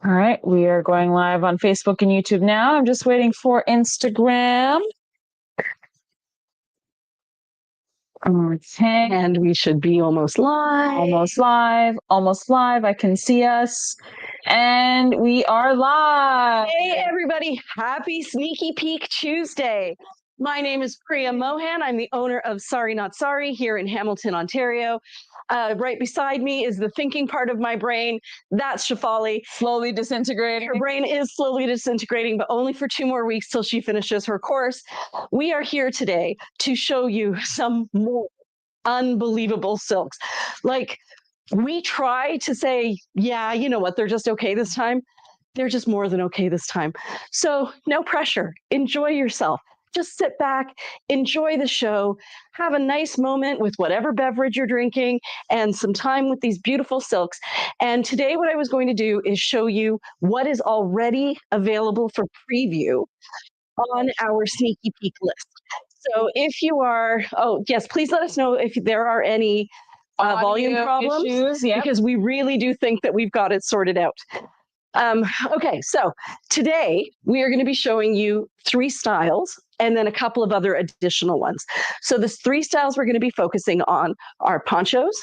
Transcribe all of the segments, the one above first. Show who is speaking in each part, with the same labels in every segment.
Speaker 1: All right, we are going live on Facebook and YouTube now. I'm just waiting for Instagram. Okay.
Speaker 2: And we should be almost live.
Speaker 1: Almost live. I can see us. And we are live.
Speaker 2: Hey, everybody. Happy Sneaky Peek Tuesday. My name is Priya Mohan. I'm the owner of Sorry Not Sorry here in Hamilton, Ontario. Right beside me is the thinking part of my brain. That's Shefali.
Speaker 1: Slowly disintegrating.
Speaker 2: Her brain is slowly disintegrating, but only for 2 more weeks till she finishes her course. We are here today to show you some more unbelievable silks. Like, we try to say, yeah, you know what, they're just okay this time. They're just more than okay this time. So no pressure. Enjoy yourself. Just sit back, enjoy the show, have a nice moment with whatever beverage you're drinking and some time with these beautiful silks. And today what I was going to do is show you what is already available for preview on our Sneaky Peek list. So if you are, oh yes, please let us know if there are any volume problems
Speaker 1: issues,
Speaker 2: because we really do think that we've got it sorted out. Okay, so today we are going to be showing you 3 styles and then a couple of other additional ones. So the 3 styles we're going to be focusing on are ponchos,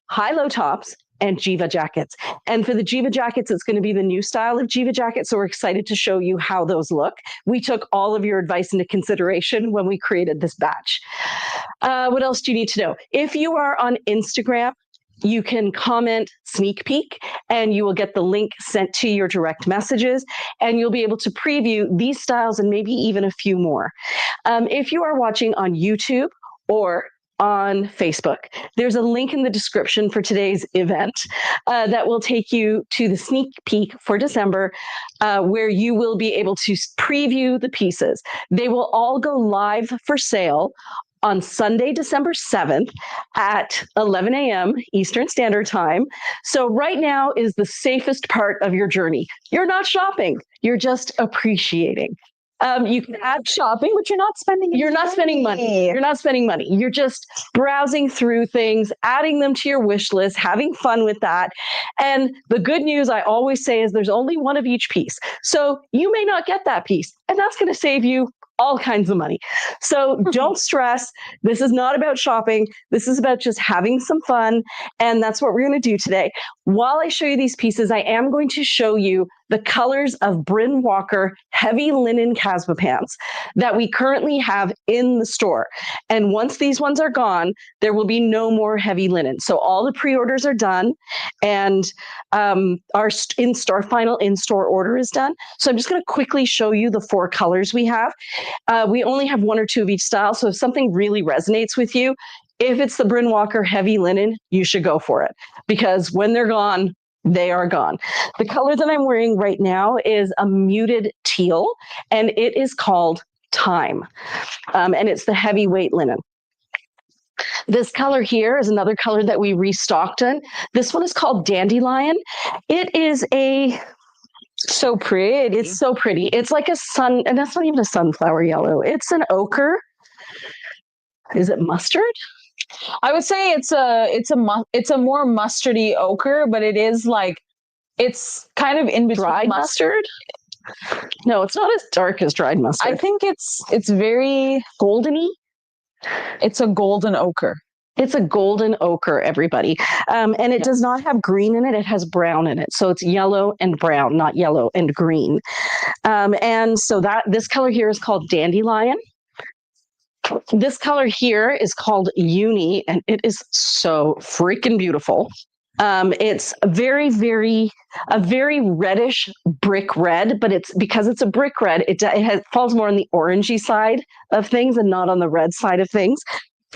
Speaker 2: high-low tops, and Jiva jackets. And for the Jiva jackets, it's going to be the new style of Jiva jacket. So we're excited to show you how those look. We took all of your advice into consideration when we created this batch. What else do you need to know? If you are on Instagram, you can comment sneak peek and you will get the link sent to your direct messages and you'll be able to preview these styles and maybe even a few more. If you are watching on YouTube or on Facebook, there's a link in the description for today's event that will take you to the sneak peek for December, where you will be able to preview the pieces. They will all go live for sale on Sunday, December 7th at 11 a.m. Eastern Standard Time. So right now is the safest part of your journey. You're not shopping, you're just appreciating. You can add shopping, but you're not spending money. You're not spending money. You're just browsing through things, adding them to your wish list, having fun with that. And the good news I always say is there's only one of each piece. So you may not get that piece, and that's going to save you all kinds of money. So don't stress. This is not about shopping. This is about just having some fun. And that's what we're going to do today. While I show you these pieces, I am going to show you the colors of Bryn Walker heavy linen Casba pants that we currently have in the store. And once these ones are gone, there will be no more heavy linen. So all the pre-orders are done and our final in-store order is done. So I'm just going to quickly show you the 4 colors we have. We only have 1 or 2 of each style. So if something really resonates with you, if it's the Bryn Walker heavy linen, you should go for it because when they're gone, they are gone. The color that I'm wearing right now is a muted teal, and it is called Time, and it's the heavyweight linen. This color here is another color that we restocked in. This one is called Dandelion. It is so pretty. It's so pretty. It's like a sun, and that's not even a sunflower yellow. It's an ochre. Is it mustard?
Speaker 1: I would say it's a more mustardy ochre, but it is like it's kind of in between
Speaker 2: dried mustard. No, it's not as dark as dried mustard.
Speaker 1: I think it's very
Speaker 2: goldeny.
Speaker 1: It's a golden ochre.
Speaker 2: It's a golden ochre, everybody. And it does not have green in it. It has brown in it. So it's yellow and brown, not yellow and green. And so this color here is called Dandelion. This color here is called Uni, and it is so freaking beautiful. It's a very reddish brick red, but it's because it's a brick red, it falls more on the orangey side of things and not on the red side of things.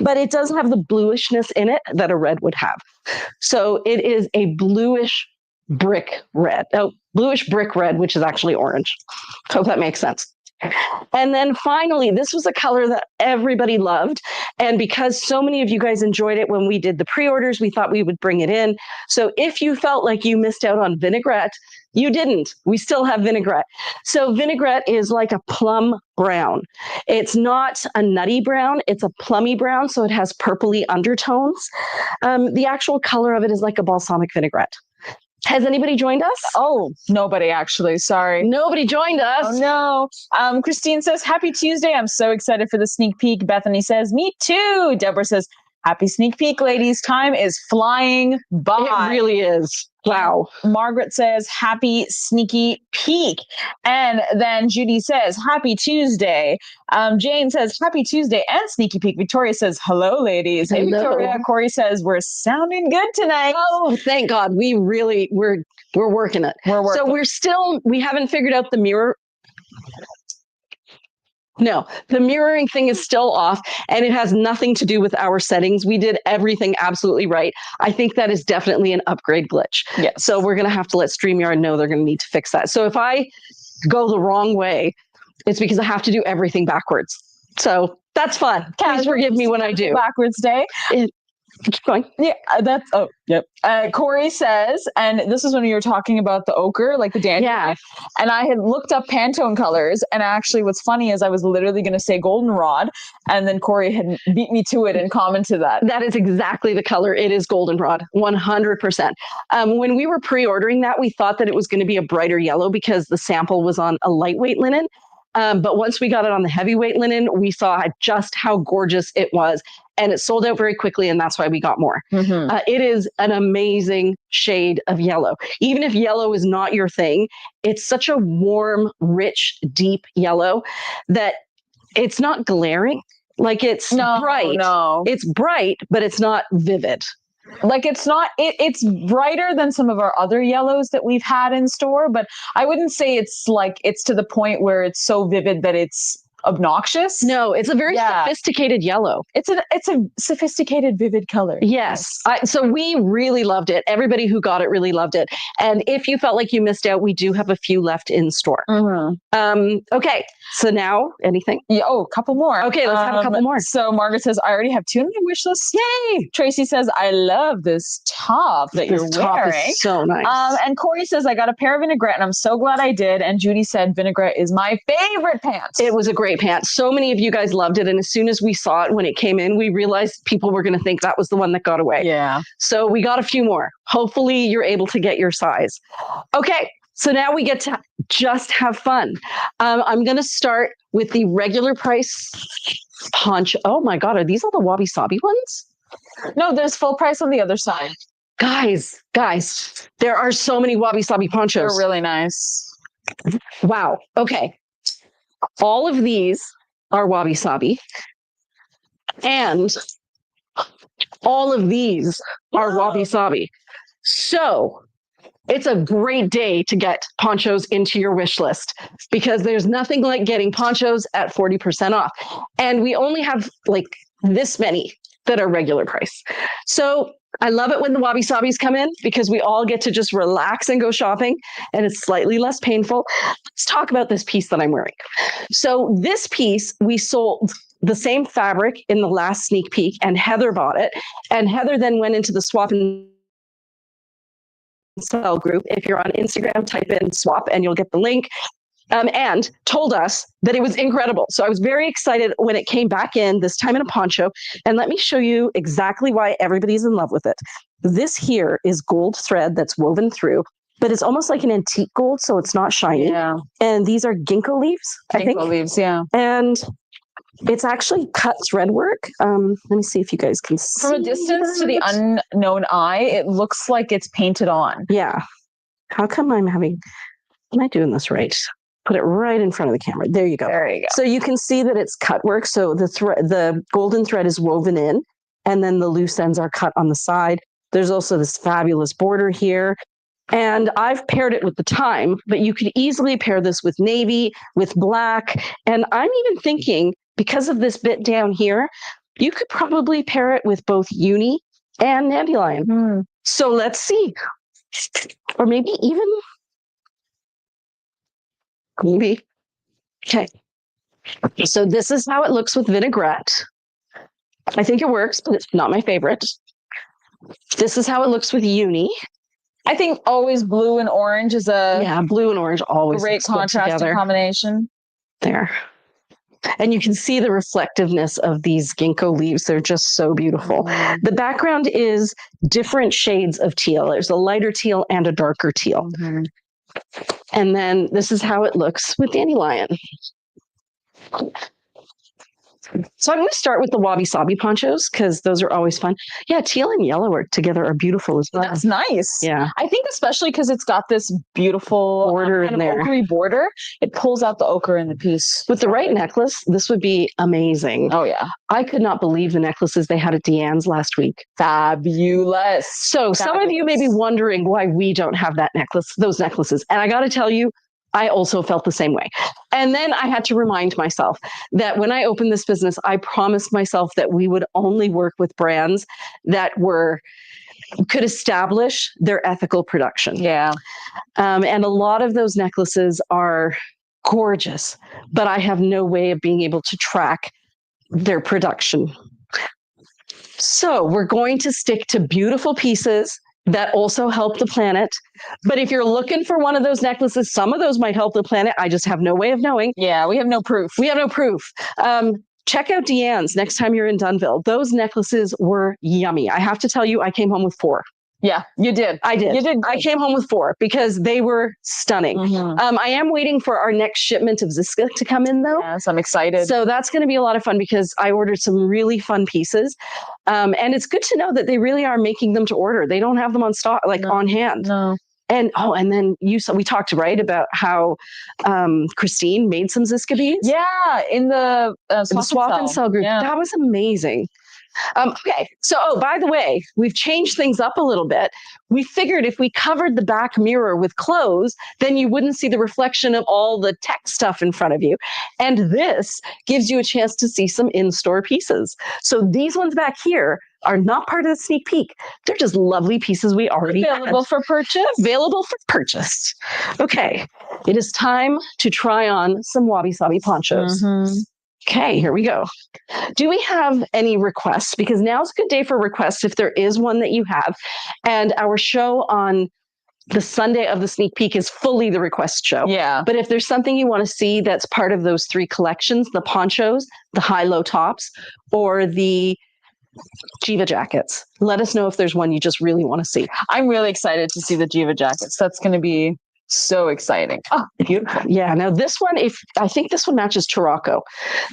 Speaker 2: But it does have the bluishness in it that a red would have. So it is a bluish brick red, bluish brick red, which is actually orange. Hope that makes sense. And then finally, this was a color that everybody loved. And because so many of you guys enjoyed it when we did the pre-orders, we thought we would bring it in. So if you felt like you missed out on vinaigrette, you didn't. We still have vinaigrette. So vinaigrette is like a plum brown. It's not a nutty brown. It's a plummy brown. So it has purpley undertones. The actual color of it is like a balsamic vinaigrette. Has anybody joined us?
Speaker 1: Oh, nobody actually. Sorry.
Speaker 2: Nobody joined us.
Speaker 1: Oh no. Christine says, Happy Tuesday. I'm so excited for the sneak peek. Bethany says, Me too. Deborah says, Happy sneak peek, ladies. Time is flying by.
Speaker 2: It really is. Wow.
Speaker 1: Margaret says, Happy sneaky peek. And then Judy says, Happy Tuesday. Jane says, Happy Tuesday and sneaky peek. Victoria says, Hello, ladies. Hey,
Speaker 2: Hello.
Speaker 1: Victoria. Corey says, We're sounding good tonight.
Speaker 2: Oh, thank God. We're working it.
Speaker 1: We're working.
Speaker 2: So we haven't figured out the mirror. No, the mirroring thing is still off, and it has nothing to do with our settings. We did everything absolutely right. I think that is definitely an upgrade glitch.
Speaker 1: Yes.
Speaker 2: So we're going to have to let StreamYard know they're going to need to fix that. So if I go the wrong way, it's because I have to do everything backwards. So that's fun. Please forgive me when I do.
Speaker 1: Backwards day.
Speaker 2: Keep going.
Speaker 1: Yeah, yep. Corey says, and this is when you were talking about the ochre, like the dandelion.
Speaker 2: Yeah.
Speaker 1: And I had looked up Pantone colors, and actually what's funny is I was literally going to say goldenrod, and then Corey had beat me to it and commented that.
Speaker 2: That is exactly the color. It is goldenrod, 100%. When we were pre-ordering that, we thought that it was going to be a brighter yellow because the sample was on a lightweight linen. But once we got it on the heavyweight linen, we saw just how gorgeous it was. And it sold out very quickly, and that's why we got more.
Speaker 1: Mm-hmm.
Speaker 2: It is an amazing shade of yellow. Even if yellow is not your thing, it's such a warm, rich, deep yellow that it's not glaring. Like it's bright.
Speaker 1: No.
Speaker 2: It's bright, but it's not vivid.
Speaker 1: Like it's brighter than some of our other yellows that we've had in store, but I wouldn't say it's to the point where it's so vivid that it's obnoxious.
Speaker 2: No, it's a very sophisticated yellow.
Speaker 1: It's a sophisticated, vivid color.
Speaker 2: Yes. So we really loved it. Everybody who got it really loved it. And if you felt like you missed out, we do have a few left in store.
Speaker 1: Mm-hmm.
Speaker 2: Okay. So now anything?
Speaker 1: Yeah, a couple more.
Speaker 2: Okay, let's have a couple more.
Speaker 1: So Margaret says, I already have 2 on my wish list. Yay! Tracy says, I love this top that you're wearing.
Speaker 2: Is so nice.
Speaker 1: And Corey says, I got a pair of vinaigrette and I'm so glad I did. And Judy said, vinaigrette is my favorite pants.
Speaker 2: It was a great pants. So many of you guys loved it. And as soon as we saw it when it came in, we realized people were going to think that was the one that got away.
Speaker 1: Yeah.
Speaker 2: So we got a few more. Hopefully you're able to get your size. Okay. So now we get to just have fun. I'm going to start with the regular price poncho. Oh my God. Are these all the wabi sabi ones?
Speaker 1: No, there's full price on the other side.
Speaker 2: Guys, there are so many wabi sabi ponchos.
Speaker 1: They're really nice.
Speaker 2: Wow. Okay. All of these are wabi sabi, and all of these are wabi sabi. So it's a great day to get ponchos into your wish list because there's nothing like getting ponchos at 40% off. And we only have like this many that are regular price. So I love it when the wabi sabis come in because we all get to just relax and go shopping and it's slightly less painful. Let's talk about this piece that I'm wearing. So this piece, we sold the same fabric in the last sneak peek and Heather bought it. And Heather then went into the swap and sell group. If you're on Instagram, type in swap and you'll get the link. And told us that it was incredible. So I was very excited when it came back in, this time in a poncho. And let me show you exactly why everybody's in love with it. This here is gold thread that's woven through, but it's almost like an antique gold, so it's not shiny.
Speaker 1: Yeah.
Speaker 2: And these are ginkgo leaves, I think.
Speaker 1: Ginkgo leaves, yeah.
Speaker 2: And it's actually cut thread work. Let me see if you guys can see.
Speaker 1: From a distance to the unknown eye, it looks like it's painted on.
Speaker 2: Yeah. How come am I doing this right? Put it right in front of the camera. There you go.
Speaker 1: There you go.
Speaker 2: So you can see that it's cut work. So the golden thread is woven in, and then the loose ends are cut on the side. There's also this fabulous border here. And I've paired it with the time, but you could easily pair this with navy, with black. And I'm even thinking, because of this bit down here, you could probably pair it with both uni and dandelion. So let's see. Or maybe even... Maybe. Okay. So this is how it looks with vinaigrette. I think it works, but it's not my favorite. This is how it looks with uni.
Speaker 1: I think always blue and orange is
Speaker 2: blue and orange always
Speaker 1: great contrast and combination.
Speaker 2: There. And you can see the reflectiveness of these ginkgo leaves. They're just so beautiful. The background is different shades of teal. There's a lighter teal and a darker teal. And then this is how it looks with dandelion. So I'm going to start with the wabi-sabi ponchos because those are always fun. Yeah, teal and yellow are together are beautiful as well.
Speaker 1: That's nice.
Speaker 2: Yeah.
Speaker 1: I think especially because it's got this beautiful
Speaker 2: Border in
Speaker 1: kind of
Speaker 2: there.
Speaker 1: ochre border. It pulls out the ochre in the piece.
Speaker 2: With the right necklace, this would be amazing.
Speaker 1: Oh, yeah.
Speaker 2: I could not believe the necklaces they had at Deanne's last week.
Speaker 1: Fabulous.
Speaker 2: So some of you may be wondering why we don't have those necklaces. And I got to tell you, I also felt the same way. And then I had to remind myself that when I opened this business, I promised myself that we would only work with brands that could establish their ethical production.
Speaker 1: Yeah.
Speaker 2: And a lot of those necklaces are gorgeous, but I have no way of being able to track their production. So we're going to stick to beautiful pieces that also help the planet. But if you're looking for one of those necklaces, some of those might help the planet. I just have no way of knowing.
Speaker 1: Yeah, we have no proof.
Speaker 2: Check out Deanne's next time you're in Dunnville. Those necklaces were yummy. I have to tell you, I came home with 4.
Speaker 1: Yeah, you did.
Speaker 2: I did.
Speaker 1: You did.
Speaker 2: I came home with 4 because they were stunning. I am waiting for our next shipment of Ziska to come in, though.
Speaker 1: Yes, I'm excited.
Speaker 2: So that's going to be a lot of fun because I ordered some really fun pieces. And it's good to know that they really are making them to order. They don't have them on stock, on hand.
Speaker 1: No.
Speaker 2: And then we talked, right, about how Christine made some Ziska beads.
Speaker 1: Yeah, in the
Speaker 2: swap and sell group.
Speaker 1: Yeah.
Speaker 2: That was amazing. Okay, so by the way, we've changed things up a little bit. We figured if we covered the back mirror with clothes, then you wouldn't see the reflection of all the tech stuff in front of you. And this gives you a chance to see some in-store pieces. So these ones back here are not part of the sneak peek. They're just lovely pieces we already
Speaker 1: Available for purchase.
Speaker 2: Available for purchase. Okay, it is time to try on some wabi-sabi ponchos. Okay, here we go. Do we have any requests? Because now's a good day for requests if there is one that you have. And our show on the Sunday of the sneak peek is fully the request show.
Speaker 1: Yeah.
Speaker 2: But if there's something you want to see that's part of those 3 collections, the ponchos, the high-low tops, or the Jiva jackets, let us know if there's one you just really want to see.
Speaker 1: I'm really excited to see the Jiva jackets. That's going to be so exciting. Oh, beautiful.
Speaker 2: Yeah. Now this one, I think this one matches Tarocco.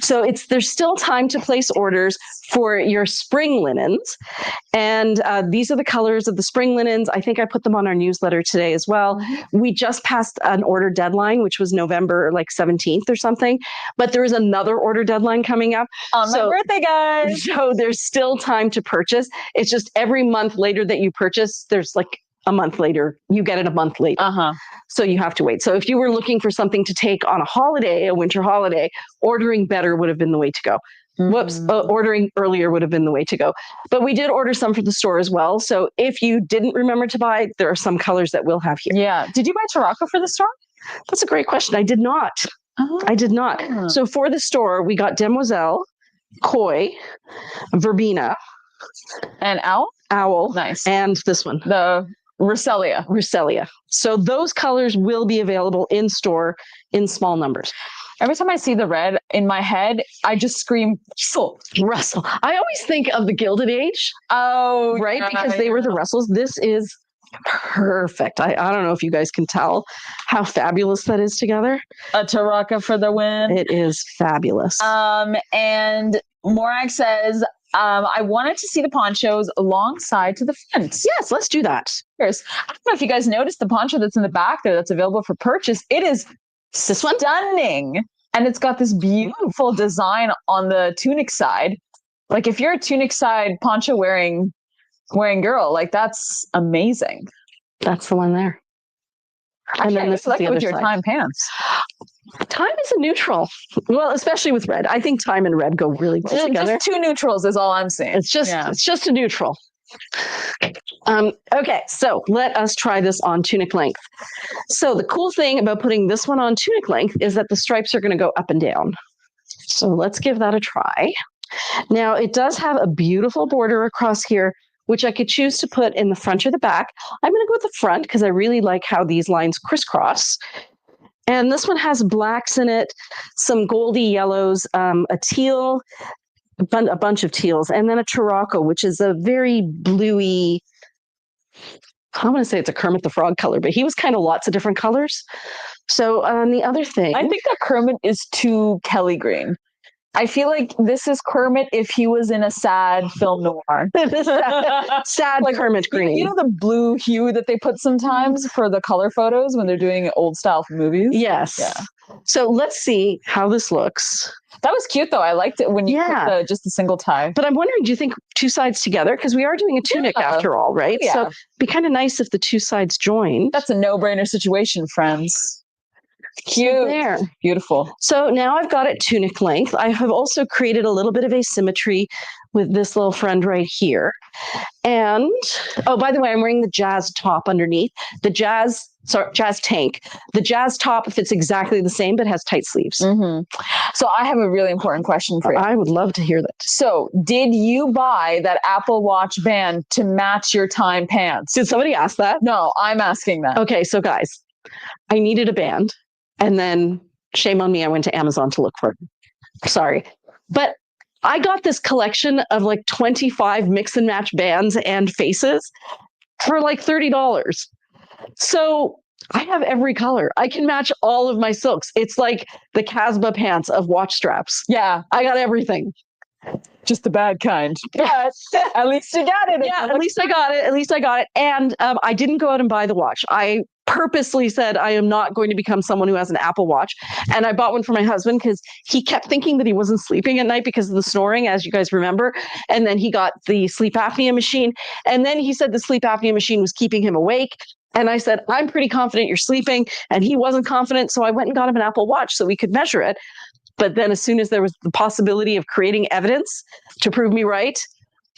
Speaker 2: So there's still time to place orders for your spring linens. And these are the colors of the spring linens. I think I put them on our newsletter today as well. We just passed an order deadline, which was November 17th or something. But there is another order deadline coming up.
Speaker 1: On my birthday, guys.
Speaker 2: So there's still time to purchase. It's just every month later that you purchase, there's a month later, you get it a month later. So you have to wait. So if you were looking for something to take on a winter holiday, ordering better would have been the way to go. Ordering earlier would have been the way to go. But we did order some for the store as well. So if you didn't remember to buy, there are some colors that we'll have here.
Speaker 1: Yeah. Did you buy Tarocco for the store?
Speaker 2: That's a great question. I did not. I did not. So for the store, we got Demoiselle, Koi, Verbena.
Speaker 1: And Owl. Nice.
Speaker 2: And this one.
Speaker 1: The Roselia. So those colors will be available in store in small numbers. Every time I see the red in my head, I just scream,
Speaker 2: Russell. I always think of the Gilded Age.
Speaker 1: Oh,
Speaker 2: right? Because they were the Russells. This is perfect. I don't know if you guys can tell how fabulous that is together.
Speaker 1: A Tarocco for the win.
Speaker 2: It is fabulous.
Speaker 1: And Morag says, I wanted to see the ponchos alongside to the front.
Speaker 2: Yes, let's do that.
Speaker 1: I don't know if you guys noticed the poncho that's in the back there that's available for purchase. It is
Speaker 2: this one
Speaker 1: stunning. And it's got this beautiful design on the tunic side. If you're a tunic side poncho wearing girl, that's amazing.
Speaker 2: That's the one there.
Speaker 1: And then this is the other with your side. Time pants.
Speaker 2: Time is a neutral. Well, especially with red. I think time and red go really well together.
Speaker 1: Just 2 neutrals is all I'm saying.
Speaker 2: It's just a neutral. Okay, so let us try this on tunic length. So the cool thing about putting this one on tunic length is that the stripes are going to go up and down. So let's give that a try. Now it does have a beautiful border across here, which I could choose to put in the front or the back. I'm going to go with the front because I really like how these lines crisscross. And this one has blacks in it, some goldy yellows, a teal, a bunch of teals, and then a Tarocco, which is a very bluey, I want to say it's a Kermit the Frog color, but he was kind of lots of different colors. So the other thing,
Speaker 1: I think that Kermit is too Kelly green. I feel like this is Kermit if he was in a sad film noir.
Speaker 2: sad
Speaker 1: Like,
Speaker 2: Kermit green.
Speaker 1: You know the blue hue that they put sometimes for the color photos when they're doing old style movies?
Speaker 2: Yes.
Speaker 1: Yeah.
Speaker 2: So let's see how this looks.
Speaker 1: That was cute though. I liked it when you put just a single tie.
Speaker 2: But I'm wondering, do you think two sides together? Because we are doing a tunic after all, right?
Speaker 1: Yeah.
Speaker 2: So it'd be kind of nice if the two sides joined.
Speaker 1: That's a no-brainer situation, friends. Cute.
Speaker 2: There.
Speaker 1: Beautiful.
Speaker 2: So now I've got it tunic length. I have also created a little bit of asymmetry with this little friend right here. And, oh, by the way, I'm wearing the jazz top underneath. The jazz tank. The jazz top fits exactly the same, but has tight sleeves.
Speaker 1: Mm-hmm. So I have a really important question for you.
Speaker 2: I would love to hear that.
Speaker 1: So did you buy that Apple Watch band to match your time pants?
Speaker 2: Did somebody ask that?
Speaker 1: No, I'm asking that.
Speaker 2: Okay, so guys, I needed a band. And then, shame on me, I went to Amazon to look for it. Sorry. But I got this collection of like 25 mix and match bands and faces for like $30. So I have every color. I can match all of my silks. It's like the Casbah pants of watch straps.
Speaker 1: Yeah.
Speaker 2: I got everything.
Speaker 1: Just the bad kind. But at least you got it.
Speaker 2: Yeah, at least I got it. And I didn't go out and buy the watch. I purposely said I am not going to become someone who has an Apple Watch. And I bought one for my husband because he kept thinking that he wasn't sleeping at night because of the snoring, as you guys remember. And then he got the sleep apnea machine. And then he said the sleep apnea machine was keeping him awake. And I said, I'm pretty confident you're sleeping. And he wasn't confident. So I went and got him an Apple Watch so we could measure it. But then as soon as there was the possibility of creating evidence to prove me right,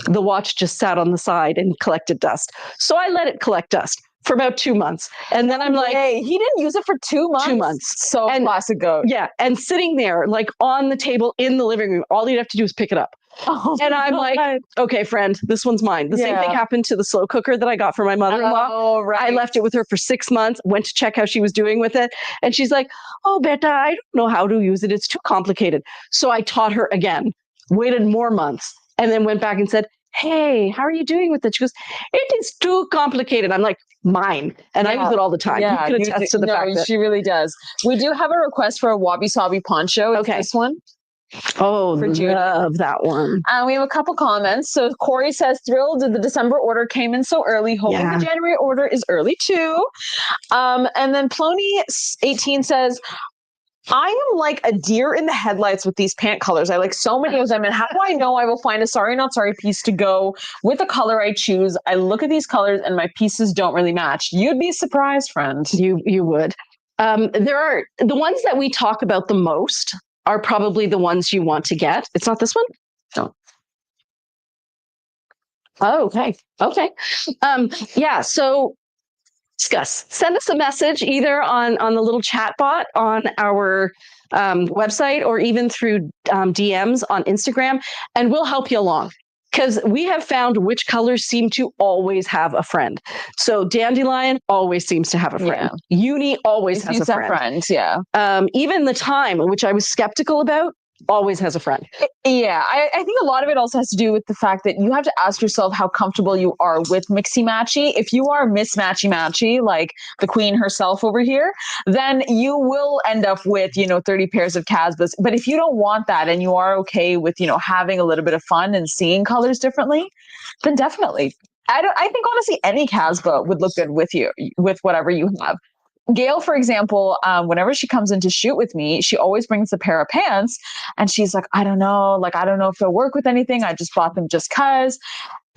Speaker 2: the watch just sat on the side and collected dust. So I let it collect dust for about 2 months. And then I'm like,
Speaker 1: hey, he didn't use it for 2 months?
Speaker 2: 2 months.
Speaker 1: So classic goat.
Speaker 2: Yeah. And sitting there like on the table in the living room, all you'd have to do is pick it up.
Speaker 1: Oh,
Speaker 2: and I'm like, okay, friend, this one's mine. The same thing happened to the slow cooker that I got for my mother-in-law.
Speaker 1: Oh, right.
Speaker 2: I left it with her for 6 months, went to check how she was doing with it. And she's like, oh, Beta, I don't know how to use it. It's too complicated. So I taught her again, waited more months, and then went back and said, hey, how are you doing with it? She goes, it is too complicated. I'm like, mine. And I use it all the time.
Speaker 1: Yeah,
Speaker 2: you could attest to the fact that
Speaker 1: she really does. We do have a request for a Wabi Sabi poncho. Okay. This one.
Speaker 2: Oh, love that one.
Speaker 1: We have a couple comments. So Corey says, thrilled the December order came in so early. Hoping the January order is early too. And then Plony 18 says, I am like a deer in the headlights with these pant colors. I like so many of them. And how do I know I will find a sorry, not sorry piece to go with the color I choose? I look at these colors and my pieces don't really match. You'd be surprised, friend.
Speaker 2: You would. There are the ones that we talk about the most are probably the ones you want to get. It's not this one? No. Oh, okay. Okay. Yeah. So discuss. Send us a message either on the little chat bot on our website or even through DMs on Instagram, and we'll help you along. Because we have found which colors seem to always have a friend. So dandelion always seems to have a friend. Yeah. Uni always has a friend.
Speaker 1: Yeah.
Speaker 2: Even the time, which I was skeptical about, always has a friend.
Speaker 1: Yeah, I think a lot of it also has to do with the fact that you have to ask yourself how comfortable you are with mixy-matchy. If you are mismatchy-matchy, like the queen herself over here, then you will end up with, 30 pairs of Casbahs. But if you don't want that and you are okay with, having a little bit of fun and seeing colors differently, then definitely. I think honestly any Casbah would look good with you, with whatever you have. Gail, for example, whenever she comes in to shoot with me, she always brings a pair of pants and she's like, I don't know if they'll work with anything. I just bought them just cause.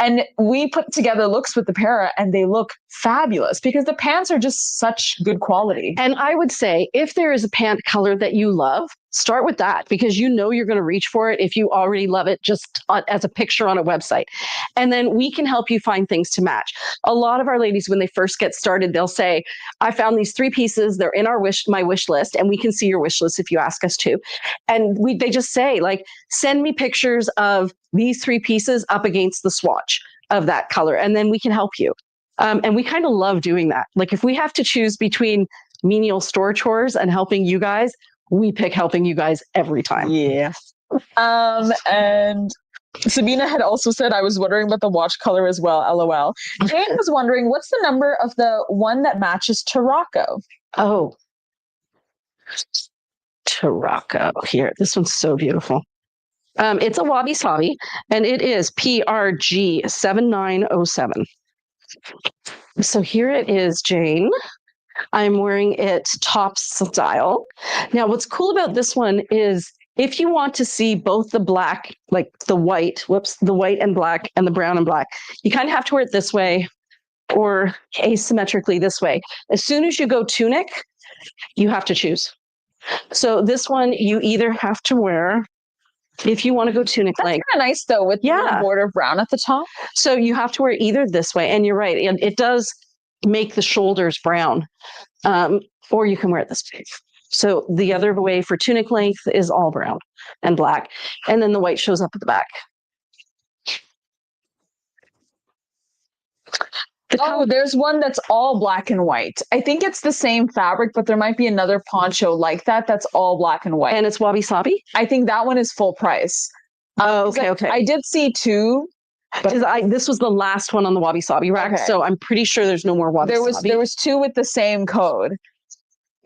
Speaker 1: And we put together looks with the pair and they look fabulous because the pants are just such good quality.
Speaker 2: And I would say if there is a pant color that you love, start with that because you're going to reach for it if you already love it just as a picture on a website. And then we can help you find things to match. A lot of our ladies, when they first get started, they'll say, I found these 3 pieces. They're in my wish list, and we can see your wish list if you ask us to. And they just say, like, send me pictures of these 3 pieces up against the swatch of that color, and then we can help you. And we kind of love doing that. Like if we have to choose between menial store chores and helping you guys, we pick helping you guys every time.
Speaker 1: Yeah. And Sabina had also said, I was wondering about the watch color as well. LOL. Jane was wondering, what's the number of the one that matches Tarocco?
Speaker 2: Oh, Tarocco. Here, this one's so beautiful. It's a wabi sabi, and it is PRG 7907. So here it is, Jane. I'm wearing it top style. Now, what's cool about this one is if you want to see both the black, like the white, the white and black and the brown and black, you kind of have to wear it this way or asymmetrically this way. As soon as you go tunic, you have to choose. So this one, you either have to wear, if you want to go tunic length.
Speaker 1: That's kind of nice though, with the border of brown at the top.
Speaker 2: So you have to wear either this way, and you're right, and it does make the shoulders brown, or you can wear it this way. So the other way for tunic length is all brown and black, and then the white shows up at the back.
Speaker 1: There's one that's all black and white. I think it's the same fabric, but there might be another poncho like that that's all black and white.
Speaker 2: And it's wabi sabi?
Speaker 1: I think that one is full price.
Speaker 2: Oh, okay.
Speaker 1: I did see two.
Speaker 2: This was the last one on the wabi sabi rack, so I'm pretty sure there's no more wabi sabi.
Speaker 1: There was two with the same code.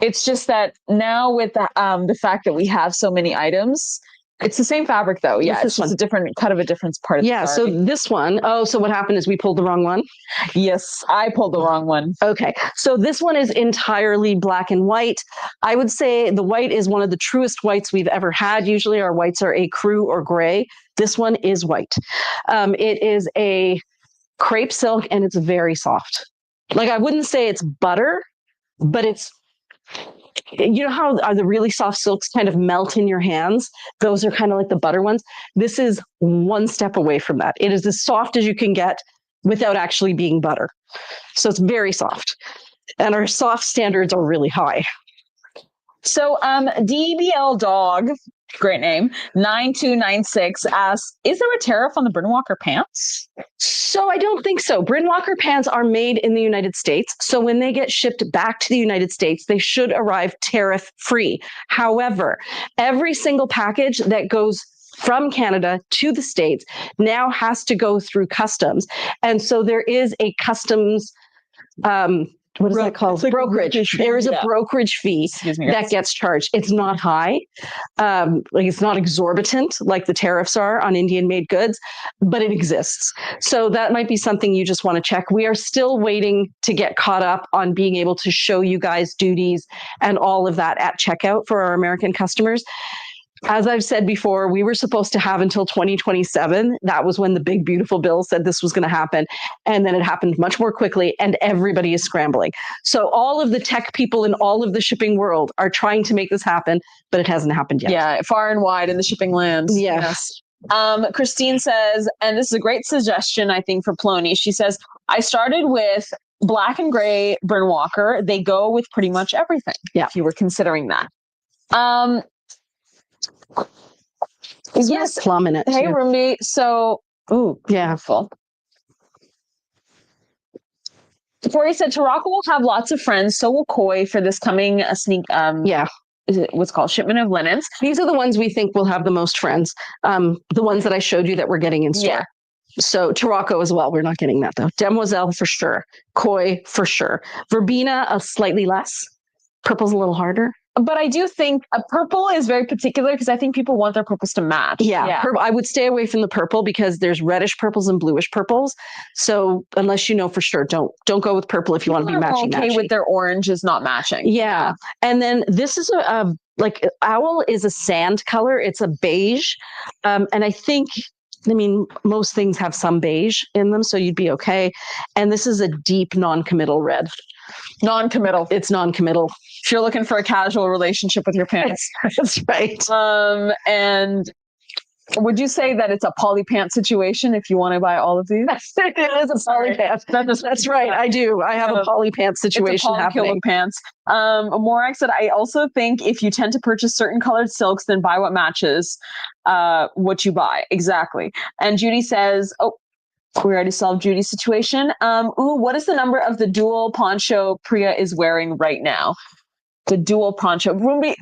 Speaker 1: It's just that now with the fact that we have so many items, it's the same fabric though. Yeah, it's just a different cut of a different part of the
Speaker 2: so this one, so what happened is we pulled the wrong one?
Speaker 1: Yes, I pulled the wrong one.
Speaker 2: Okay, so this one is entirely black and white. I would say the white is one of the truest whites we've ever had. Usually our whites are ecru or gray. This one is white. It is a crepe silk and it's very soft. Like I wouldn't say it's butter, but it's, you know how are the really soft silks kind of melt in your hands? Those are kind of like the butter ones. This is one step away from that. It is as soft as you can get without actually being butter. So it's very soft. And our soft standards are really high.
Speaker 1: So DBL Dog, great name, 9296 asks, is there a tariff on the Brynwalker pants?
Speaker 2: So I don't think so. Brynwalker pants are made in the United States. So when they get shipped back to the United States, they should arrive tariff free. However, every single package that goes from Canada to the States now has to go through customs. And so there is a customs, what is that called? Like brokerage. There is a brokerage fee that gets charged. It's not high. Like it's not exorbitant like the tariffs are on Indian made goods, but it exists. So that might be something you just want to check. We are still waiting to get caught up on being able to show you guys duties and all of that at checkout for our American customers. As I've said before, we were supposed to have until 2027. That was when the big, beautiful bill said this was going to happen. And then it happened much more quickly and everybody is scrambling. So all of the tech people in all of the shipping world are trying to make this happen, but it hasn't happened yet.
Speaker 1: Yeah, far and wide in the shipping lands.
Speaker 2: Yes.
Speaker 1: Christine says, and this is a great suggestion, I think, for Plony. She says, I started with black and gray Brynwalker. They go with pretty much everything.
Speaker 2: Yeah.
Speaker 1: If you were considering that. Yes,
Speaker 2: plum in it.
Speaker 1: Hey, roommate. So,
Speaker 2: full.
Speaker 1: Tori said Tarocco will have lots of friends. So will Koi for this coming sneak. Is it what's called shipment of linens?
Speaker 2: These are the ones we think will have the most friends. The ones that I showed you that we're getting in store. Yeah. So Tarocco as well. We're not getting that though. Demoiselle for sure. Koi for sure. Verbena slightly less. Purple's a little harder.
Speaker 1: But I do think a purple is very particular because I think people want their purples to match.
Speaker 2: Yeah. Purple, I would stay away from the purple because there's reddish purples and bluish purples. So unless you know for sure, don't go with purple if you want to be matching.
Speaker 1: Okay, with their orange is not matching.
Speaker 2: Yeah. And then this is like owl is a sand color. It's a beige. And I mean, most things have some beige in them, so you'd be okay. And this is a deep non-committal red.
Speaker 1: Non-committal.
Speaker 2: It's non-committal.
Speaker 1: If you're looking for a casual relationship with your pants.
Speaker 2: That's right.
Speaker 1: And would you say that it's a poly pant situation if you want to buy all of these?
Speaker 2: It is a poly pant. That's right. I do. I have a poly pant situation happening.
Speaker 1: Pants. Morak said, I also think if you tend to purchase certain colored silks, then buy what matches what you buy. Exactly. And Judy says, we already solved Judy's situation. What is the number of the dual poncho Priya is wearing right now? The dual poncho.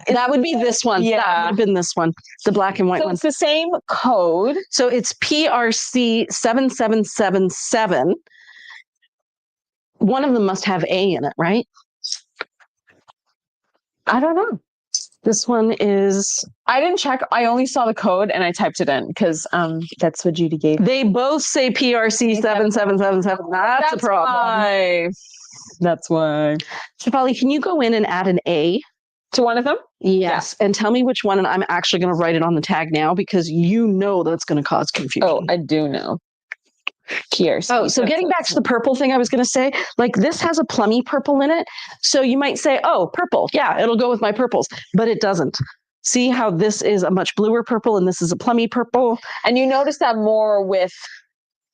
Speaker 2: That would be this one.
Speaker 1: Yeah.
Speaker 2: That would have been this one, the black and white
Speaker 1: so
Speaker 2: one.
Speaker 1: it's the same code.
Speaker 2: So it's PRC 7777. One of them must have A in it, right?
Speaker 1: I don't know.
Speaker 2: This one is.
Speaker 1: I didn't check. I only saw the code and I typed it in because that's what Judy gave.
Speaker 2: They both say PRC 7777. That's a problem.
Speaker 1: That's why.
Speaker 2: Shefali, can you go in and add an A?
Speaker 1: To one of them?
Speaker 2: Yes. And tell me which one, and I'm actually going to write it on the tag now because you know that's going to cause confusion.
Speaker 1: Oh, I do know. PRC.
Speaker 2: Oh, so getting back to the purple thing I was going to say, like this has a plummy purple in it. So you might say, oh, purple. Yeah, it'll go with my purples. But it doesn't. See how this is a much bluer purple and this is a plummy purple?
Speaker 1: And you notice that more with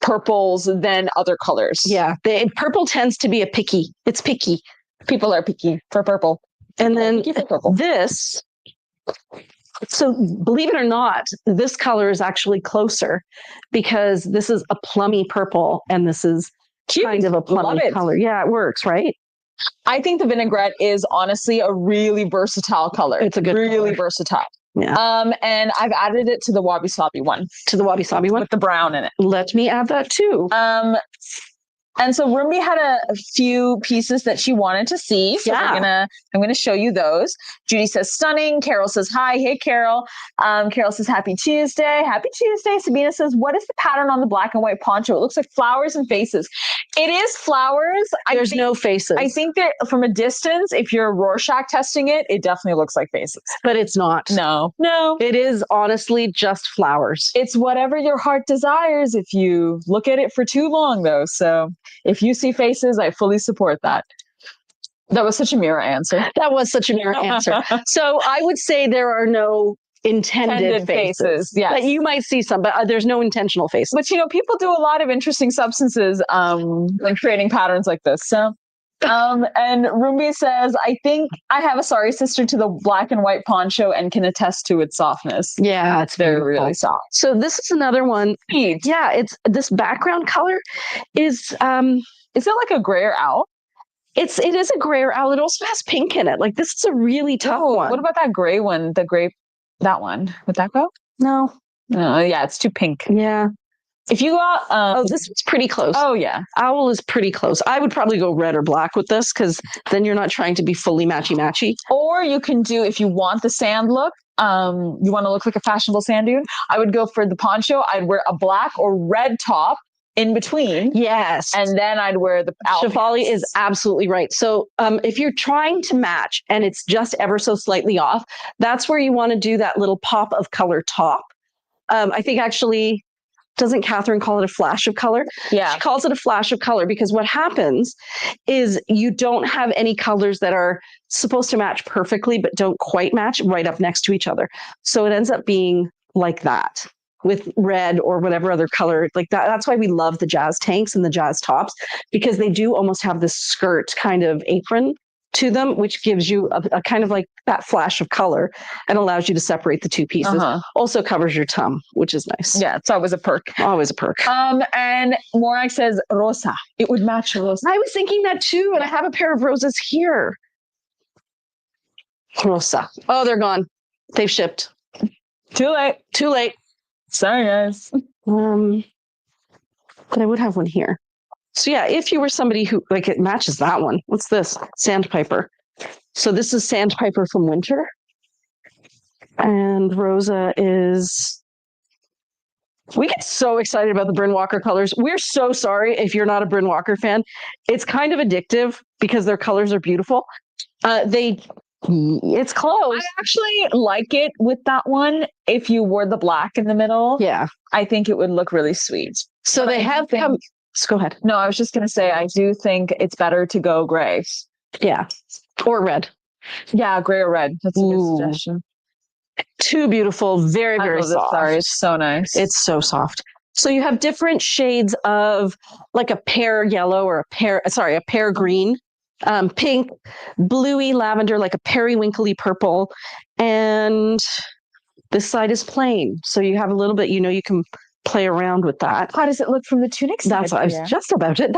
Speaker 1: purples than other colors.
Speaker 2: Yeah, purple tends to be picky. It's picky.
Speaker 1: People are picky for purple.
Speaker 2: And then this, so believe it or not, this color is actually closer because this is a plummy purple and this is kind of a plummy color. Yeah, it works, right?
Speaker 1: I think the vinaigrette is honestly a really versatile color.
Speaker 2: It's a good
Speaker 1: really
Speaker 2: color.
Speaker 1: Versatile.
Speaker 2: Yeah.
Speaker 1: And I've added it to the Wabi Sabi one.
Speaker 2: To the Wabi Sabi one?
Speaker 1: With the brown in it.
Speaker 2: Let me add that too.
Speaker 1: And so Rumbi had a few pieces that she wanted to see. So I'm gonna show you those. Judy says stunning. Carol says hi. Hey Carol. Carol says happy Tuesday. Happy Tuesday. Sabina says, what is the pattern on the black and white poncho? It looks like flowers and faces. It is flowers.
Speaker 2: There's no faces.
Speaker 1: I think that from a distance, if you're Rorschach testing it, it definitely looks like faces.
Speaker 2: But it's not.
Speaker 1: No.
Speaker 2: It is honestly just flowers.
Speaker 1: It's whatever your heart desires if you look at it for too long though. So if you see faces, I fully support that. That was such a mirror answer. So I would say there are no intended faces. Yes.
Speaker 2: But you might see some, but there's no intentional faces.
Speaker 1: But people do a lot of interesting substances when creating patterns like this. So and Rumbi says, I think I have a sorry sister to the black and white poncho and can attest to its softness.
Speaker 2: Yeah, it's
Speaker 1: very really soft.
Speaker 2: So this is another one. Yeah, it's this background color is it like a grayer owl? It is a grayer owl. It also has pink in it. Like this is a really tough one.
Speaker 1: What about that gray one? That one. Would that go?
Speaker 2: No.
Speaker 1: Yeah, it's too pink.
Speaker 2: Yeah.
Speaker 1: If you got,
Speaker 2: this is pretty close.
Speaker 1: Oh yeah,
Speaker 2: owl is pretty close. I would probably go red or black with this because then you're not trying to be fully matchy.
Speaker 1: Or you can do, if you want the sand look, you want to look like a fashionable sand dune. I would go for the poncho. I'd wear a black or red top in between.
Speaker 2: Yes,
Speaker 1: and then I'd wear the owl.
Speaker 2: Shefali is absolutely right. So if you're trying to match and it's just ever so slightly off, that's where you want to do that little pop of color top. I think actually. Doesn't Catherine call it a flash of color?
Speaker 1: Yeah.
Speaker 2: She calls it a flash of color because what happens is you don't have any colors that are supposed to match perfectly, but don't quite match right up next to each other. So it ends up being like that with red or whatever other color like that. That's why we love the jazz tanks and the jazz tops because they do almost have this skirt kind of apron to them, which gives you a kind of like that flash of color and allows you to separate the two pieces. Also covers your tum, which is nice.
Speaker 1: Yeah, it's always a perk.
Speaker 2: Always a perk.
Speaker 1: And Morak says rosa. It would match rosa.
Speaker 2: I was thinking that too, and I have a pair of roses here. Rosa. Oh, they're gone. They've shipped.
Speaker 1: Too late. Sorry, guys.
Speaker 2: But I would have one here. So yeah, if you were somebody who like it matches that one. What's this? Sandpiper. So this is Sandpiper from Winter. And Rosa is... We get so excited about the Bryn Walker colors. We're so sorry if you're not a Bryn Walker fan. It's kind of addictive because their colors are beautiful. It's close.
Speaker 1: I actually like it with that one. If you wore the black in the middle,
Speaker 2: yeah,
Speaker 1: I think it would look really sweet.
Speaker 2: So they have come... Go ahead.
Speaker 1: No, I was just going to say, I do think it's better to go gray.
Speaker 2: Yeah. Or red.
Speaker 1: Yeah, gray or red. That's a good suggestion.
Speaker 2: Too beautiful. Very, very soft.
Speaker 1: Sorry, it's so nice.
Speaker 2: It's so soft. So you have different shades of like a pear yellow or a pear green, pink, bluey lavender, like a periwinkly purple. And this side is plain. So you have a little bit, you can play around with that.
Speaker 1: How does it look from the tunic side?
Speaker 2: That's what I was just about it.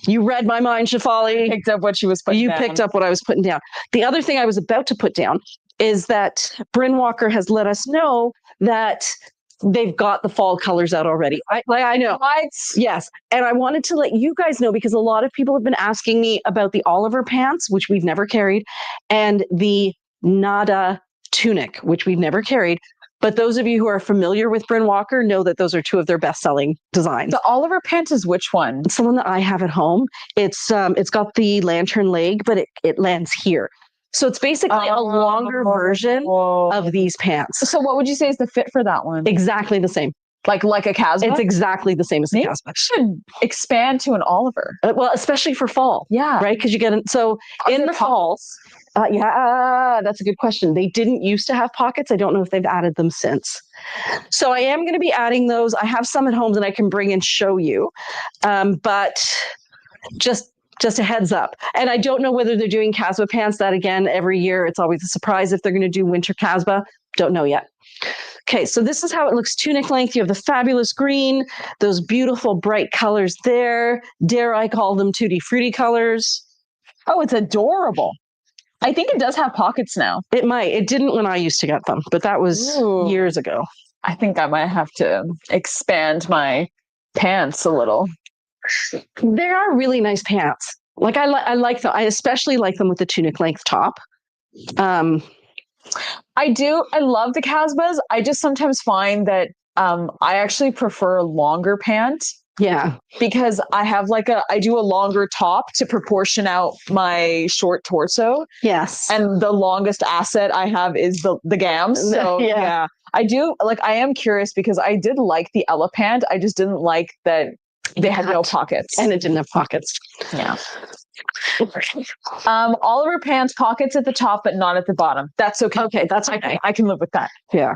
Speaker 2: You read my mind, Shafali.
Speaker 1: Picked up what she was putting
Speaker 2: You
Speaker 1: down.
Speaker 2: picked up what I was putting down. The other thing I was about to put down is that Bryn Walker has let us know that they've got the fall colors out already. I know.
Speaker 1: What?
Speaker 2: Yes. And I wanted to let you guys know because a lot of people have been asking me about the Oliver pants, which we've never carried, and the Nada tunic, which we've never carried. But those of you who are familiar with Bryn Walker know that those are two of their best-selling designs.
Speaker 1: The Oliver pant is which one?
Speaker 2: It's the one that I have at home. It's got the lantern leg, but it lands here. So it's basically a longer version of these pants.
Speaker 1: So what would you say is the fit for that one?
Speaker 2: Exactly the same.
Speaker 1: Like a Casbah?
Speaker 2: It's exactly the same as the
Speaker 1: Maybe
Speaker 2: Casbah.
Speaker 1: should expand to an Oliver.
Speaker 2: Well, especially for fall.
Speaker 1: Yeah.
Speaker 2: Right? Because you get in the fall. Yeah, that's a good question. They didn't used to have pockets. I don't know if they've added them since. So I am going to be adding those. I have some at home that I can bring and show you. But just a heads up. And I don't know whether they're doing Casbah pants. That again, every year, it's always a surprise if they're going to do winter Casbah. Don't know yet. Okay, so this is how it looks tunic length. You have the fabulous green, those beautiful bright colors there. Dare I call them tutti frutti colors?
Speaker 1: Oh, it's adorable. I think it does have pockets now.
Speaker 2: It might. It didn't when I used to get them, but that was years ago.
Speaker 1: I think I might have to expand my pants a little.
Speaker 2: They are really nice pants. Like I like them. I especially like them with the tunic length top.
Speaker 1: I do. I love the Casbahs. I just sometimes find that I actually prefer longer pants.
Speaker 2: Yeah.
Speaker 1: Because I do a longer top to proportion out my short torso.
Speaker 2: Yes.
Speaker 1: And the longest asset I have is the gams. So yeah. I do I am curious because I did like the Ella pant. I just didn't like that they had no pockets.
Speaker 2: And it didn't have pockets.
Speaker 1: Yeah. Oliver pants pockets at the top, but not at the bottom. That's okay.
Speaker 2: Okay, that's okay.
Speaker 1: I can live with that.
Speaker 2: Yeah.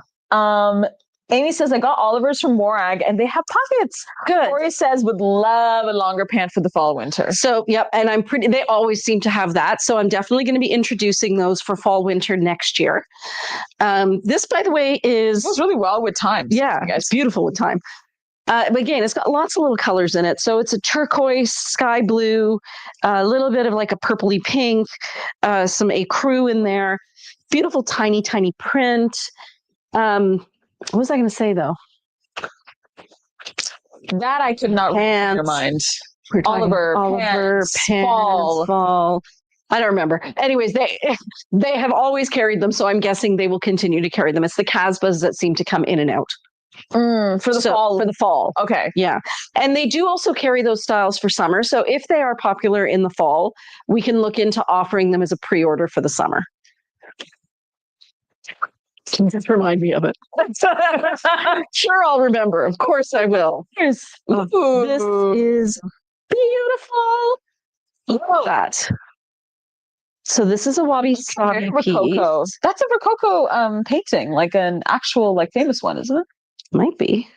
Speaker 1: Amy says, I got Oliver's from Morag and they have pockets.
Speaker 2: Good.
Speaker 1: Corey says, would love a longer pant for the fall winter.
Speaker 2: So, yep. And they always seem to have that. So I'm definitely going to be introducing those for fall winter next year. This, by the way,
Speaker 1: it goes really well with time.
Speaker 2: Yeah, it's beautiful with time. But again, it's got lots of little colors in it. So it's a turquoise, sky blue, a little bit of like a purpley pink, some ecru in there. Beautiful, tiny, tiny print. What was I going to say, though?
Speaker 1: That I could not read your mind. Oliver pants,
Speaker 2: fall. I don't remember. Anyways, they have always carried them, so I'm guessing they will continue to carry them. It's the Casbahs that seem to come in and out.
Speaker 1: For the fall.
Speaker 2: For the fall.
Speaker 1: Okay.
Speaker 2: Yeah. And they do also carry those styles for summer. So if they are popular in the fall, we can look into offering them as a pre-order for the summer. Just remind me of it. Sure, I'll remember. Of course I will. This is beautiful. Look at that. So this is a wabi-sabi piece.
Speaker 1: That's a Rococo painting, like an actual famous one, isn't it?
Speaker 2: Might be.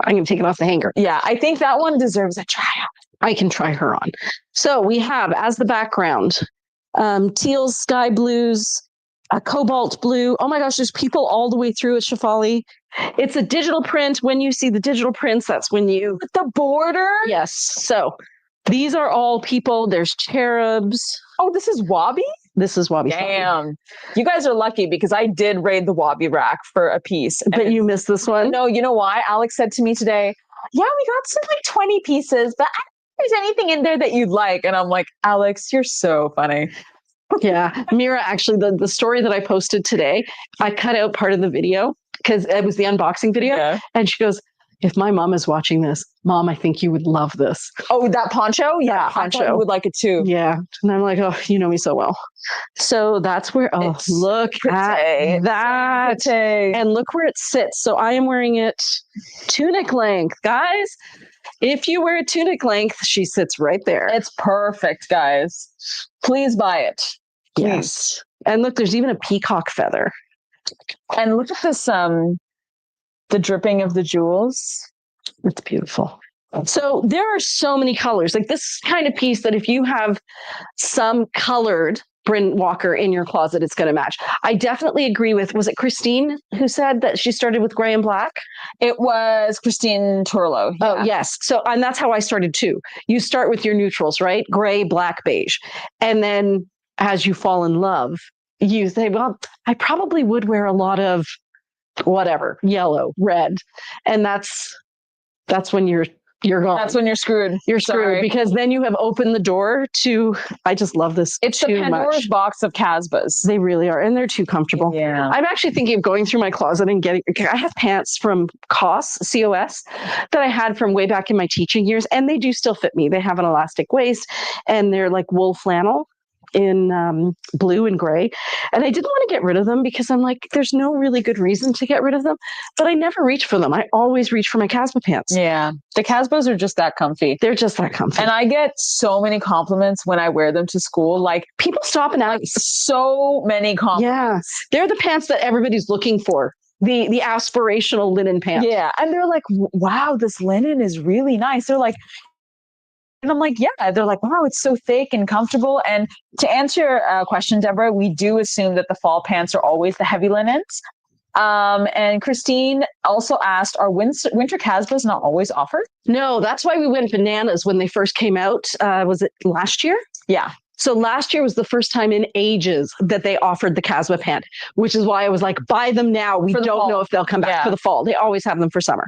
Speaker 2: I'm going to take it off the hanger.
Speaker 1: Yeah, I think that one deserves a try out.
Speaker 2: I can try her on. So we have, as the background, teals, sky blues, a cobalt blue. Oh my gosh, there's people all the way through it, Shafali. It's a digital print. When you see the digital prints, that's when you...
Speaker 1: With the border?
Speaker 2: Yes. So these are all people. There's cherubs.
Speaker 1: Oh, this is Wabi?
Speaker 2: This is Wabi.
Speaker 1: Damn. You guys are lucky because I did raid the Wabi rack for a piece.
Speaker 2: But you missed this one?
Speaker 1: No, you know why? Alex said to me today, yeah, we got some 20 pieces, but I don't think there's anything in there that you'd like. And I'm like, Alex, you're so funny.
Speaker 2: Yeah. Mira, actually, the story that I posted today, I cut out part of the video because it was the unboxing video. Yeah. And she goes, if my mom is watching this, Mom, I think you would love this.
Speaker 1: Oh, that poncho? Yeah,
Speaker 2: poncho.
Speaker 1: I would like it too.
Speaker 2: Yeah. And I'm like, oh, you know me so well. So that's where, look at that.
Speaker 1: Pretty.
Speaker 2: And look where it sits. So I am wearing it tunic length. Guys, if you wear a tunic length, she sits right there.
Speaker 1: It's perfect, guys. Please buy it. Please.
Speaker 2: Yes. And look, there's even a peacock feather.
Speaker 1: And look at this, the dripping of the jewels.
Speaker 2: It's beautiful. So there are so many colors. Like this kind of piece that if you have some colored Bryn Walker in your closet, it's going to match. I definitely agree with, was it Christine who said that she started with gray and black?
Speaker 1: It was Christine Torlo.
Speaker 2: Yeah. Oh, yes. So, and that's how I started too. You start with your neutrals, right? Gray, black, beige. And then as you fall in love, you say, well, I probably would wear a lot of whatever, yellow, red. And that's when you're gone.
Speaker 1: That's when you're screwed.
Speaker 2: You're screwed because then you have opened the door to, I just love this.
Speaker 1: It's the Pandora's box of Casbahs.
Speaker 2: They really are. And they're too comfortable.
Speaker 1: Yeah.
Speaker 2: I'm actually thinking of going through my closet and I have pants from COS that I had from way back in my teaching years. And they do still fit me. They have an elastic waist and they're like wool flannel in blue and gray. And I didn't want to get rid of them because I'm like, there's no really good reason to get rid of them, but I never reach for them. I always reach for my Casbah pants.
Speaker 1: Yeah. The Casbahs are just that comfy.
Speaker 2: They're just that comfy.
Speaker 1: And I get so many compliments when I wear them to school. Like
Speaker 2: people stop and ask.
Speaker 1: So many compliments.
Speaker 2: Yeah. They're the pants that everybody's looking for. The aspirational linen pants.
Speaker 1: Yeah. And they're like, wow, this linen is really nice. They're like, and I'm like, yeah. They're like, wow, it's so thick and comfortable. And to answer your question, Deborah, we do assume that the fall pants are always the heavy linens. And Christine also asked, are winter Casbahs not always offered?
Speaker 2: No, that's why we went bananas when they first came out. Was it last year?
Speaker 1: Yeah.
Speaker 2: So last year was the first time in ages that they offered the Casbah pant, which is why I was like, buy them now. We don't know if they'll come back for the fall. They always have them for summer.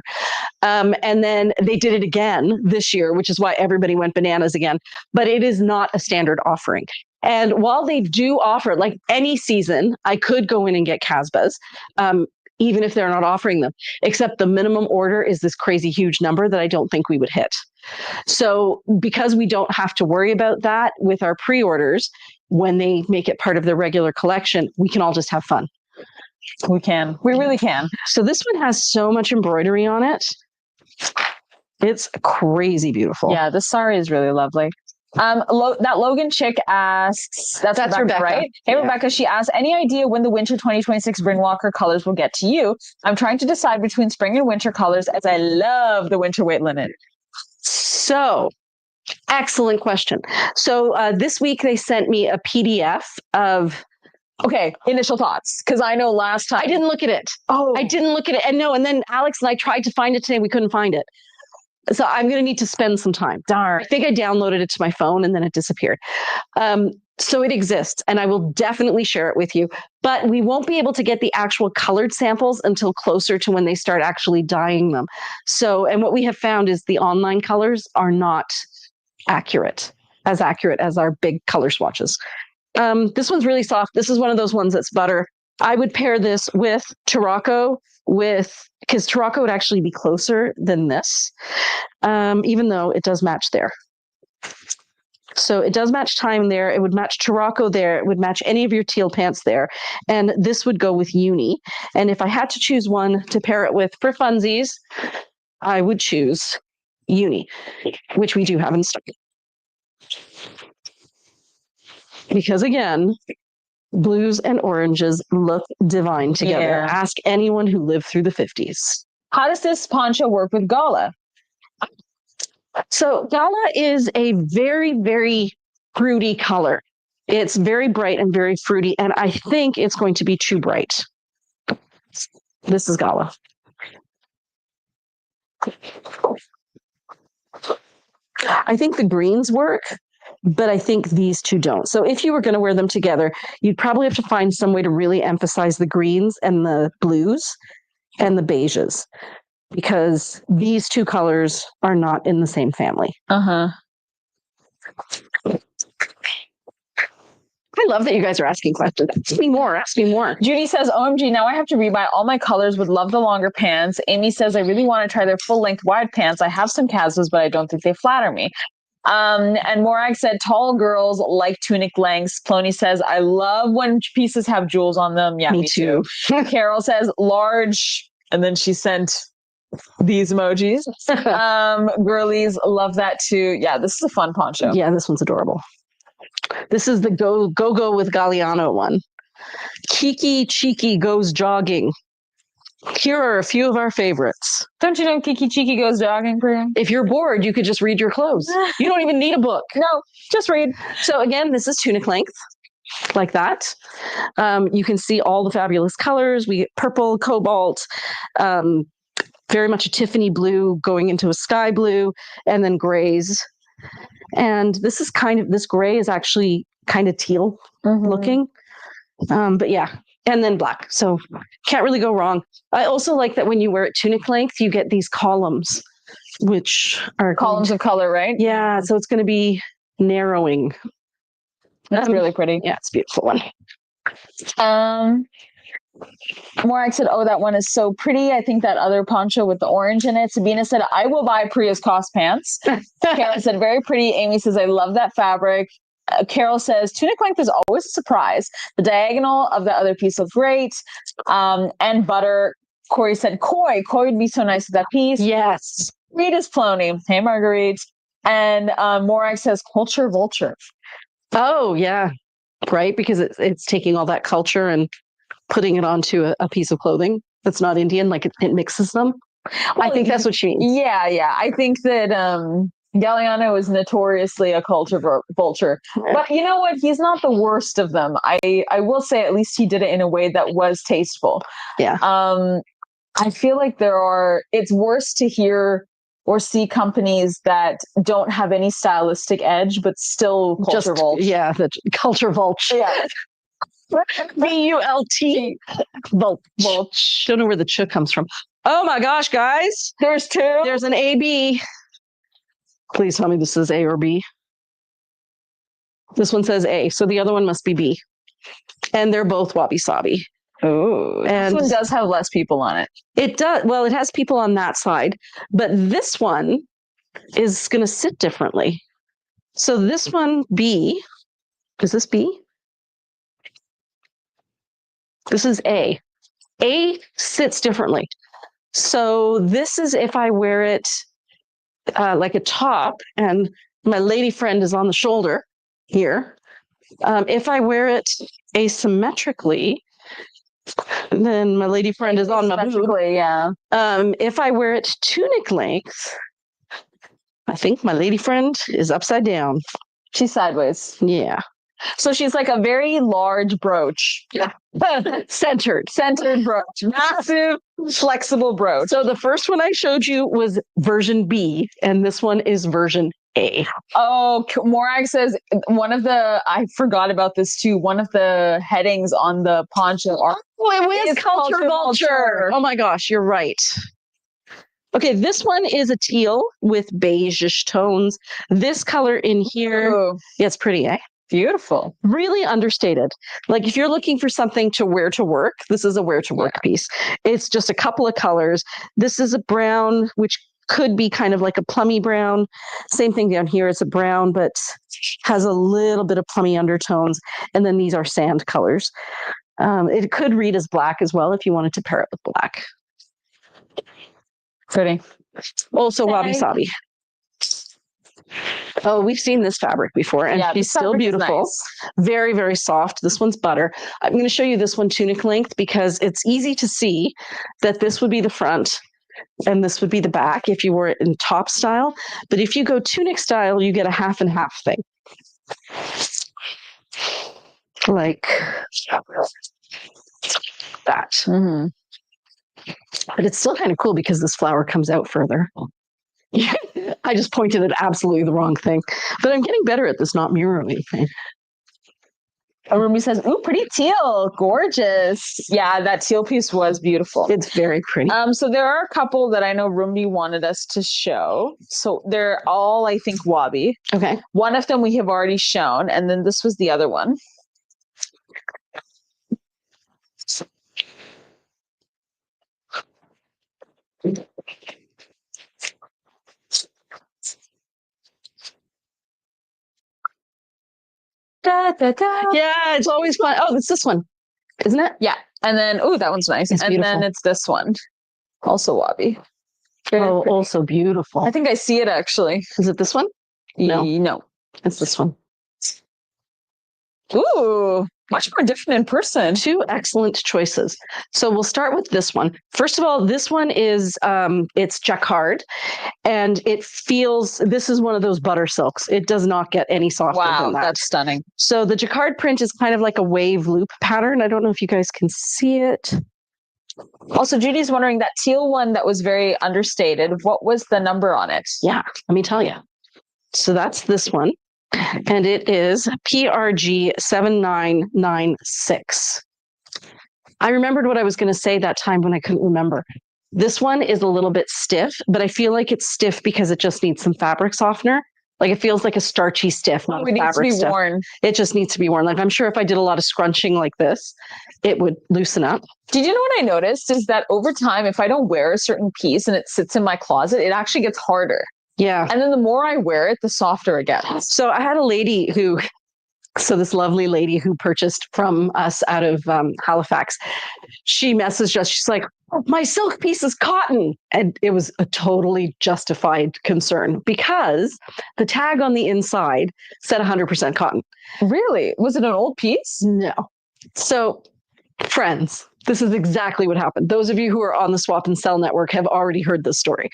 Speaker 2: And then they did it again this year, which is why everybody went bananas again. But it is not a standard offering. And while they do offer, like any season, I could go in and get Casbahs, even if they're not offering them, except the minimum order is this crazy huge number that I don't think we would hit. So because we don't have to worry about that with our pre-orders, when they make it part of the regular collection, we can all just have fun.
Speaker 1: We can. We really can.
Speaker 2: So this one has so much embroidery on it. It's crazy beautiful.
Speaker 1: Yeah, this sari is really lovely. That Logan chick asks, that's Rebecca, right? Hey, yeah. Rebecca, she asks, any idea when the winter 2026 Bryn Walker colors will get to you? I'm trying to decide between spring and winter colors as I love the winter weight linen.
Speaker 2: So, excellent question. So this week they sent me a PDF of
Speaker 1: initial thoughts. Because I know last time
Speaker 2: I didn't look at it. I didn't look at it. And then Alex and I tried to find it today. We couldn't find it. So I'm going to need to spend some time. Darn. I think I downloaded it to my phone and then it disappeared. So it exists and I will definitely share it with you, but we won't be able to get the actual colored samples until closer to when they start actually dyeing them. So, and what we have found is the online colors are not accurate as our big color swatches. This one's really soft. This is one of those ones that's butter. I would pair this with Tarocco because Tarocco would actually be closer than this, even though it does match there. So it does match time there. It would match Tarocco there. It would match any of your teal pants there. And this would go with Uni. And if I had to choose one to pair it with for funsies, I would choose Uni, which we do have in stock. Because again, blues and oranges look divine together. Yeah. Ask anyone who lived through the 50s.
Speaker 1: How does this poncho work with Gala?
Speaker 2: So Gala is a very, very fruity color. It's very bright and very fruity, and I think it's going to be too bright. This is Gala. I think the greens work, but I think these two don't. So if you were going to wear them together, you'd probably have to find some way to really emphasize the greens and the blues and the beiges, because these two colors are not in the same family.
Speaker 1: Uh-huh.
Speaker 2: I love that you guys are asking questions. Ask me more.
Speaker 1: Judy says, OMG, now I have to rebuy all my colors. Would love the longer pants. Amy says, I really want to try their full-length wide pants. I have some Casbahs, but I don't think they flatter me. And Morag said, tall girls like tunic lengths. Cloney says, I love when pieces have jewels on them. Yeah, me too. Carol says, large. And then she sent these emojis. Girlies love that too. Yeah, this is a fun poncho.
Speaker 2: Yeah, this one's adorable. This is the go with Galliano one. Kiki Cheeky goes jogging. Here are a few of our favorites.
Speaker 1: Don't you know Kiki Cheeky goes jogging, Priya?
Speaker 2: If you're bored, you could just read your clothes. You don't even need a book.
Speaker 1: No, just read.
Speaker 2: So again, this is tunic length. like that. You can see all the fabulous colors. We get purple, cobalt, very much a Tiffany blue going into a sky blue, and then grays. And this gray is actually kind of teal looking. But yeah, and then black. So can't really go wrong. I also like that when you wear it tunic length, you get these columns, which are
Speaker 1: columns of color, right?
Speaker 2: Yeah. So it's going to be narrowing.
Speaker 1: That's really pretty.
Speaker 2: Yeah, it's a beautiful one.
Speaker 1: Morak said, oh, that one is so pretty. I think that other poncho with the orange in it. Sabina said, I will buy Priya's cost pants. Karen said, very pretty. Amy says, I love that fabric. Carol says, tunic length is always a surprise. The diagonal of the other piece looks great. And butter. Corey said, Coy would be so nice with that piece.
Speaker 2: Yes.
Speaker 1: Rita's Plony. Hey, Marguerite. And Morak says, culture vulture.
Speaker 2: Oh, yeah. Right. Because it's taking all that culture and putting it onto a piece of clothing that's not Indian, like it mixes them. Well, I think that's what she means.
Speaker 1: Yeah. I think that Galliano is notoriously a culture vulture. Yeah. But you know what? He's not the worst of them. I will say at least he did it in a way that was tasteful.
Speaker 2: Yeah.
Speaker 1: I feel like it's worse to hear or see companies that don't have any stylistic edge, but still culture vulture.
Speaker 2: Yeah, the culture vulture.
Speaker 1: Yeah.
Speaker 2: V-U-L-T. Vulch. Don't know where the ch comes from. Oh my gosh, guys.
Speaker 1: There's two.
Speaker 2: There's an A-B. Please tell me this is A or B. This one says A, so the other one must be B. And they're both wabi-sabi.
Speaker 1: Oh, and this one does have less people on it.
Speaker 2: It does. Well, it has people on that side, but this one is going to sit differently. So this one, B, is this B? This is A. A sits differently. So this is if I wear it like a top and my lady friend is on the shoulder here. If I wear it asymmetrically, then my lady friend is on my boob.
Speaker 1: Yeah.
Speaker 2: If I wear it tunic length, I think my lady friend is upside down.
Speaker 1: She's sideways.
Speaker 2: Yeah.
Speaker 1: So she's like a very large brooch.
Speaker 2: Yeah. Centered
Speaker 1: brooch. Massive, flexible brooch.
Speaker 2: So the first one I showed you was version B, and this one is version A.
Speaker 1: Oh, Morag says I forgot about this too. One of the headings on the poncho
Speaker 2: is culture vulture. Oh my gosh, you're right. Okay, this one is a teal with beige-ish tones. This color in here, yeah, it's pretty, eh?
Speaker 1: Beautiful.
Speaker 2: Really understated. Like if you're looking for something to wear to work, this is a wear to work piece. It's just a couple of colors. This is a brown, which could be kind of like a plummy brown. Same thing down here. It's a brown, but has a little bit of plummy undertones. And then these are sand colors. It could read as black as well if you wanted to pair it with black.
Speaker 1: Pretty.
Speaker 2: Also wabi-sabi. Oh, we've seen this fabric before, and she's still beautiful. Nice. Very, very soft. This one's butter. I'm going to show you this one tunic length because it's easy to see that this would be the front and this would be the back if you wore it in top style. But if you go tunic style, you get a half and half thing. Like that.
Speaker 1: Mm-hmm.
Speaker 2: But it's still kind of cool because this flower comes out further. I just pointed at absolutely the wrong thing. But I'm getting better at this, not mirroring anything.
Speaker 1: Rumi says, ooh, pretty teal. Gorgeous. Yeah, that teal piece was beautiful.
Speaker 2: It's very pretty.
Speaker 1: So there are a couple that I know Rumi wanted us to show. So they're all, I think, wabi.
Speaker 2: Okay. One
Speaker 1: of them we have already shown, and then this was the other one. Da, da, da.
Speaker 2: Yeah, it's always fun. Oh, it's this one, isn't it?
Speaker 1: Yeah. And then, oh, that one's nice.
Speaker 2: It's beautiful.
Speaker 1: Then it's this one. Also wabi.
Speaker 2: Oh, also beautiful.
Speaker 1: I think I see it actually.
Speaker 2: Is it this one?
Speaker 1: No.
Speaker 2: It's this one.
Speaker 1: Ooh. much more different in person.
Speaker 2: Two excellent choices. So we'll start with this one. First of all, this one is it's jacquard, and it feels, this is one of those butter silks. It does not get any softer
Speaker 1: Wow,
Speaker 2: than that.
Speaker 1: that's stunning.
Speaker 2: So the jacquard print is kind of like a wave loop pattern. I don't know if you guys can see it.
Speaker 1: Also, Judy's wondering, that teal one that was very understated, what was the number on it?
Speaker 2: Yeah, let me tell you. So that's this one. And it is PRG 7996. I remembered what I was going to say that time when I couldn't remember. This one is a little bit stiff, but I feel like it's stiff because it just needs some fabric softener. Like it feels like a starchy stiff, not a fabric
Speaker 1: needs to be worn.
Speaker 2: It just needs to be worn. Like I'm sure if I did a lot of scrunching like this, it would loosen up.
Speaker 1: Did you know what I noticed is that over time, if I don't wear a certain piece and it sits in my closet, it actually gets harder.
Speaker 2: Yeah.
Speaker 1: And then the more I wear it, the softer it gets.
Speaker 2: So I had a lady who, so this lovely lady who purchased from us out of Halifax, she messaged us. She's like, oh, my silk piece is cotton. And it was a totally justified concern because the tag on the inside said 100% cotton.
Speaker 1: Really? Was it an old piece?
Speaker 2: No. So friends, this is exactly what happened. Those of you who are on the Swap and Sell network have already heard this story.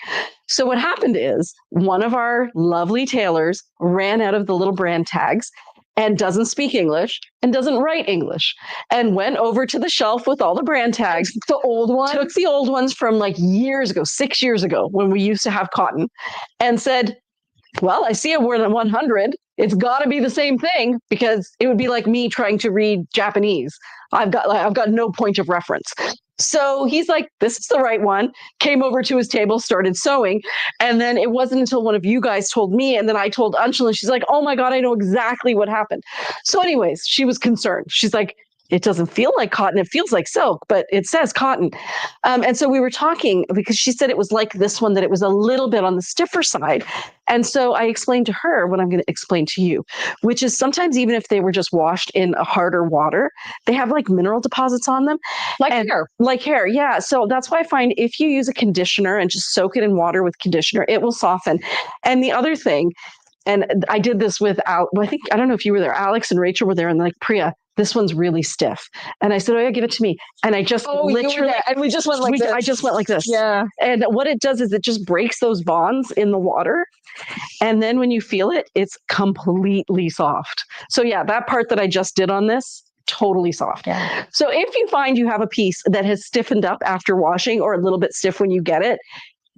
Speaker 2: So what happened is one of our lovely tailors ran out of the little brand tags and doesn't speak English and doesn't write English and went over to the shelf with all the brand tags.
Speaker 1: The old one?
Speaker 2: Took the old ones from like years ago, 6 years ago, when we used to have cotton, and said, well, I see a word at 100. It's got to be the same thing, because it would be like me trying to read Japanese. I've got no point of reference. So he's like, this is the right one, came over to his table, started sewing. And then it wasn't until one of you guys told me, and then I told Anshul, and she's like, oh my God, I know exactly what happened. So anyways, she was concerned. She's like, it doesn't feel like cotton. It feels like silk, but it says cotton. And so we were talking, because she said it was like this one, that it was a little bit on the stiffer side. And so I explained to her what I'm going to explain to you, which is sometimes even if they were just washed in a harder water, they have like mineral deposits on them.
Speaker 1: Like hair.
Speaker 2: Like hair, yeah. So that's why I find if you use a conditioner and just soak it in water with conditioner, it will soften. And the other thing, and I did this with, I don't know if you were there, Alex and Rachel were there, and like, Priya, this one's really stiff. And I said, oh yeah, give it to me. And I just literally,
Speaker 1: and we just went like this.
Speaker 2: I just went like this.
Speaker 1: Yeah.
Speaker 2: And what it does is it just breaks those bonds in the water. And then when you feel it, it's completely soft. So yeah, that part that I just did on this, totally soft.
Speaker 1: Yeah.
Speaker 2: So if you find you have a piece that has stiffened up after washing, or a little bit stiff when you get it,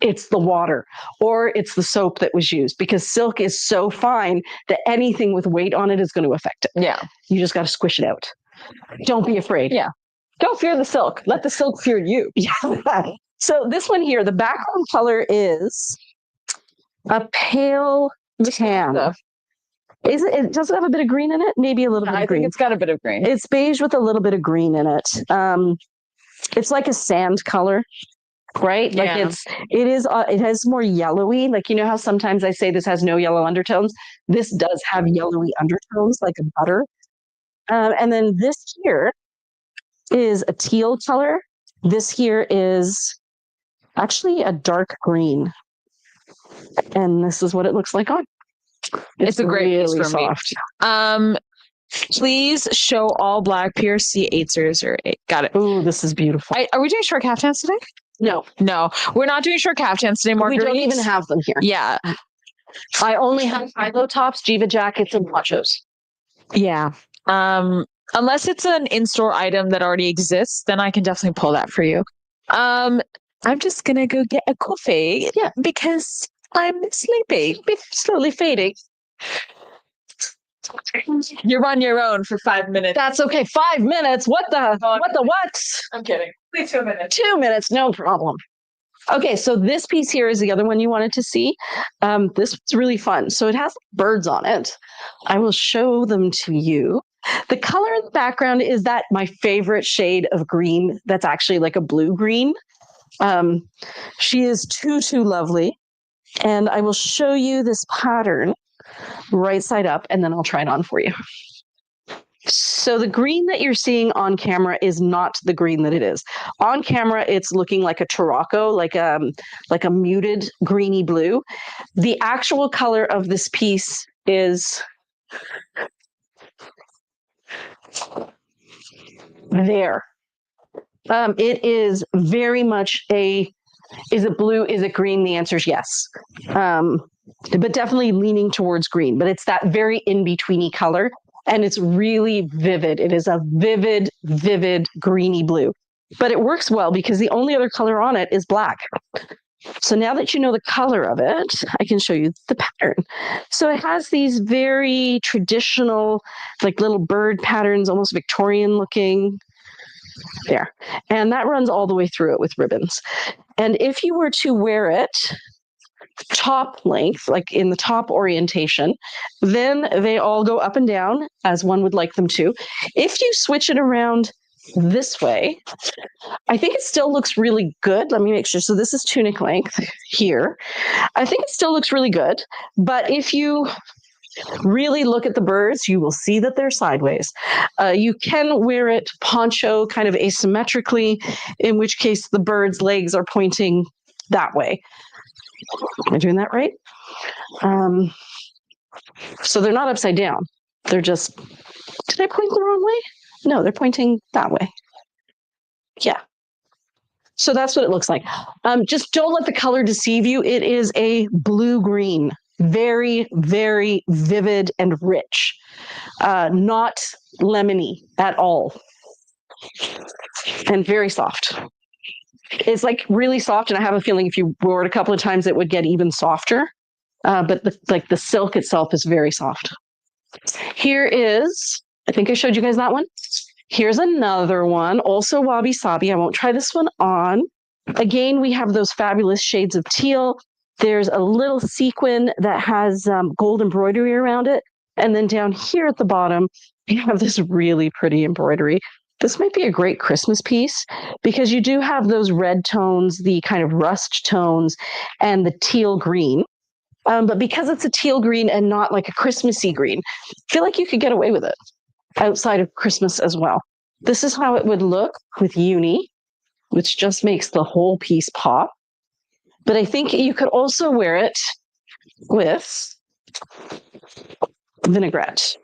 Speaker 2: it's the water or it's the soap that was used, because silk is so fine that anything with weight on it is going to affect it.
Speaker 1: Yeah.
Speaker 2: You just got to squish it out. Don't be afraid.
Speaker 1: Yeah. Don't fear the silk. Let the silk fear you.
Speaker 2: Yeah. So this one here, the background color is a pale tan. Is it? Does it have a bit of green in it? Maybe a little bit of green.
Speaker 1: I think it's got a bit of green.
Speaker 2: It's beige with a little bit of green in it. It's like a sand color. Right? Like it has more yellowy. Like, you know how sometimes I say this has no yellow undertones? This does have yellowy undertones, like a butter. And then this here is a teal color. This here is actually a dark green. And this is what it looks like on.
Speaker 1: It's a great
Speaker 2: really
Speaker 1: piece for
Speaker 2: soft.
Speaker 1: Me. Please show all black PRC 8s or 8. Got it.
Speaker 2: Oh, this is beautiful.
Speaker 1: Are we doing short caftans today?
Speaker 2: No,
Speaker 1: we're not doing short caftans today, Marguerite.
Speaker 2: We don't even have them here.
Speaker 1: Yeah.
Speaker 2: I only have high-low tops, Jiva jackets, and ponchos.
Speaker 1: Yeah. Unless it's an in-store item that already exists, then I can definitely pull that for you. I'm just gonna go get a coffee.
Speaker 2: Yeah,
Speaker 1: because I'm sleepy. Slowly fading. You're on your own for 5 minutes.
Speaker 2: That's okay. 5 minutes. What?
Speaker 1: I'm kidding. Please 2 minutes.
Speaker 2: 2 minutes, no problem. Okay, so this piece here is the other one you wanted to see. This was really fun. So it has birds on it. I will show them to you. The color in the background is that my favorite shade of green. That's actually like a blue green. She is too lovely. And I will show you this pattern right side up, and then I'll try it on for you. So the green that you're seeing on camera is not the green that it is. On camera, it's looking like a Tarocco, like a muted greeny blue. The actual color of this piece is there. It is very much is it blue? Is it green? The answer is yes. But definitely leaning towards green, but it's that very in-betweeny color. And it's really vivid. It is a vivid, vivid greeny blue. But it works well because the only other color on it is black. So now that you know the color of it, I can show you the pattern. So it has these very traditional, like little bird patterns, almost Victorian looking. There. And that runs all the way through it with ribbons. And if you were to wear it top length, like in the top orientation, then they all go up and down as one would like them to. If you switch it around this way, I think it still looks really good. Let me make sure. So this is tunic length here. I think it still looks really good. But if you really look at the birds, you will see that they're sideways. You can wear it poncho kind of asymmetrically, in which case the bird's legs are pointing that way. Am I doing that right? So they're not upside down. They're just, did I point the wrong way? No, they're pointing that way. Yeah. So that's what it looks like. Just don't let the color deceive you. It is a blue-green. Very, very vivid and rich, not lemony at all, and very soft. It's like really soft, and I have a feeling if you wore it a couple of times, it would get even softer. But the silk itself is very soft. Here is, I think I showed you guys that one. Here's another one, also wabi-sabi. I won't try this one on. Again, we have those fabulous shades of teal. There's a little sequin that has gold embroidery around it. And then down here at the bottom, we have this really pretty embroidery. This might be a great Christmas piece because you do have those red tones, the kind of rust tones, and the teal green. But because it's a teal green and not like a Christmassy green, I feel like you could get away with it outside of Christmas as well. This is how it would look with uni, which just makes the whole piece pop. But I think you could also wear it with vinaigrette,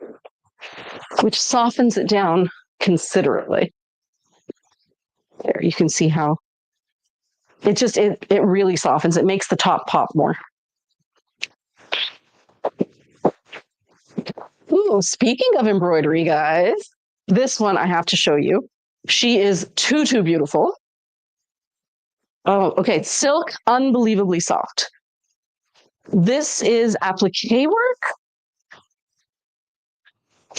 Speaker 2: which softens it down considerably. There, you can see how it really softens. It makes the top pop more. Ooh, speaking of embroidery, guys, this one I have to show you. She is too beautiful. Oh, okay. Silk, unbelievably soft. This is applique work.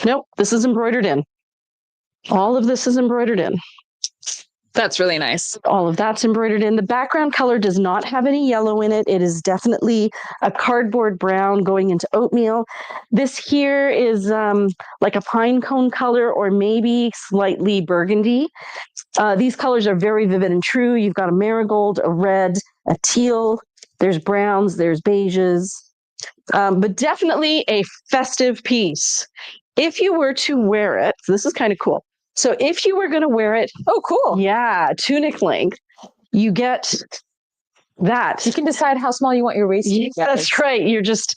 Speaker 2: Nope, this is embroidered in. All of this is embroidered in.
Speaker 1: That's really nice.
Speaker 2: All of that's embroidered in. The background color does not have any yellow in it. It is definitely a cardboard brown going into oatmeal. This here is like a pine cone color or maybe slightly burgundy. These colors are very vivid and true. You've got a marigold, a red, a teal. There's browns, there's beiges, but definitely a festive piece. If you were to wear it, this is kind of cool. So if you were going to wear it,
Speaker 1: oh, cool.
Speaker 2: Yeah, tunic length, you get that.
Speaker 1: You can decide how small you want your waist to be.
Speaker 2: That's right. You just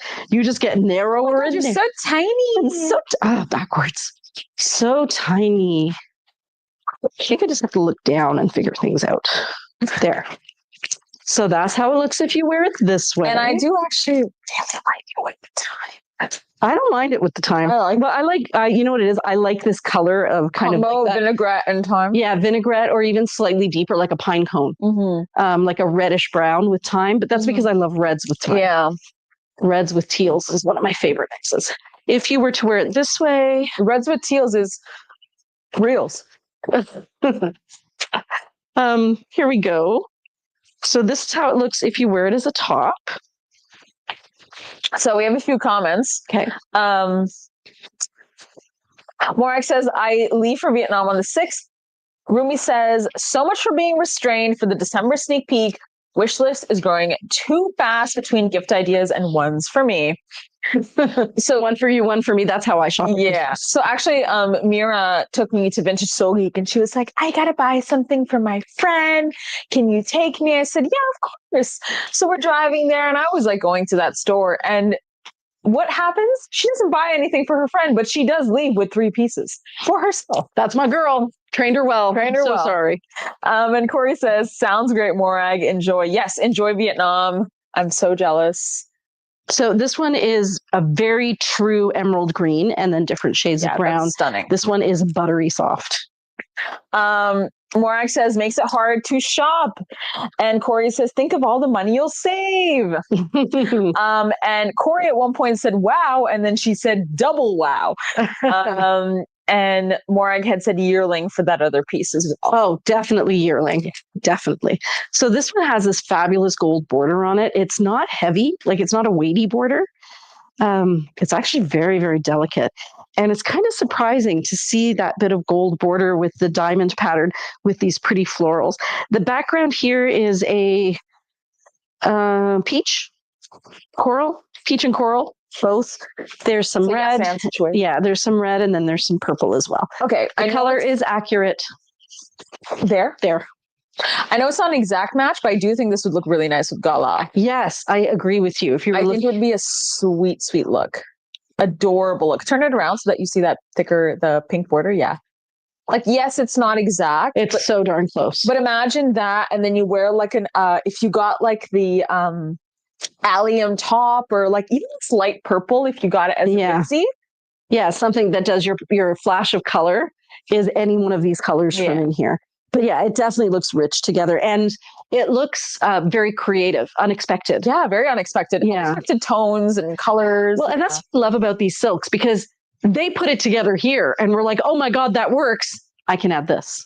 Speaker 2: get narrower.
Speaker 1: Oh, you're so tiny.
Speaker 2: Backwards. So tiny. I think I just have to look down and figure things out. There. So that's how it looks if you wear it this way.
Speaker 1: And I do actually really like it with the time.
Speaker 2: I don't mind it with the time. But I like, you know what it is? I like this color of kind of like
Speaker 1: vinaigrette and thyme.
Speaker 2: Yeah, vinaigrette or even slightly deeper, like a pine cone, like a reddish brown with thyme. But that's because I love reds with thyme.
Speaker 1: Yeah,
Speaker 2: reds with teals is one of my favorite mixes. If you were to wear it this way,
Speaker 1: reds with teals is reals.
Speaker 2: Here we go. So this is how it looks if you wear it as a top.
Speaker 1: So we have a few comments.
Speaker 2: Okay.
Speaker 1: Morak says, I leave for Vietnam on the 6th. Rumi says, so much for being restrained for the December sneak peek. Wish list is growing too fast between gift ideas and ones for me.
Speaker 2: So one for you, one for me. That's how I shop.
Speaker 1: Yeah. So actually, Mira took me to Vintage Soul Geek and she was like, I got to buy something for my friend. Can you take me? I said, yeah, of course. So we're driving there and I was like going to that store and what happens? She doesn't buy anything for her friend, but she does leave with 3 pieces for herself.
Speaker 2: That's my girl. Trained her well.
Speaker 1: Trained her
Speaker 2: so
Speaker 1: well.
Speaker 2: sorry.
Speaker 1: And Corey says, sounds great, Morag. Enjoy. Yes, enjoy Vietnam. I'm so jealous.
Speaker 2: So this one is a very true emerald green and then different shades of brown.
Speaker 1: Stunning.
Speaker 2: This one is buttery soft.
Speaker 1: Morag says, makes it hard to shop. And Corey says, think of all the money you'll save. And Corey at one point said, wow. And then she said, double wow. And Morag had said yearling for that other piece as well.
Speaker 2: Oh, definitely yearling. Definitely. So this one has this fabulous gold border on it. It's not heavy, like it's not a weighty border. It's actually very, very delicate. And it's kind of surprising to see that bit of gold border with the diamond pattern with these pretty florals. The background here is a peach and coral, both. There's some red. Yeah, there's some red and then there's some purple as well.
Speaker 1: Okay.
Speaker 2: The color is accurate. There.
Speaker 1: I know it's not an exact match, but I do think this would look really nice with gala.
Speaker 2: Yes, I agree with you. If you
Speaker 1: I think it would be a sweet, sweet look. Adorable look. Turn it around so that you see that thicker, the pink border. Yeah. Like, yes, it's not exact.
Speaker 2: It's so darn close.
Speaker 1: But imagine that. And then you wear like if you got like the allium top or like even this light purple, if you got it as a maxi.
Speaker 2: Yeah, something that does your flash of color is any one of these colors from in here. But yeah, it definitely looks rich together. And it looks very creative, unexpected.
Speaker 1: Yeah, very unexpected. Yeah. Unexpected tones and colors.
Speaker 2: Well, and that's what I love about these silks, because they put it together here and we're like, oh my God, that works. I can add this,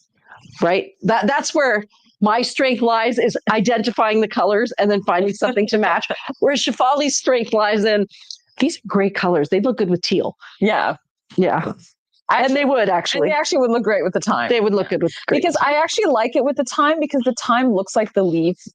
Speaker 2: right? That's where my strength lies, is identifying the colors and then finding something to match. Whereas Shefali's strength lies in, these are great colors. They look good with teal.
Speaker 1: Yeah.
Speaker 2: Yeah. And they would actually.
Speaker 1: And they actually would look great with the time.
Speaker 2: They would look good with green.
Speaker 1: Because I actually like it with the time, because the time looks like the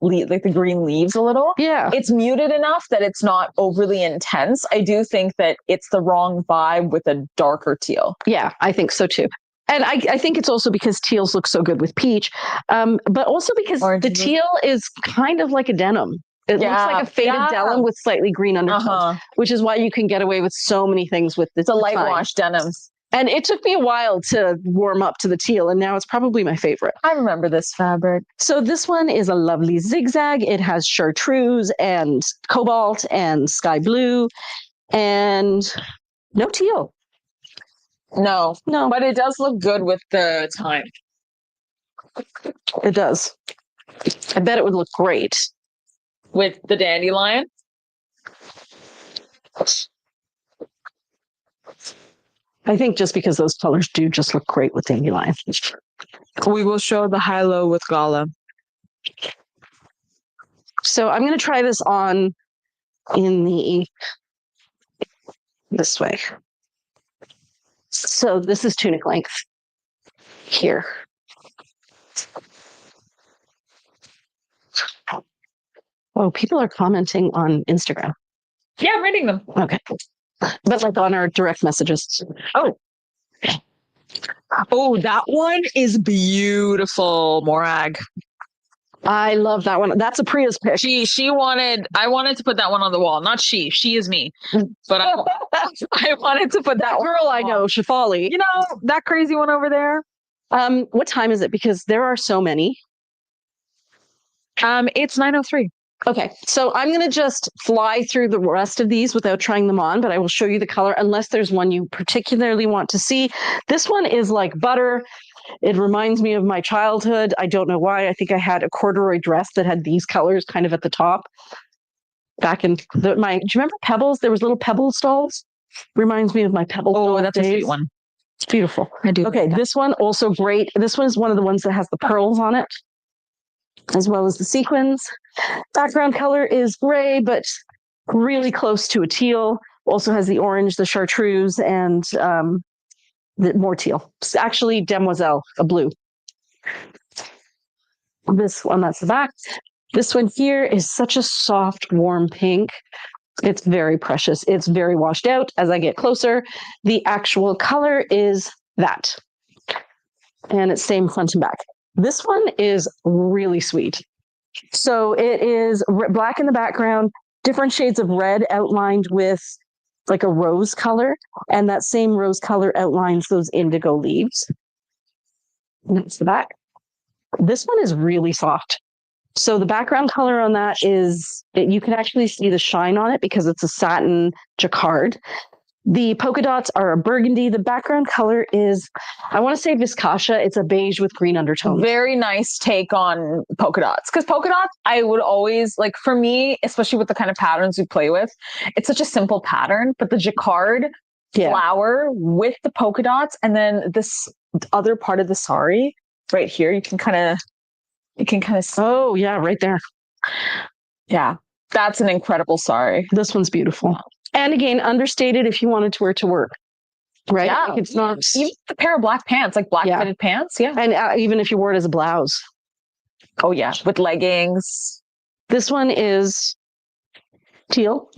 Speaker 1: like the green leaves a little.
Speaker 2: Yeah.
Speaker 1: It's muted enough that it's not overly intense. I do think that it's the wrong vibe with a darker teal.
Speaker 2: Yeah, I think so too. And I think it's also because teals look so good with peach, but also because the teal is kind of like a denim. It looks like a faded denim with slightly green undertones, which is why you can get away with so many things with this.
Speaker 1: It's a light wash denim.
Speaker 2: And it took me a while to warm up to the teal, and now it's probably my favorite.
Speaker 1: I remember this fabric.
Speaker 2: So this one is a lovely zigzag. It has chartreuse and cobalt and sky blue and no teal.
Speaker 1: No, but it does look good with the time.
Speaker 2: It does. I bet it would look great
Speaker 1: with the dandelion.
Speaker 2: I think just because those colors do just look great with dandelion.
Speaker 1: We will show the high-low with gala.
Speaker 2: So I'm going to try this on in this way. So this is tunic length here. Oh, people are commenting on Instagram.
Speaker 1: Yeah, I'm reading them.
Speaker 2: Okay. But like on our direct messages.
Speaker 1: Oh, that one is beautiful, Morag.
Speaker 2: I love that one. That's a Priya's pick.
Speaker 1: I wanted to put that one on the wall. Not she is me. But I wanted to put that
Speaker 2: girl I know, Shefali.
Speaker 1: You know, that crazy one over there.
Speaker 2: What time is it? Because there are so many.
Speaker 1: It's 9:03.
Speaker 2: Okay, so I'm going to just fly through the rest of these without trying them on, but I will show you the color unless there's one you particularly want to see. This one is like butter. It reminds me of my childhood. I don't know why. I think I had a corduroy dress that had these colors kind of at the top. Back in do you remember Pebbles? There was little Pebble stalls. Reminds me of my Pebble.
Speaker 1: Oh, that's a sweet one.
Speaker 2: It's beautiful.
Speaker 1: I do.
Speaker 2: Okay, this one also great. This one is one of the ones that has the pearls on it, as well as the sequins. Background color is gray, but really close to a teal. Also has the orange, the chartreuse, and the more teal. It's actually Demoiselle, a blue. This one, that's the back. This one here is such a soft, warm pink. It's very precious. It's very washed out. As I get closer, the actual color is that. And it's same front and back. This one is really sweet. So it is black in the background, different shades of red outlined with like a rose color. And that same rose color outlines those indigo leaves. And that's the back. This one is really soft. So the background color on that is, you can actually see the shine on it because it's a satin jacquard. The polka dots are a burgundy. The background color is, I want to say viscosha. It's a beige with green undertones.
Speaker 1: Very nice take on polka dots. Because polka dots, I would always, like, for me, especially with the kind of patterns we play with, it's such a simple pattern, but the jacquard flower with the polka dots, and then this other part of the sari right here, you can kind of
Speaker 2: oh yeah, right there.
Speaker 1: Yeah, that's an incredible sari.
Speaker 2: This one's beautiful. And again, understated if you wanted to wear to work, right?
Speaker 1: Yeah,
Speaker 2: like it's not
Speaker 1: even a pair of black pants, like black fitted pants. Yeah,
Speaker 2: and even if you wore it as a blouse.
Speaker 1: Oh yeah, with leggings.
Speaker 2: This one is teal,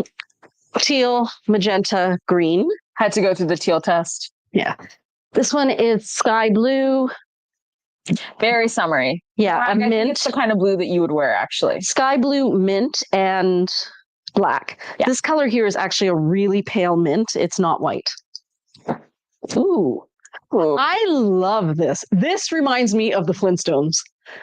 Speaker 2: magenta, green.
Speaker 1: Had to go through the teal test.
Speaker 2: Yeah. This one is sky blue.
Speaker 1: Very summery.
Speaker 2: Yeah, a mint.
Speaker 1: It's the kind of blue that you would wear, actually.
Speaker 2: Sky blue, mint, and black. Yeah. This color here is actually a really pale mint. It's not white. Ooh. I love this. This reminds me of the Flintstones.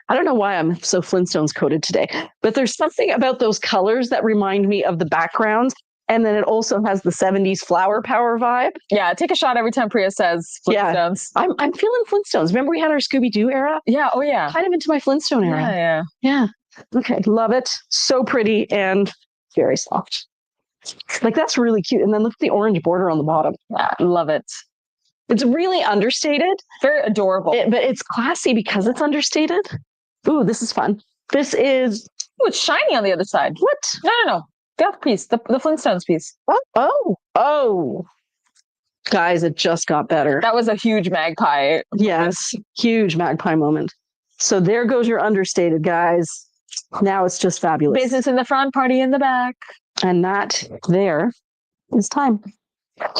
Speaker 2: I don't know why I'm so Flintstones coded today, but there's something about those colors that remind me of the backgrounds. And then it also has the 70s flower power vibe.
Speaker 1: Yeah, take a shot every time Priya says Flintstones.
Speaker 2: Yeah, I'm feeling Flintstones. Remember we had our Scooby-Doo era?
Speaker 1: Yeah, oh yeah.
Speaker 2: Kind of into my Flintstone era.
Speaker 1: Yeah.
Speaker 2: Okay, love it. So pretty and very soft. Like, that's really cute. And then look at the orange border on the bottom.
Speaker 1: Yeah, love it.
Speaker 2: It's really understated.
Speaker 1: Very adorable.
Speaker 2: But it's classy because it's understated. Ooh, this is fun. This is...
Speaker 1: Ooh, it's shiny on the other side.
Speaker 2: What?
Speaker 1: No. The other piece, the Flintstones piece.
Speaker 2: Oh. Guys, it just got better.
Speaker 1: That was a huge magpie.
Speaker 2: Yes, huge magpie moment. So there goes your understated, guys. Now it's just fabulous.
Speaker 1: Business in the front, party in the back.
Speaker 2: And that there is time.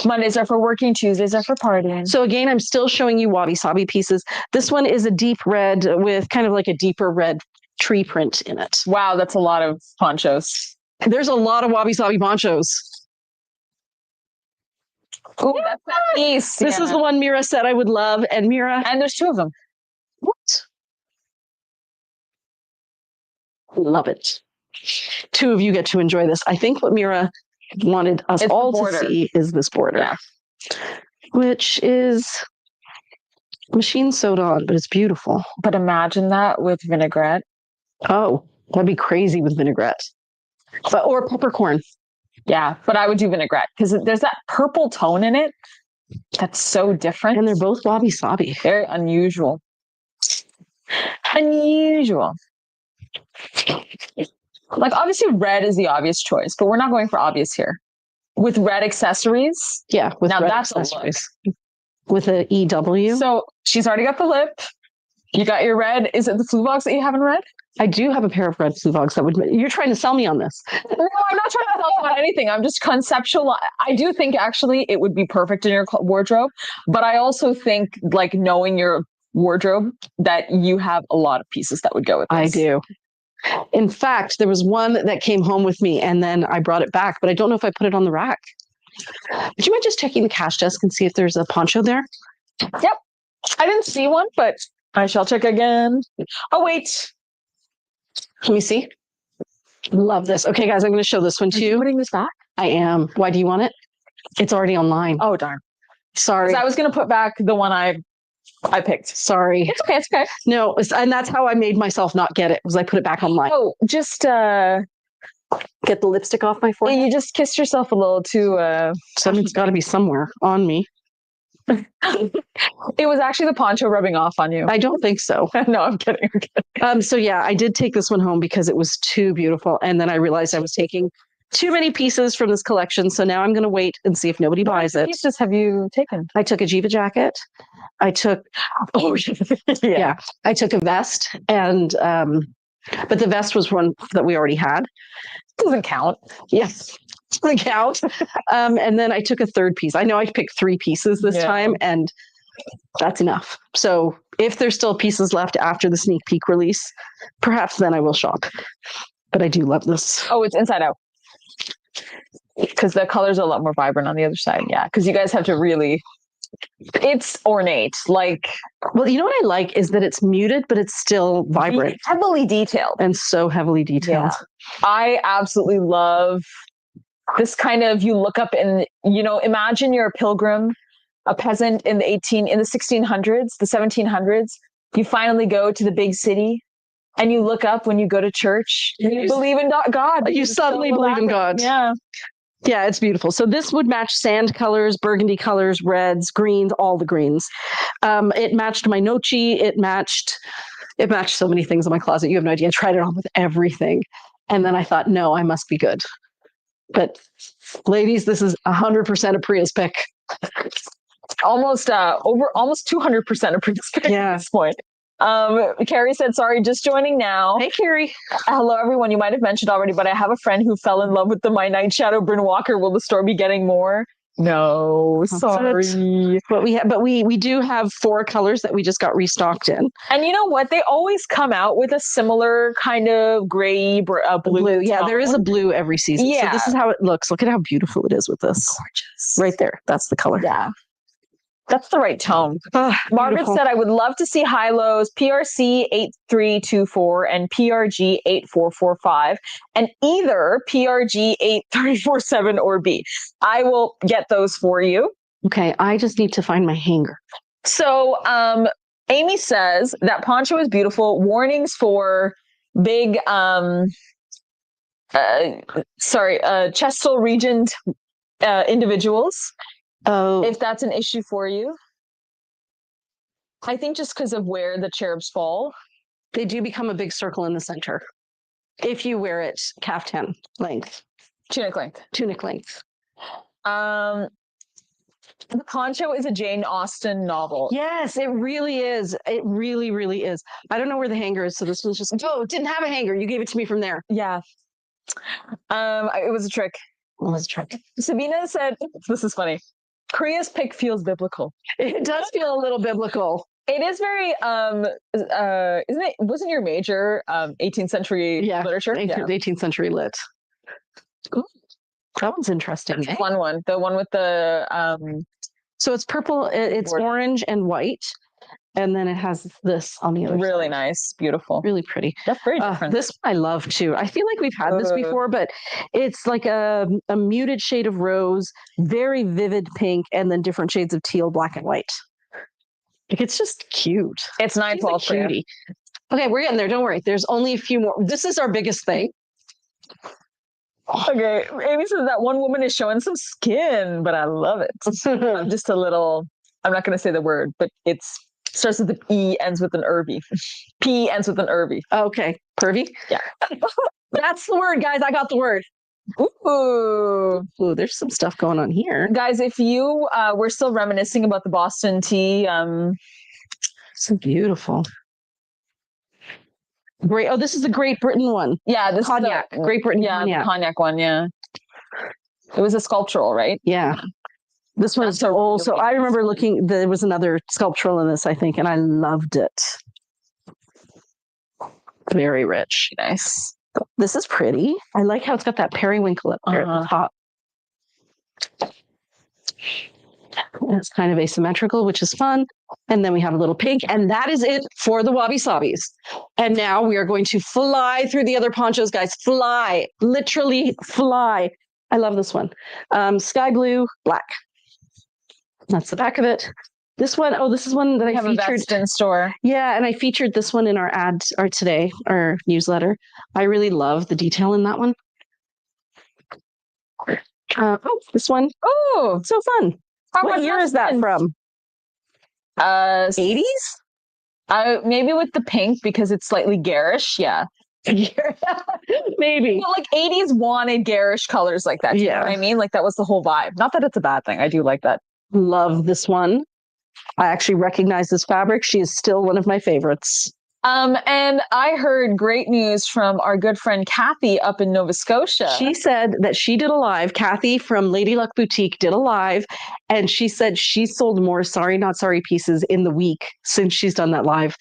Speaker 1: Mondays are for working, Tuesdays are for partying.
Speaker 2: So again, I'm still showing you wabi-sabi pieces. This one is a deep red with kind of like a deeper red tree print in it.
Speaker 1: Wow, that's a lot of ponchos.
Speaker 2: There's a lot of wabi-sabi ponchos.
Speaker 1: Oh, that's that piece.
Speaker 2: This is the one Mira said I would love. And Mira...
Speaker 1: And there's two of them.
Speaker 2: What? Love it. Two of you get to enjoy this. I think what Mira wanted us all to see is this border, which is machine sewed on, but it's beautiful.
Speaker 1: But imagine that with vinaigrette.
Speaker 2: Oh, that'd be crazy with vinaigrette. Or peppercorn.
Speaker 1: Yeah, but I would do vinaigrette because there's that purple tone in it that's so different.
Speaker 2: And they're both wabi-sabi.
Speaker 1: Very unusual. Like, obviously red is the obvious choice, but we're not going for obvious here. With red accessories.
Speaker 2: Yeah, with
Speaker 1: now
Speaker 2: red
Speaker 1: that's
Speaker 2: accessories. With an EW.
Speaker 1: So she's already got the lip. You got your red. Is it the flu box that you haven't read?
Speaker 2: I do have a pair of red fluvogs that would... You're trying to sell me on this.
Speaker 1: No, I'm not trying to sell you on anything. I'm just conceptual. I do think actually it would be perfect in your wardrobe, but I also think, like, knowing your wardrobe, that you have a lot of pieces that would go with this.
Speaker 2: I do. In fact, there was one that came home with me and then I brought it back, but I don't know if I put it on the rack. Would you mind just checking the cash desk and see if there's a poncho there?
Speaker 1: Yep. I didn't see one, but I shall check again. Oh, wait.
Speaker 2: Let me see. Love this. Okay, guys, I'm going to show this one to you.
Speaker 1: Are you putting this back?
Speaker 2: I am. Why do you want it? It's already online.
Speaker 1: Oh, darn.
Speaker 2: Sorry.
Speaker 1: I was going to put back the one I picked.
Speaker 2: Sorry.
Speaker 1: It's okay. It's okay.
Speaker 2: No, and that's how I made myself not get it, was I put it back online.
Speaker 1: Oh, just
Speaker 2: get the lipstick off my forehead.
Speaker 1: You just kissed yourself a little too.
Speaker 2: Something's got to be somewhere on me.
Speaker 1: It was actually the poncho rubbing off on you.
Speaker 2: I don't think so.
Speaker 1: No, I'm kidding.
Speaker 2: So yeah, I did take this one home because it was too beautiful. And then I realized I was taking too many pieces from this collection. So now I'm going to wait and see if nobody buys it.
Speaker 1: What pieces have you taken?
Speaker 2: I took a Jiva jacket. I took, yeah, I took a vest and, but the vest was one that we already had.
Speaker 1: Doesn't count.
Speaker 2: Yes. Doesn't count. And then I took a third piece. I know I picked 3 pieces this time and that's enough. So if there's still pieces left after the sneak peek release, perhaps then I will shop. But I do love this.
Speaker 1: Oh, it's inside out. Because the colors are a lot more vibrant on the other side. Yeah. Because you guys have to really It's ornate. Like,
Speaker 2: well, you know what I like is that it's muted, but it's still vibrant.
Speaker 1: Heavily detailed.
Speaker 2: And so heavily detailed.
Speaker 1: Yeah. I absolutely love this kind of, you look up and, imagine you're a pilgrim, a peasant in the 1600s, the 1700s. You finally go to the big city and you look up when you go to church. You believe in God.
Speaker 2: You suddenly believe in God.
Speaker 1: Yeah.
Speaker 2: Yeah, it's beautiful. So this would match sand colors, burgundy colors, reds, greens, all the greens. It matched my nochi. It matched so many things in my closet. You have no idea. I tried it on with everything. And then I thought, no, I must be good. But ladies, this is 100% a Priya's pick.
Speaker 1: Almost 200% a Priya's pick at this point. Carrie said, sorry, just joining now.
Speaker 2: Hey, Carrie.
Speaker 1: Hello, everyone. You might have mentioned already, but I have a friend who fell in love with the My Night Shadow Bryn Walker. Will the store be getting more? No, sorry.
Speaker 2: But we do have 4 colors that we just got restocked in.
Speaker 1: And you know what? They always come out with a similar kind of gray, blue.
Speaker 2: Yeah, there is a blue every season.
Speaker 1: Yeah.
Speaker 2: So this is how it looks. Look at how beautiful it is with this.
Speaker 1: Gorgeous.
Speaker 2: Right there. That's the color.
Speaker 1: Yeah. That's the right tone. Margaret said, I would love to see high-lows PRC 8324 and PRG 8445 and either PRG 8347 or B. I will get those for you.
Speaker 2: Okay, I just need to find my hanger.
Speaker 1: So Amy says that poncho is beautiful. Warnings for big, chestal regioned individuals.
Speaker 2: Oh,
Speaker 1: If that's an issue for you. I think just because of where the cherubs fall.
Speaker 2: They do become a big circle in the center. If you wear it caftan length.
Speaker 1: Tunic length.
Speaker 2: Tunic length.
Speaker 1: The Poncho is a Jane Austen novel.
Speaker 2: Yes, it really is. It really, really is. I don't know where the hanger is, so this was just, it didn't have a hanger. You gave it to me from there.
Speaker 1: Yeah. It was a trick.
Speaker 2: It was a trick.
Speaker 1: Sabina said, this is funny. Korea's pick feels biblical.
Speaker 2: It does feel a little biblical.
Speaker 1: It is very, isn't it, wasn't your major 18th century literature?
Speaker 2: 18th century lit. Ooh, that one's interesting.
Speaker 1: Eh? Fun one. The one with the...
Speaker 2: so it's purple, it's orange and white. And then it has this on the other side.
Speaker 1: Really nice. Beautiful.
Speaker 2: Really pretty.
Speaker 1: That's very different.
Speaker 2: This one I love too. I feel like we've had this before, but it's like a muted shade of rose, very vivid pink, and then different shades of teal, black, and white. Like, it's just cute.
Speaker 1: It's nice.
Speaker 2: Cutie. Okay, we're getting there. Don't worry. There's only a few more. This is our biggest thing.
Speaker 1: Okay. Amy says that one woman is showing some skin, but I love it. I'm just a little, I'm not going to say the word, but it's starts with an E, ends with an Irby. P ends with an Irby.
Speaker 2: Okay. Pervy?
Speaker 1: Yeah.
Speaker 2: That's the word, guys. I got the word. Ooh, there's some stuff going on here.
Speaker 1: Guys, if you we're still reminiscing about the Boston tea.
Speaker 2: So beautiful. Great. Oh, this is the Great Britain one.
Speaker 1: Yeah, this
Speaker 2: cognac.
Speaker 1: Is the,
Speaker 2: Great Britain
Speaker 1: cognac. The cognac one, yeah. It was a sculptural, right?
Speaker 2: Yeah. This one is so old. So I remember looking, there was another sculptural in this, I think, and I loved it. Very rich.
Speaker 1: Nice.
Speaker 2: This is pretty. I like how it's got that periwinkle up there at the top. And it's kind of asymmetrical, which is fun. And then we have a little pink, and that is it for the Wabi Sabis. And now we are going to fly through the other ponchos, guys. Fly, literally fly. I love this one. Sky blue, black. That's the back of it. This one, this is one that I featured
Speaker 1: in store.
Speaker 2: Yeah, and I featured this one in our our newsletter. I really love the detail in that one. This one. Oh, so fun. What year is that from?
Speaker 1: 80s? Maybe with the pink because it's slightly garish. Yeah.
Speaker 2: Maybe.
Speaker 1: Well, like 80s wanted garish colors like that. You know what I mean? Like that was the whole vibe. Not that it's a bad thing. I do like that.
Speaker 2: Love this one. I actually recognize this fabric. She is still one of my favorites.
Speaker 1: And I heard great news from our good friend Kathy up in Nova Scotia.
Speaker 2: She said that she did a live. Kathy from Lady Luck Boutique did a live, and she said she sold more Sorry Not Sorry pieces in the week since she's done that live.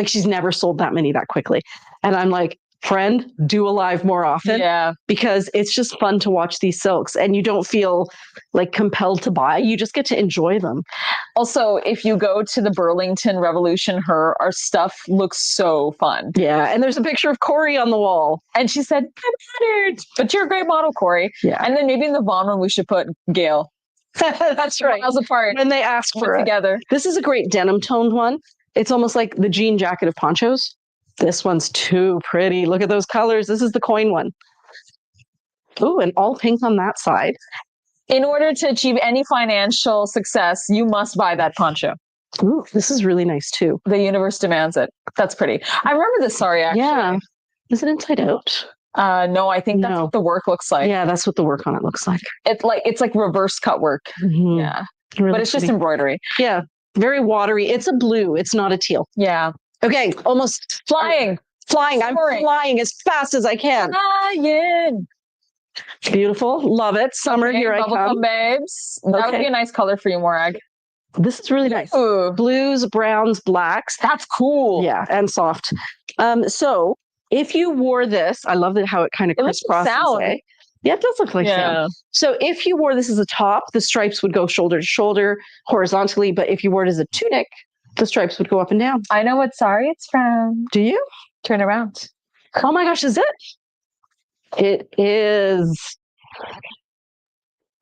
Speaker 2: She's never sold that many that quickly. And I'm like, friend, do a live more often.
Speaker 1: Yeah.
Speaker 2: Because it's just fun to watch these silks and you don't feel like compelled to buy. You just get to enjoy them.
Speaker 1: Also, if you go to the Burlington Revolution, our stuff looks so fun.
Speaker 2: Yeah. And there's a picture of Corey on the wall.
Speaker 1: And she said, I'm honored, but you're a great model, Corey.
Speaker 2: Yeah.
Speaker 1: And then maybe in the Vaughn one, we should put Gail.
Speaker 2: That's right.
Speaker 1: Miles apart.
Speaker 2: When they ask for it.
Speaker 1: Together.
Speaker 2: This is a great denim toned one. It's almost like the jean jacket of Ponchos. This one's too pretty. Look at those colors. This is the coin one. Ooh, and all pink on that side.
Speaker 1: In order to achieve any financial success, you must buy that poncho.
Speaker 2: Ooh, this is really nice too.
Speaker 1: The universe demands it. That's pretty. I remember this, sorry, actually.
Speaker 2: Yeah. Is it inside out?
Speaker 1: No, I think that's what the work looks like.
Speaker 2: Yeah, that's what the work on it looks like.
Speaker 1: It's like reverse cut work.
Speaker 2: Mm-hmm.
Speaker 1: Yeah.
Speaker 2: Really
Speaker 1: but it's
Speaker 2: pretty.
Speaker 1: just embroidery.
Speaker 2: Yeah. Very watery. It's a blue. It's not a teal.
Speaker 1: Yeah.
Speaker 2: Okay. Almost
Speaker 1: flying.
Speaker 2: I'm flying as fast as I can.
Speaker 1: Flying.
Speaker 2: Beautiful. Love it. Summer,
Speaker 1: okay,
Speaker 2: here I come.
Speaker 1: Babes. That would be a nice color for you, Morag.
Speaker 2: This is really nice.
Speaker 1: Ooh.
Speaker 2: Blues, browns, blacks.
Speaker 1: That's cool.
Speaker 2: Yeah, and soft. So if you wore this, I love how it kind of crisscrosses. Eh? Yeah, it does look like sound. So if you wore this as a top, the stripes would go shoulder to shoulder horizontally. But if you wore it as a tunic, the stripes would go up and down.
Speaker 1: I know what sari it's from.
Speaker 2: Do you?
Speaker 1: Turn around.
Speaker 2: Oh my gosh, is it? It is.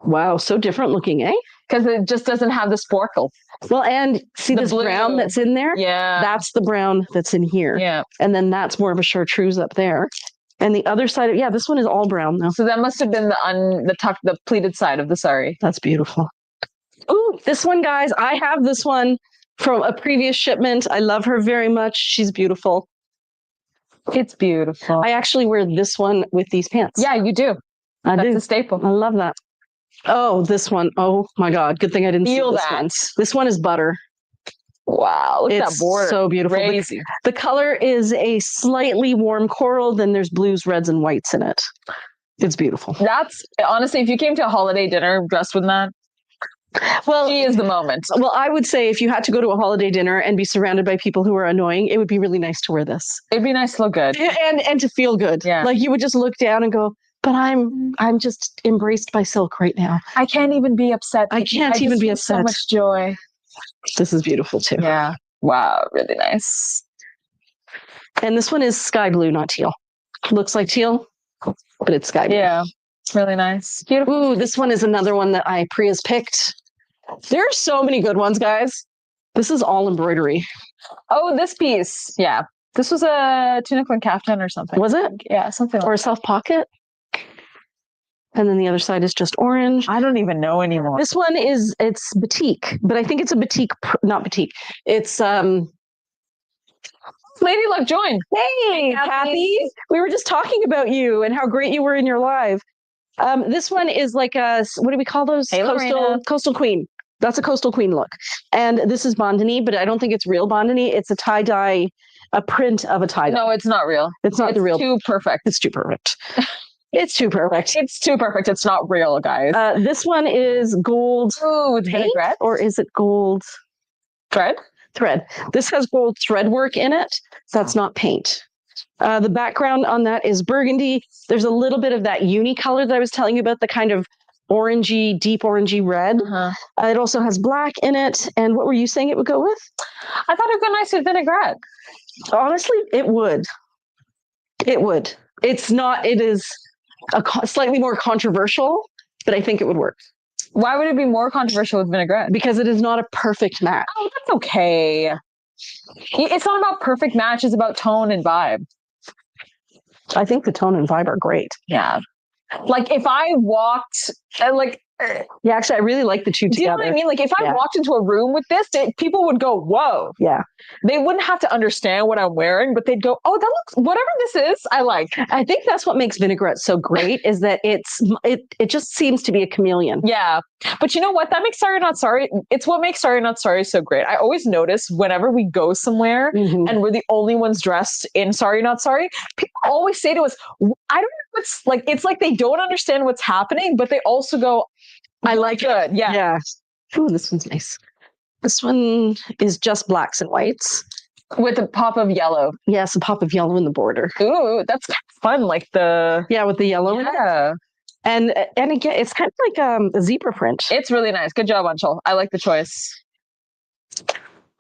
Speaker 2: Wow, so different looking, eh?
Speaker 1: Because it just doesn't have the sporkle.
Speaker 2: Well, and see this brown that's in there?
Speaker 1: Yeah.
Speaker 2: That's the brown that's in here.
Speaker 1: Yeah.
Speaker 2: And then that's more of a chartreuse up there. And the other side, this one is all brown though.
Speaker 1: So that must have been the pleated side of the sari.
Speaker 2: That's beautiful. Ooh, this one, guys, I have this one from a previous shipment. I love her very much. She's beautiful.
Speaker 1: It's beautiful.
Speaker 2: I actually wear this one with these pants.
Speaker 1: Yeah, you do. That's a staple.
Speaker 2: I love that. Oh, this one. Oh my God. Good thing I didn't
Speaker 1: feel
Speaker 2: see this
Speaker 1: that.
Speaker 2: one. This one is butter.
Speaker 1: Wow. Look at that border.
Speaker 2: So beautiful.
Speaker 1: Crazy.
Speaker 2: The color is a slightly warm coral. Then there's blues, reds, and whites in it. It's beautiful.
Speaker 1: That's honestly, if you came to a holiday dinner dressed with that, well, she is the moment.
Speaker 2: Well, I would say if you had to go to a holiday dinner and be surrounded by people who are annoying, it would be really nice to wear this.
Speaker 1: It'd be nice to look good.
Speaker 2: And to feel good.
Speaker 1: Yeah.
Speaker 2: Like you would just look down and go, but I'm just embraced by silk right now.
Speaker 1: I can't even be upset.
Speaker 2: I can't even be upset.
Speaker 1: So much joy.
Speaker 2: This is beautiful too.
Speaker 1: Yeah. Wow. Really nice.
Speaker 2: And this one is sky blue, not teal. Looks like teal, but it's sky blue.
Speaker 1: Yeah. Really nice. Beautiful.
Speaker 2: Ooh, this one is another one that Priya's picked. There are so many good ones, guys. This is all embroidery.
Speaker 1: Oh, this piece. Yeah. This was a tunic and caftan or something.
Speaker 2: Was it?
Speaker 1: Yeah, something like
Speaker 2: or a self pocket. And then the other side is just orange.
Speaker 1: I don't even know anymore.
Speaker 2: This one it's batik, but I think it's a batik, not batik. It's
Speaker 1: Lady Luck join.
Speaker 2: Hey, Kathy. We were just talking about you and how great you were in your live. This one is like a, what do we call those?
Speaker 1: Hey,
Speaker 2: coastal queen. That's a coastal queen look. And this is bandani, but I don't think it's real bandani. It's a tie-dye, a print of a tie-dye.
Speaker 1: No, it's not real.
Speaker 2: It's not the real.
Speaker 1: Too perfect.
Speaker 2: It's too perfect. It's too perfect.
Speaker 1: It's too perfect. It's not real, guys.
Speaker 2: This one is gold.
Speaker 1: Ooh, with vinaigrette?
Speaker 2: Or is it gold?
Speaker 1: Thread?
Speaker 2: Thread. This has gold thread work in it. That's not paint. The background on that is burgundy. There's a little bit of that uni color that I was telling you about, the kind of orangey, deep orangey red. It also has black in it. And what were you saying it would go with?
Speaker 1: I thought it would go nice with vinaigrette.
Speaker 2: Honestly, it would. It would. It's not, it is slightly more controversial, but I think it would work.
Speaker 1: Why would it be more controversial with vinaigrette?
Speaker 2: Because it is not a perfect match.
Speaker 1: Oh, that's okay. It's not about perfect match. It's about tone and vibe.
Speaker 2: I think the tone and vibe are great.
Speaker 1: Yeah. Like if I walked,
Speaker 2: yeah, actually, I really like the two together.
Speaker 1: Do you know what I mean? Like if I walked into a room with this, people would go, whoa.
Speaker 2: Yeah.
Speaker 1: They wouldn't have to understand what I'm wearing, but they'd go, oh, that looks, whatever this is, I like.
Speaker 2: I think that's what makes vinaigrette so great, is that it just seems to be a chameleon.
Speaker 1: Yeah. But you know what? That makes Sorry Not Sorry. It's what makes Sorry Not Sorry so great. I always notice whenever we go somewhere and we're the only ones dressed in Sorry Not Sorry, people always say to us, I don't know, it's like they don't understand what's happening, but they also go, I like it. Yeah.
Speaker 2: Yeah. Ooh, this one's nice. This one is just blacks and whites.
Speaker 1: With a pop of yellow.
Speaker 2: Yes, a pop of yellow in the border.
Speaker 1: Ooh, that's kind of fun. Like the
Speaker 2: with the yellow in it.
Speaker 1: yeah.
Speaker 2: And again, it's kind of like a zebra print.
Speaker 1: It's really nice. Good job, Anshul. I like the choice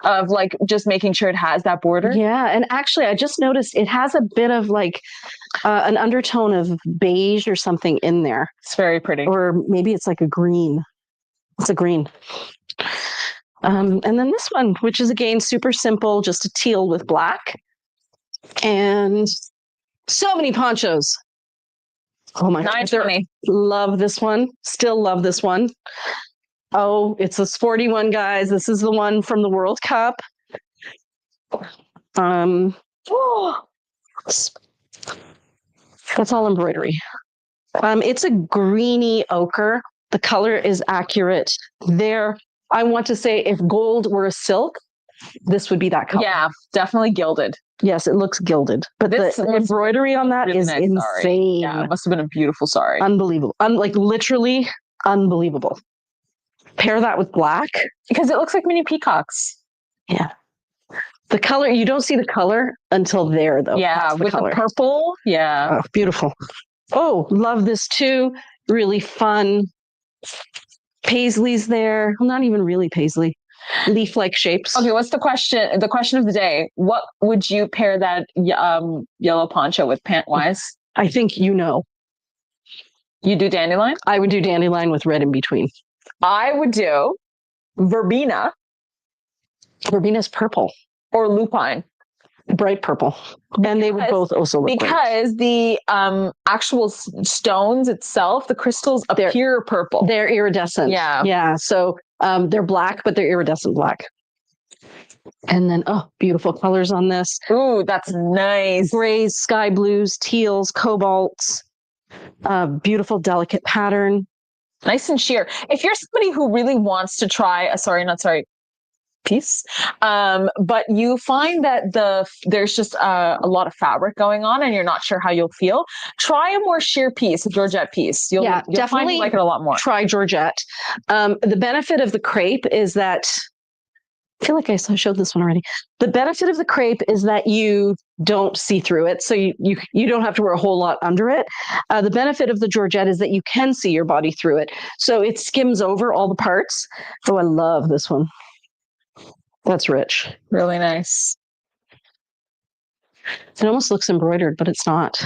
Speaker 1: of like just making sure it has that border.
Speaker 2: Yeah, and actually, I just noticed it has a bit of like an undertone of beige or something in there.
Speaker 1: It's very pretty.
Speaker 2: Or maybe it's like a green. It's a green. And then this one, which is again super simple, just a teal with black. And so many ponchos. Oh my God.
Speaker 1: $9.20.
Speaker 2: Love this one. Still love this one. Oh, it's a sporty one, guys. This is the one from the World Cup. That's all embroidery. It's a greeny ochre. The color is accurate. There, I want to say if gold were a silk, this would be that color.
Speaker 1: Yeah, definitely gilded.
Speaker 2: Yes, it looks gilded. But the embroidery on that is insane.
Speaker 1: Sorry. Yeah, it must have been a beautiful sari.
Speaker 2: Unbelievable. Like literally unbelievable. Pair that with black.
Speaker 1: Because it looks like mini peacocks.
Speaker 2: Yeah. The color, you don't see the color until there, though.
Speaker 1: Yeah, with the purple. Yeah.
Speaker 2: Oh, beautiful. Oh, love this too. Really fun. Paisleys there. Well, not even really paisley. Leaf-like shapes.
Speaker 1: Okay, what's the question? The question of the day. What would you pair that yellow poncho with pant-wise?
Speaker 2: I think you know.
Speaker 1: You do dandelion?
Speaker 2: I would do dandelion with red in between.
Speaker 1: I would do verbena.
Speaker 2: Verbena's purple.
Speaker 1: Or lupine.
Speaker 2: Bright purple. And they would both also look
Speaker 1: because
Speaker 2: great.
Speaker 1: The actual stones itself, the crystals appear purple.
Speaker 2: They're iridescent.
Speaker 1: Yeah.
Speaker 2: Yeah. So they're black, but they're iridescent black. And then, oh, beautiful colors on this.
Speaker 1: Ooh, that's nice.
Speaker 2: Grays, sky blues, teals, cobalts. Beautiful, delicate pattern.
Speaker 1: Nice and sheer. If you're somebody who really wants to try piece, but you find that there's just a lot of fabric going on and you're not sure how you'll feel, try a more sheer piece, a Georgette piece. You'll definitely find you like it a lot more.
Speaker 2: Try Georgette. The benefit of the crepe is that I feel like I showed this one already. The benefit of the crepe is that you don't see through it. So you don't have to wear a whole lot under it. The benefit of the Georgette is that you can see your body through it. So it skims over all the parts. Oh, I love this one. That's rich.
Speaker 1: Really nice.
Speaker 2: It almost looks embroidered, but it's not.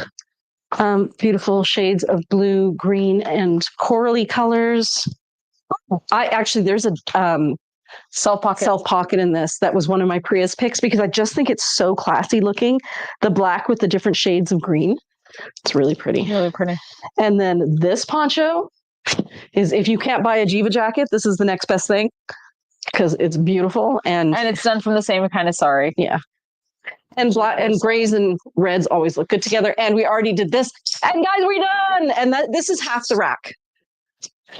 Speaker 2: Beautiful shades of blue, green, and corally colors. There's a self pocket in this. That was one of my Priya's picks because I just think it's so classy looking. The black with the different shades of green. It's really pretty.
Speaker 1: Really pretty.
Speaker 2: And then this poncho is, if you can't buy a Jiva jacket, this is the next best thing. Because it's beautiful and
Speaker 1: it's done from the same kind of sari.
Speaker 2: Yeah. And black and grays and reds always look good together. And we already did this. And guys, we're done. And this is half the rack.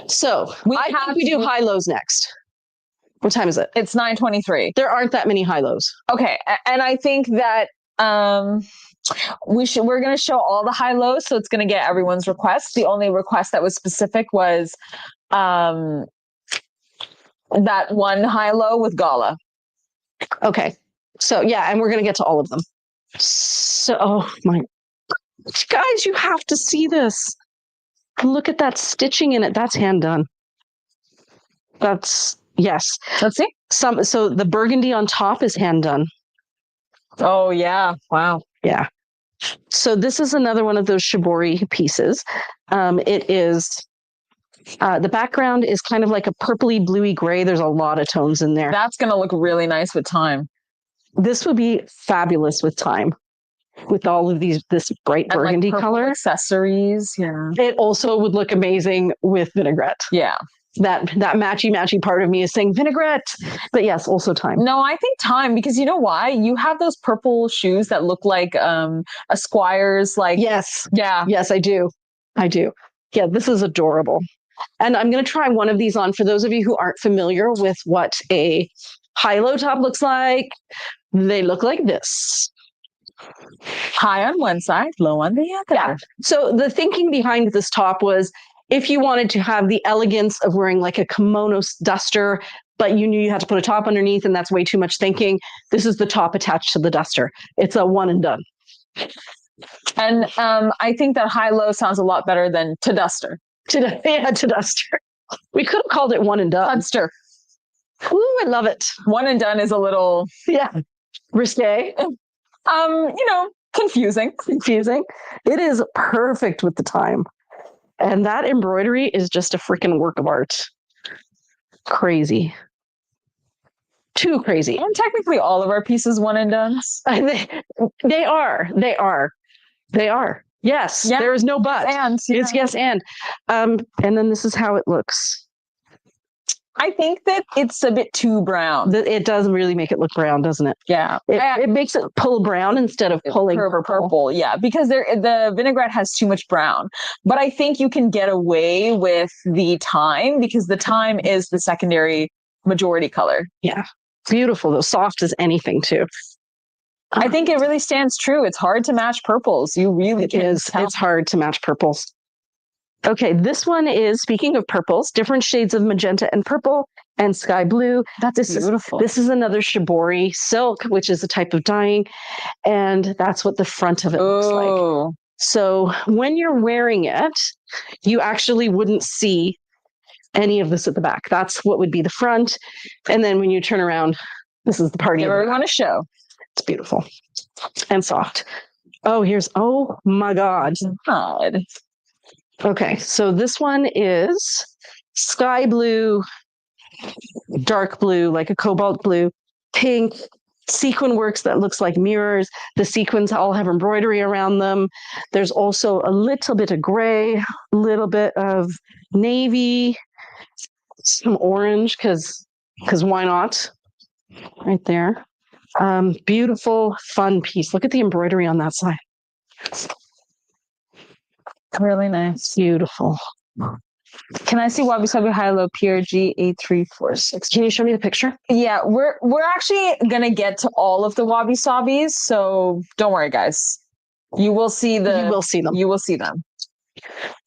Speaker 2: So I think we do high-lows next. What time is it?
Speaker 1: It's 9:23.
Speaker 2: There aren't that many high-lows.
Speaker 1: Okay. And I think that we're going to show all the high-lows. So it's going to get everyone's request. The only request that was specific was that one high-low with gala.
Speaker 2: Okay. So yeah, and we're going to get to all of them. So, oh my, guys, you have to see this. Look at that stitching in it. That's hand done. Yes.
Speaker 1: Let's see.
Speaker 2: So the burgundy on top is hand done.
Speaker 1: Oh yeah. Wow.
Speaker 2: Yeah. So this is another one of those shibori pieces. It is, the background is kind of like a purpley bluey gray. There's a lot of tones in there.
Speaker 1: That's going to look really nice with time.
Speaker 2: This would be fabulous with time. With all of this bright burgundy color.
Speaker 1: Accessories. Yeah.
Speaker 2: It also would look amazing with vinaigrette.
Speaker 1: Yeah.
Speaker 2: That matchy part of me is saying vinaigrette, but yes, also time.
Speaker 1: No, I think time, because you know why? You have those purple shoes that look like a Squire's, like.
Speaker 2: Yes.
Speaker 1: Yeah.
Speaker 2: Yes, I do. Yeah, this is adorable. And I'm going to try one of these on for those of you who aren't familiar with what a high-low top looks like. They look like this.
Speaker 1: High on one side, low on the other.
Speaker 2: Yeah. So the thinking behind this top was if you wanted to have the elegance of wearing like a kimono duster, but you knew you had to put a top underneath, and that's way too much thinking. This is the top attached to the duster. It's a one and done.
Speaker 1: And I think that high-low sounds a lot better than to duster.
Speaker 2: To duster. We could have called it one and done.
Speaker 1: Duster.
Speaker 2: Ooh, I love it.
Speaker 1: One and done is a little
Speaker 2: risque.
Speaker 1: Confusing.
Speaker 2: It is perfect with the time. And that embroidery is just a freaking work of art. Crazy. Too crazy.
Speaker 1: And technically all of our pieces one and dones.
Speaker 2: They are. Yes. Yeah. There is no but.
Speaker 1: And
Speaker 2: it's yes and. And then this is how it looks.
Speaker 1: I think that it's a bit too brown.
Speaker 2: It does really make it look brown, doesn't it?
Speaker 1: Yeah.
Speaker 2: It makes it pull brown instead of pulling purple.
Speaker 1: Yeah, because the vinaigrette has too much brown. But I think you can get away with the thyme because the thyme is the secondary majority color.
Speaker 2: Yeah. Beautiful, though. Soft as anything, too.
Speaker 1: I think it really stands true. It's hard to match purples. You really can tell.
Speaker 2: It's hard to match purples. Okay, this one is, speaking of purples, different shades of magenta and purple and sky blue.
Speaker 1: That's beautiful.
Speaker 2: This is another shibori silk, which is a type of dyeing. And that's what the front of it looks like. So when you're wearing it, you actually wouldn't see any of this at the back. That's what would be the front. And then when you turn around, this is the party.
Speaker 1: We're going to show.
Speaker 2: It's beautiful and soft. Oh my God. Okay, so this one is sky blue, dark blue, like a cobalt blue, pink, sequin works that looks like mirrors. The sequins all have embroidery around them. There's also a little bit of gray, a little bit of navy, some orange, because why not? Right there. Beautiful, fun piece. Look at the embroidery on that side.
Speaker 1: Really nice.
Speaker 2: Beautiful.
Speaker 1: Can I see Wabi Sabi High Low PRG 8346?
Speaker 2: Can you show me the picture?
Speaker 1: Yeah, we're actually gonna get to all of the Wabi Sabis, so don't worry, guys. You will see them. You will see them.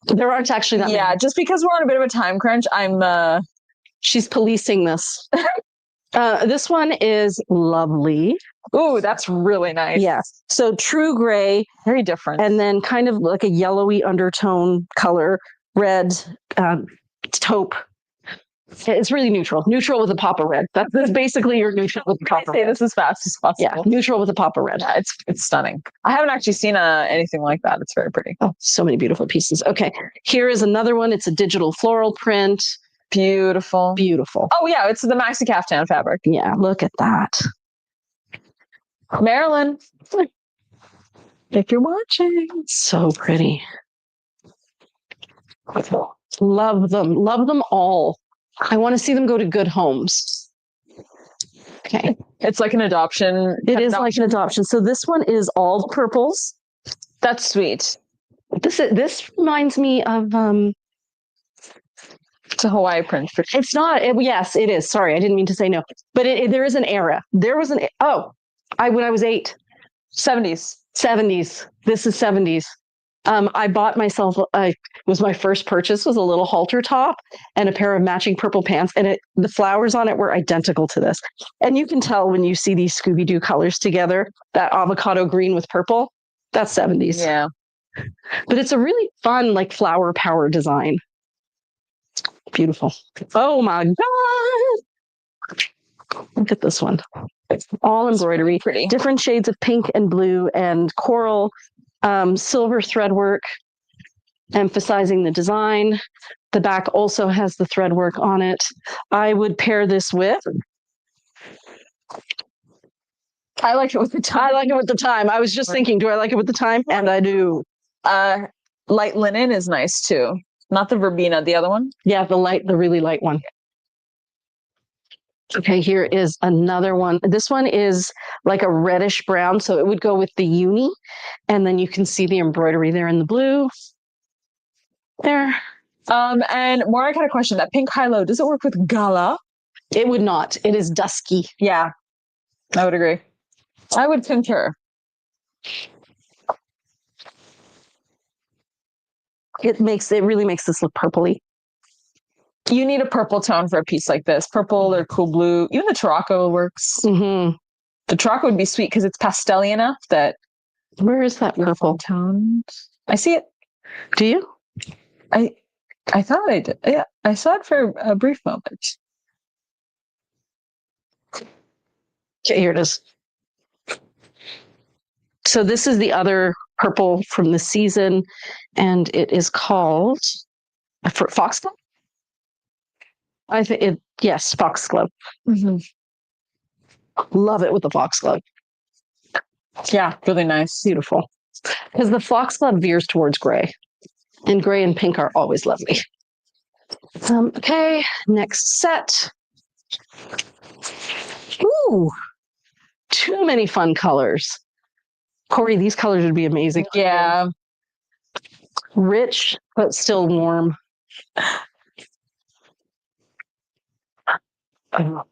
Speaker 2: There aren't actually that many.
Speaker 1: Yeah, just because we're on a bit of a time crunch,
Speaker 2: she's policing this. This one is lovely.
Speaker 1: Ooh, that's really nice.
Speaker 2: Yes. So true gray.
Speaker 1: Very different.
Speaker 2: And then kind of like a yellowy undertone color, red, taupe. It's really neutral. Neutral with a pop of red. That's basically your neutral with a pop of red.
Speaker 1: Say this as fast as possible.
Speaker 2: Yeah, neutral with a pop of red.
Speaker 1: Yeah, it's stunning. I haven't actually seen anything like that. It's very pretty.
Speaker 2: Oh, so many beautiful pieces. Okay, here is another one. It's a digital floral print.
Speaker 1: Beautiful.
Speaker 2: Beautiful.
Speaker 1: Oh, yeah, it's the maxi caftan fabric.
Speaker 2: Yeah, look at that.
Speaker 1: Marilyn, if you're watching.
Speaker 2: So pretty. Love them. Love them all. I want to see them go to good homes. Okay.
Speaker 1: It's like an adoption.
Speaker 2: It is like an adoption. So this one is all purples.
Speaker 1: That's sweet.
Speaker 2: This reminds me of
Speaker 1: it's a Hawaii print.
Speaker 2: It's not. Yes, it is. Sorry, I didn't mean to say no. But there is an era. There was when I was 8.
Speaker 1: 70s.
Speaker 2: 70s. This is 70s. I bought myself, it was my first purchase, was a little halter top and a pair of matching purple pants. And the flowers on it were identical to this. And you can tell when you see these Scooby-Doo colors together, that avocado green with purple, that's 70s.
Speaker 1: Yeah.
Speaker 2: But it's a really fun, like flower power design. Beautiful. Oh my God. Look at this one. All embroidery.
Speaker 1: Pretty.
Speaker 2: Different shades of pink and blue and coral. Silver thread work, emphasizing the design. The back also has the thread work on it. I would pair this with.
Speaker 1: I like it with the time.
Speaker 2: I like it with the time. I was just thinking, do I like it with the time? And I do.
Speaker 1: Light linen is nice too. Not the verbena, the other one.
Speaker 2: Yeah, the really light one. Okay, here is another one. This one is like a reddish brown, so it would go with the uni. And then you can see the embroidery there in the blue. There.
Speaker 1: And more, I got a question. That pink high-low, does it work with gala?
Speaker 2: It would not. It is dusky.
Speaker 1: Yeah, I would agree. I would concur.
Speaker 2: It really makes this look purpley.
Speaker 1: You need a purple tone for a piece like this. Purple or cool blue. Even the Tarocco works.
Speaker 2: Mm-hmm.
Speaker 1: The Tarocco would be sweet because it's pastel enough that.
Speaker 2: Where is that purple
Speaker 1: tone? I see it.
Speaker 2: Do you?
Speaker 1: I thought I did. Yeah, I saw it for a brief moment.
Speaker 2: Okay, here it is. So this is the other purple from the season, and it is called Foxglove. I think it. Yes, Foxglove.
Speaker 1: Mm-hmm.
Speaker 2: Love it with the foxglove.
Speaker 1: Yeah, really nice.
Speaker 2: Beautiful. Because the foxglove veers towards gray, and gray and pink are always lovely. Okay, next set. Ooh, too many fun colors. Corey, these colors would be amazing.
Speaker 1: Yeah.
Speaker 2: Rich, but still warm. Oh,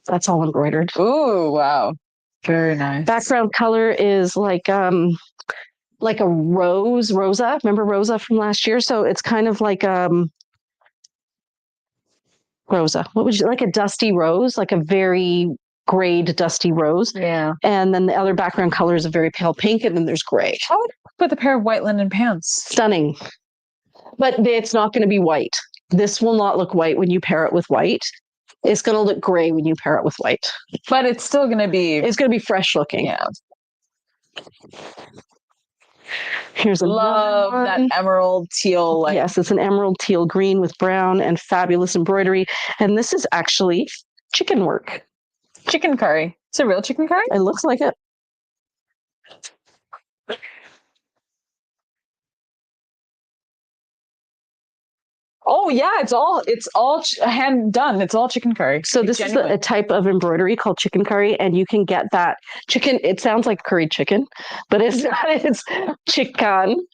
Speaker 2: that's all embroidered.
Speaker 1: Ooh, wow. Very nice.
Speaker 2: Background color is like a rosa. Remember Rosa from last year? So it's kind of like Rosa. What would you like? A dusty rose, like a very grayed dusty rose.
Speaker 1: Yeah.
Speaker 2: And then the other background color is a very pale pink, and then there's gray.
Speaker 1: How would I put a pair of white linen pants?
Speaker 2: Stunning. But it's not going to be white. This will not look white when you pair it with white. It's going to look gray when you pair it with white.
Speaker 1: But it's still going to be...
Speaker 2: It's going to be fresh looking.
Speaker 1: Yeah.
Speaker 2: Here's
Speaker 1: love that emerald teal. Like...
Speaker 2: Yes, it's an emerald teal green with brown and fabulous embroidery. And this is actually chicken work.
Speaker 1: Chicken curry. It's a real chicken curry?
Speaker 2: It looks like it.
Speaker 1: Oh yeah, it's all hand done. It's all chicken curry.
Speaker 2: So this is a type of embroidery called chicken curry, and you can get that chicken. It sounds like curried chicken, but it's not. It's chicken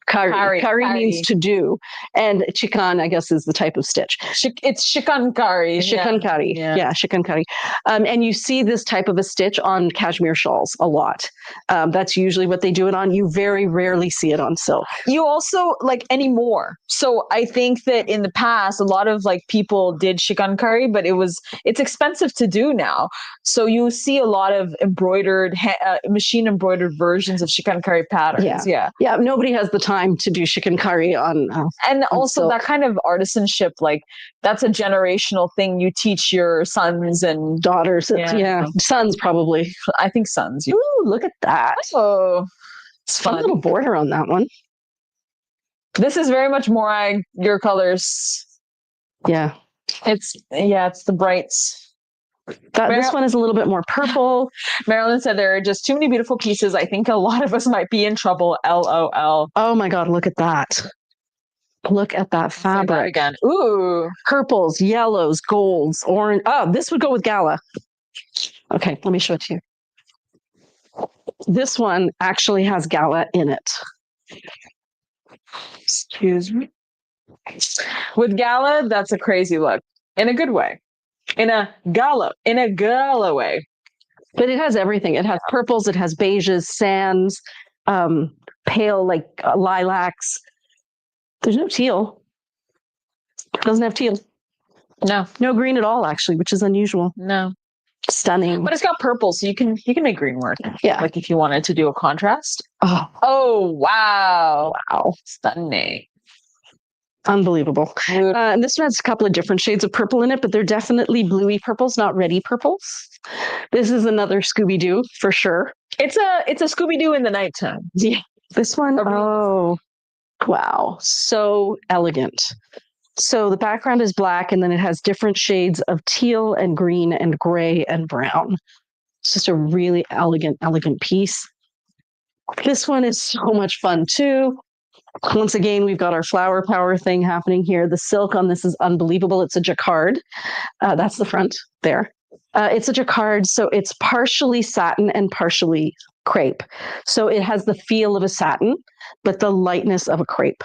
Speaker 2: curry. Curry means to do, and chicken, I guess, is the type of stitch.
Speaker 1: It's chicken curry.
Speaker 2: Chicken curry. Yeah, chicken curry. And you see this type of a stitch on cashmere shawls a lot. That's usually what they do it on. You very rarely see it on silk.
Speaker 1: You also like anymore. So I think that in the past, a lot of like people did chicken curry, but it's expensive to do now. So you see a lot of embroidered, machine embroidered versions of chicken curry patterns. Yeah.
Speaker 2: Nobody has the time to do chicken curry on
Speaker 1: and
Speaker 2: on
Speaker 1: also
Speaker 2: silk.
Speaker 1: That kind of artisanship, like that's a generational thing you teach your sons and
Speaker 2: daughters. Sons probably.
Speaker 1: I think sons.
Speaker 2: Ooh, look at that.
Speaker 1: Oh, it's fun.
Speaker 2: A little border on that one.
Speaker 1: This is very much more your colors.
Speaker 2: Yeah,
Speaker 1: it's the brights.
Speaker 2: This one is a little bit more purple.
Speaker 1: Marilyn said there are just too many beautiful pieces. I think a lot of us might be in trouble. LOL.
Speaker 2: Oh my God, look at that. Look at that fabric.
Speaker 1: Again. Ooh.
Speaker 2: Purples, yellows, golds, orange. Oh, this would go with gala. Okay, let me show it to you. This one actually has gala in it.
Speaker 1: Excuse me. With gala, that's a crazy look. In a good way. In a gala way.
Speaker 2: But it has everything. It has purples, it has beiges, sands, pale like lilacs. There's no teal. It doesn't have teal. No green at all, actually, which is unusual.
Speaker 1: No.
Speaker 2: Stunning.
Speaker 1: But it's got purple, so you can make green work.
Speaker 2: Yeah.
Speaker 1: Like if you wanted to do a contrast.
Speaker 2: Oh,
Speaker 1: wow. Stunning.
Speaker 2: Unbelievable. And this one has a couple of different shades of purple in it, but they're definitely bluey purples, not reddy purples. This is another Scooby-Doo for sure.
Speaker 1: It's a Scooby-Doo in the nighttime.
Speaker 2: Yeah. This one, oh, wow. So elegant. So the background is black, and then it has different shades of teal and green and gray and brown. It's just a really elegant piece. This one is so much fun too. Once again, we've got our flower power thing happening here. The silk on this is unbelievable. It's a jacquard. That's the front there. It's a jacquard, so it's partially satin and partially crepe. So it has the feel of a satin, but the lightness of a crepe.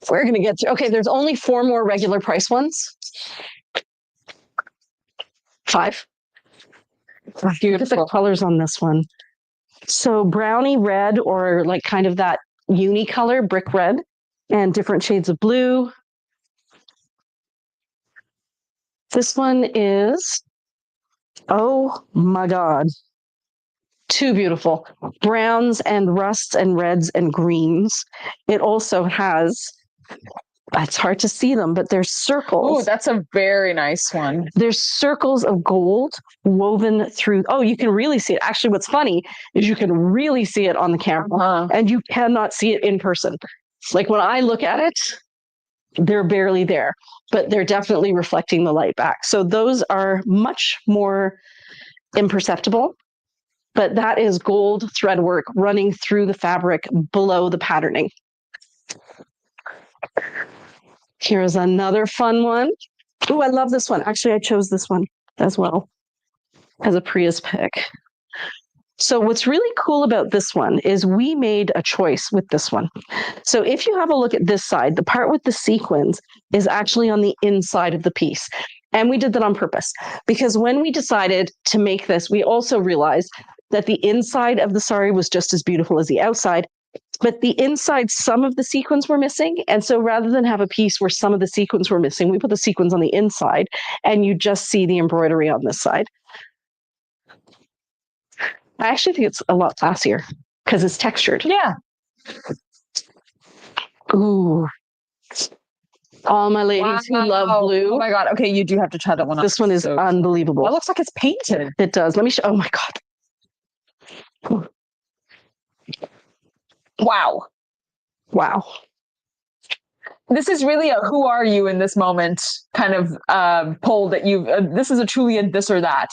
Speaker 2: We're going to get through. Okay, there's only 4 more regular price ones. 5. Look at the colors on this one. So brownie red, or like kind of that uni color, brick red, and different shades of blue. This one is, oh my God, too beautiful. Browns and rusts and reds and greens. It also has, it's hard to see them, but there's circles.
Speaker 1: Oh, that's a very nice one.
Speaker 2: There's circles of gold woven through. Oh, you can really see it. Actually, what's funny is you can really see it on the camera, and you cannot see it in person. Like when I look at it, they're barely there, but they're definitely reflecting the light back. So those are much more imperceptible, but that is gold thread work running through the fabric below the patterning. Here's another fun one. Oh, I love this one. Actually, I chose this one as well as a Priya's pick. So what's really cool about this one is we made a choice with this one. So if you have a look at this side, the part with the sequins is actually on the inside of the piece. And we did that on purpose because when we decided to make this, we also realized that the inside of the sari was just as beautiful as the outside, but the inside, some of the sequins were missing. And so rather than have a piece where some of the sequins were missing, we put the sequins on the inside and you just see the embroidery on this side. I actually think it's a lot classier because it's textured.
Speaker 1: Yeah.
Speaker 2: Ooh. All my ladies who love blue.
Speaker 1: Oh my God. Okay, you do have to try that one out.
Speaker 2: This one is unbelievable.
Speaker 1: That looks like it's painted.
Speaker 2: It does. Let me show. Oh my God.
Speaker 1: Wow.
Speaker 2: Wow.
Speaker 1: This is really a who are you in this moment kind of poll that you've, this is a truly a this or that.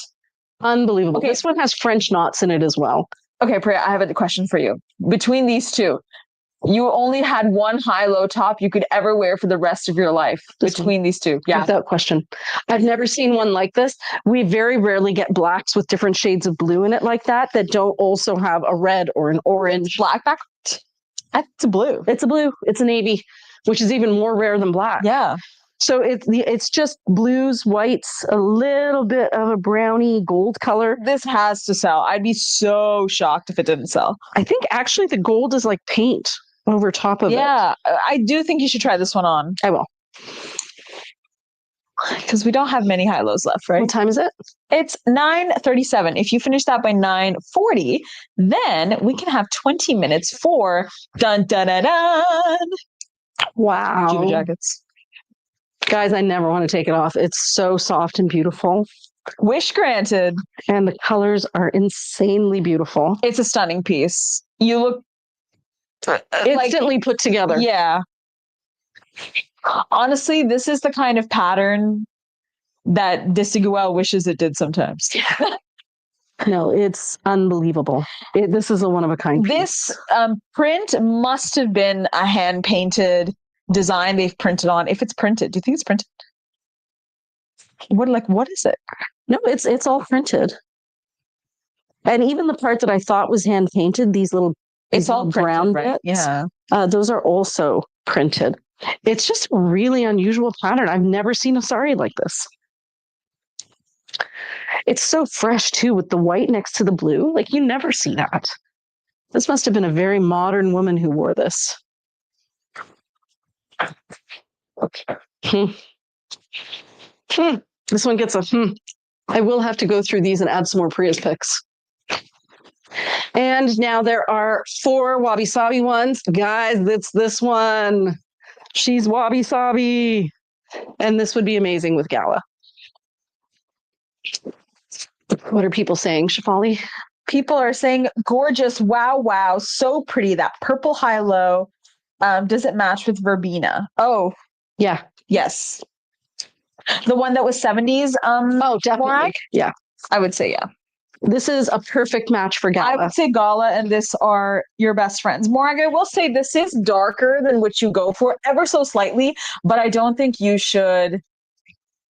Speaker 2: Unbelievable.
Speaker 1: Okay.
Speaker 2: This one has French knots in it as well.
Speaker 1: Okay, Priya, I have a question for you. Between these two, you only had one high-low top you could ever wear for the rest of your life. Between these two. Yeah.
Speaker 2: Without question. I've never seen one like this. We very rarely get blacks with different shades of blue in it like that don't also have a red or an orange.
Speaker 1: Black background? It's a blue.
Speaker 2: It's a blue. It's a navy, which is even more rare than black.
Speaker 1: Yeah.
Speaker 2: So it's just blues, whites, a little bit of a brownie gold color.
Speaker 1: This has to sell. I'd be so shocked if it didn't sell.
Speaker 2: I think actually the gold is like paint over top of it.
Speaker 1: Yeah, I do think you should try this one on.
Speaker 2: I will.
Speaker 1: Because we don't have many high-lows left, right?
Speaker 2: What time is it?
Speaker 1: It's 9:37. If you finish that by 9:40, then we can have 20 minutes for dun dun dun dun.
Speaker 2: Wow.
Speaker 1: Jiva jackets.
Speaker 2: Guys, I never want to take it off. It's so soft and beautiful.
Speaker 1: Wish granted.
Speaker 2: And the colors are insanely beautiful.
Speaker 1: It's a stunning piece. You look
Speaker 2: instantly put together.
Speaker 1: Yeah. Honestly, this is the kind of pattern that Desigual wishes it did sometimes.
Speaker 2: No, it's unbelievable. This is a one-of-a-kind piece.
Speaker 1: This print must have been a hand-painted design they've printed on. If it's printed, do you think it's printed? What is it?
Speaker 2: No, it's all printed. And even the part that I thought was hand-painted, these little
Speaker 1: it's all
Speaker 2: brown
Speaker 1: printed, right?
Speaker 2: bits,
Speaker 1: yeah.
Speaker 2: Those are also printed. It's just a really unusual pattern. I've never seen a sari like this. It's so fresh too, with the white next to the blue. Like you never see that. This must have been a very modern woman who wore this. This one gets a I will have to go through these and add some more Priya's picks. And now there are 4 wabi-sabi ones. Guys, it's this one. She's wabi-sabi. And this would be amazing with gala. What are people saying, Shefali?
Speaker 1: People are saying, gorgeous, wow, wow, so pretty. That purple high-low. Does it match with verbena? Oh,
Speaker 2: yeah.
Speaker 1: Yes. The one that was 70s?
Speaker 2: Oh, definitely.
Speaker 1: Morag?
Speaker 2: Yeah.
Speaker 1: I would say, yeah.
Speaker 2: This is a perfect match for gala.
Speaker 1: I would say gala and this are your best friends. Morag, I will say this is darker than what you go for, ever so slightly, but I don't think you should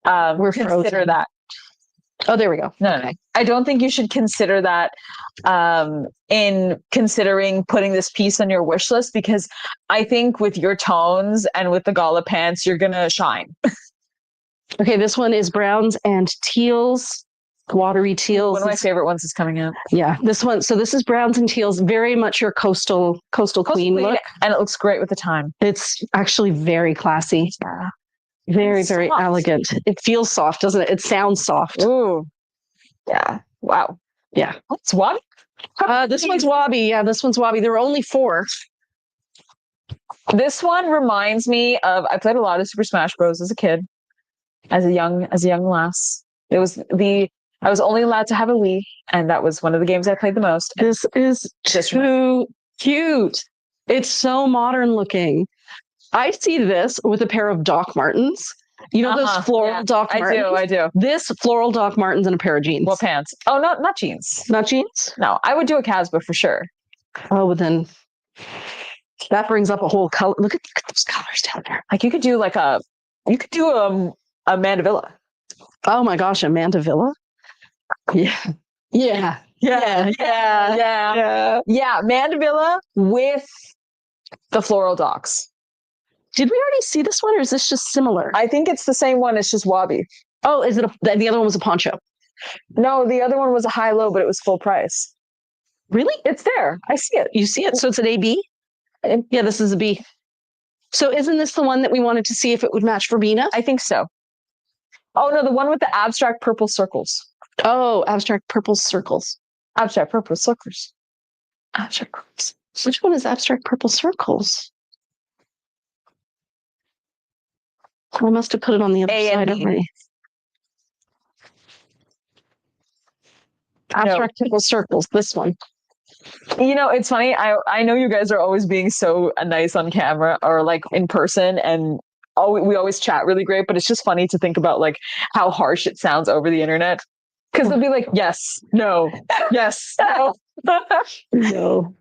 Speaker 1: consider that.
Speaker 2: Oh, there we go.
Speaker 1: No. I don't think you should consider that in considering putting this piece on your wish list, because I think with your tones and with the gala pants, you're going to shine.
Speaker 2: Okay, this one is browns and teals watery teals.
Speaker 1: One of my favorite ones is coming out.
Speaker 2: Yeah, this one. So this is browns and teals, very much your coastal queen look.
Speaker 1: And it looks great with the time.
Speaker 2: It's actually very classy.
Speaker 1: Yeah.
Speaker 2: Very, very elegant. It feels soft, doesn't it? It sounds soft.
Speaker 1: Ooh. Yeah. Wow.
Speaker 2: Yeah.
Speaker 1: What's what?
Speaker 2: This one's Wabi. Yeah, this one's Wabi. There were only 4.
Speaker 1: This one reminds me of, I played a lot of Super Smash Bros. As a kid, as a young lass. I was only allowed to have a Wii, and that was one of the games I played the most.
Speaker 2: This is too cute. It's so modern looking. I see this with a pair of Doc Martens. You know those floral Doc Martens?
Speaker 1: I do.
Speaker 2: This floral Doc Martens and a pair of jeans.
Speaker 1: What pants? Oh, not jeans.
Speaker 2: Not jeans?
Speaker 1: No, I would do a Casbah for sure.
Speaker 2: Oh, but then that brings up a whole color. Look at those colors down there.
Speaker 1: Like you could do a Mandevilla.
Speaker 2: Oh my gosh, a Mandevilla? Yeah. Yeah. Yeah. Yeah.
Speaker 1: Yeah. Yeah. Mandevilla with the floral docs.
Speaker 2: Did we already see this one, or is this just similar?
Speaker 1: I think it's the same one. It's just Wabi.
Speaker 2: Oh, is it? The other one was a poncho.
Speaker 1: No, the other one was a high-low, but it was full price.
Speaker 2: Really?
Speaker 1: It's there. I see it.
Speaker 2: You see it? So it's an AB? Yeah, this is a B. So isn't this the one that we wanted to see if it would match Verbena?
Speaker 1: I think so. Oh, no, the one with the abstract purple circles.
Speaker 2: Oh, abstract purple circles.
Speaker 1: Abstract purple circles.
Speaker 2: Abstract purples. Which one is abstract purple circles? I must have put it on the other side already. Abstract purple circles, this one.
Speaker 1: You know, it's funny. I know you guys are always being so nice on camera or like in person, and we always chat really great, but it's just funny to think about like how harsh it sounds over the internet. Because they'll be like, yes, no, yes, no.
Speaker 2: No.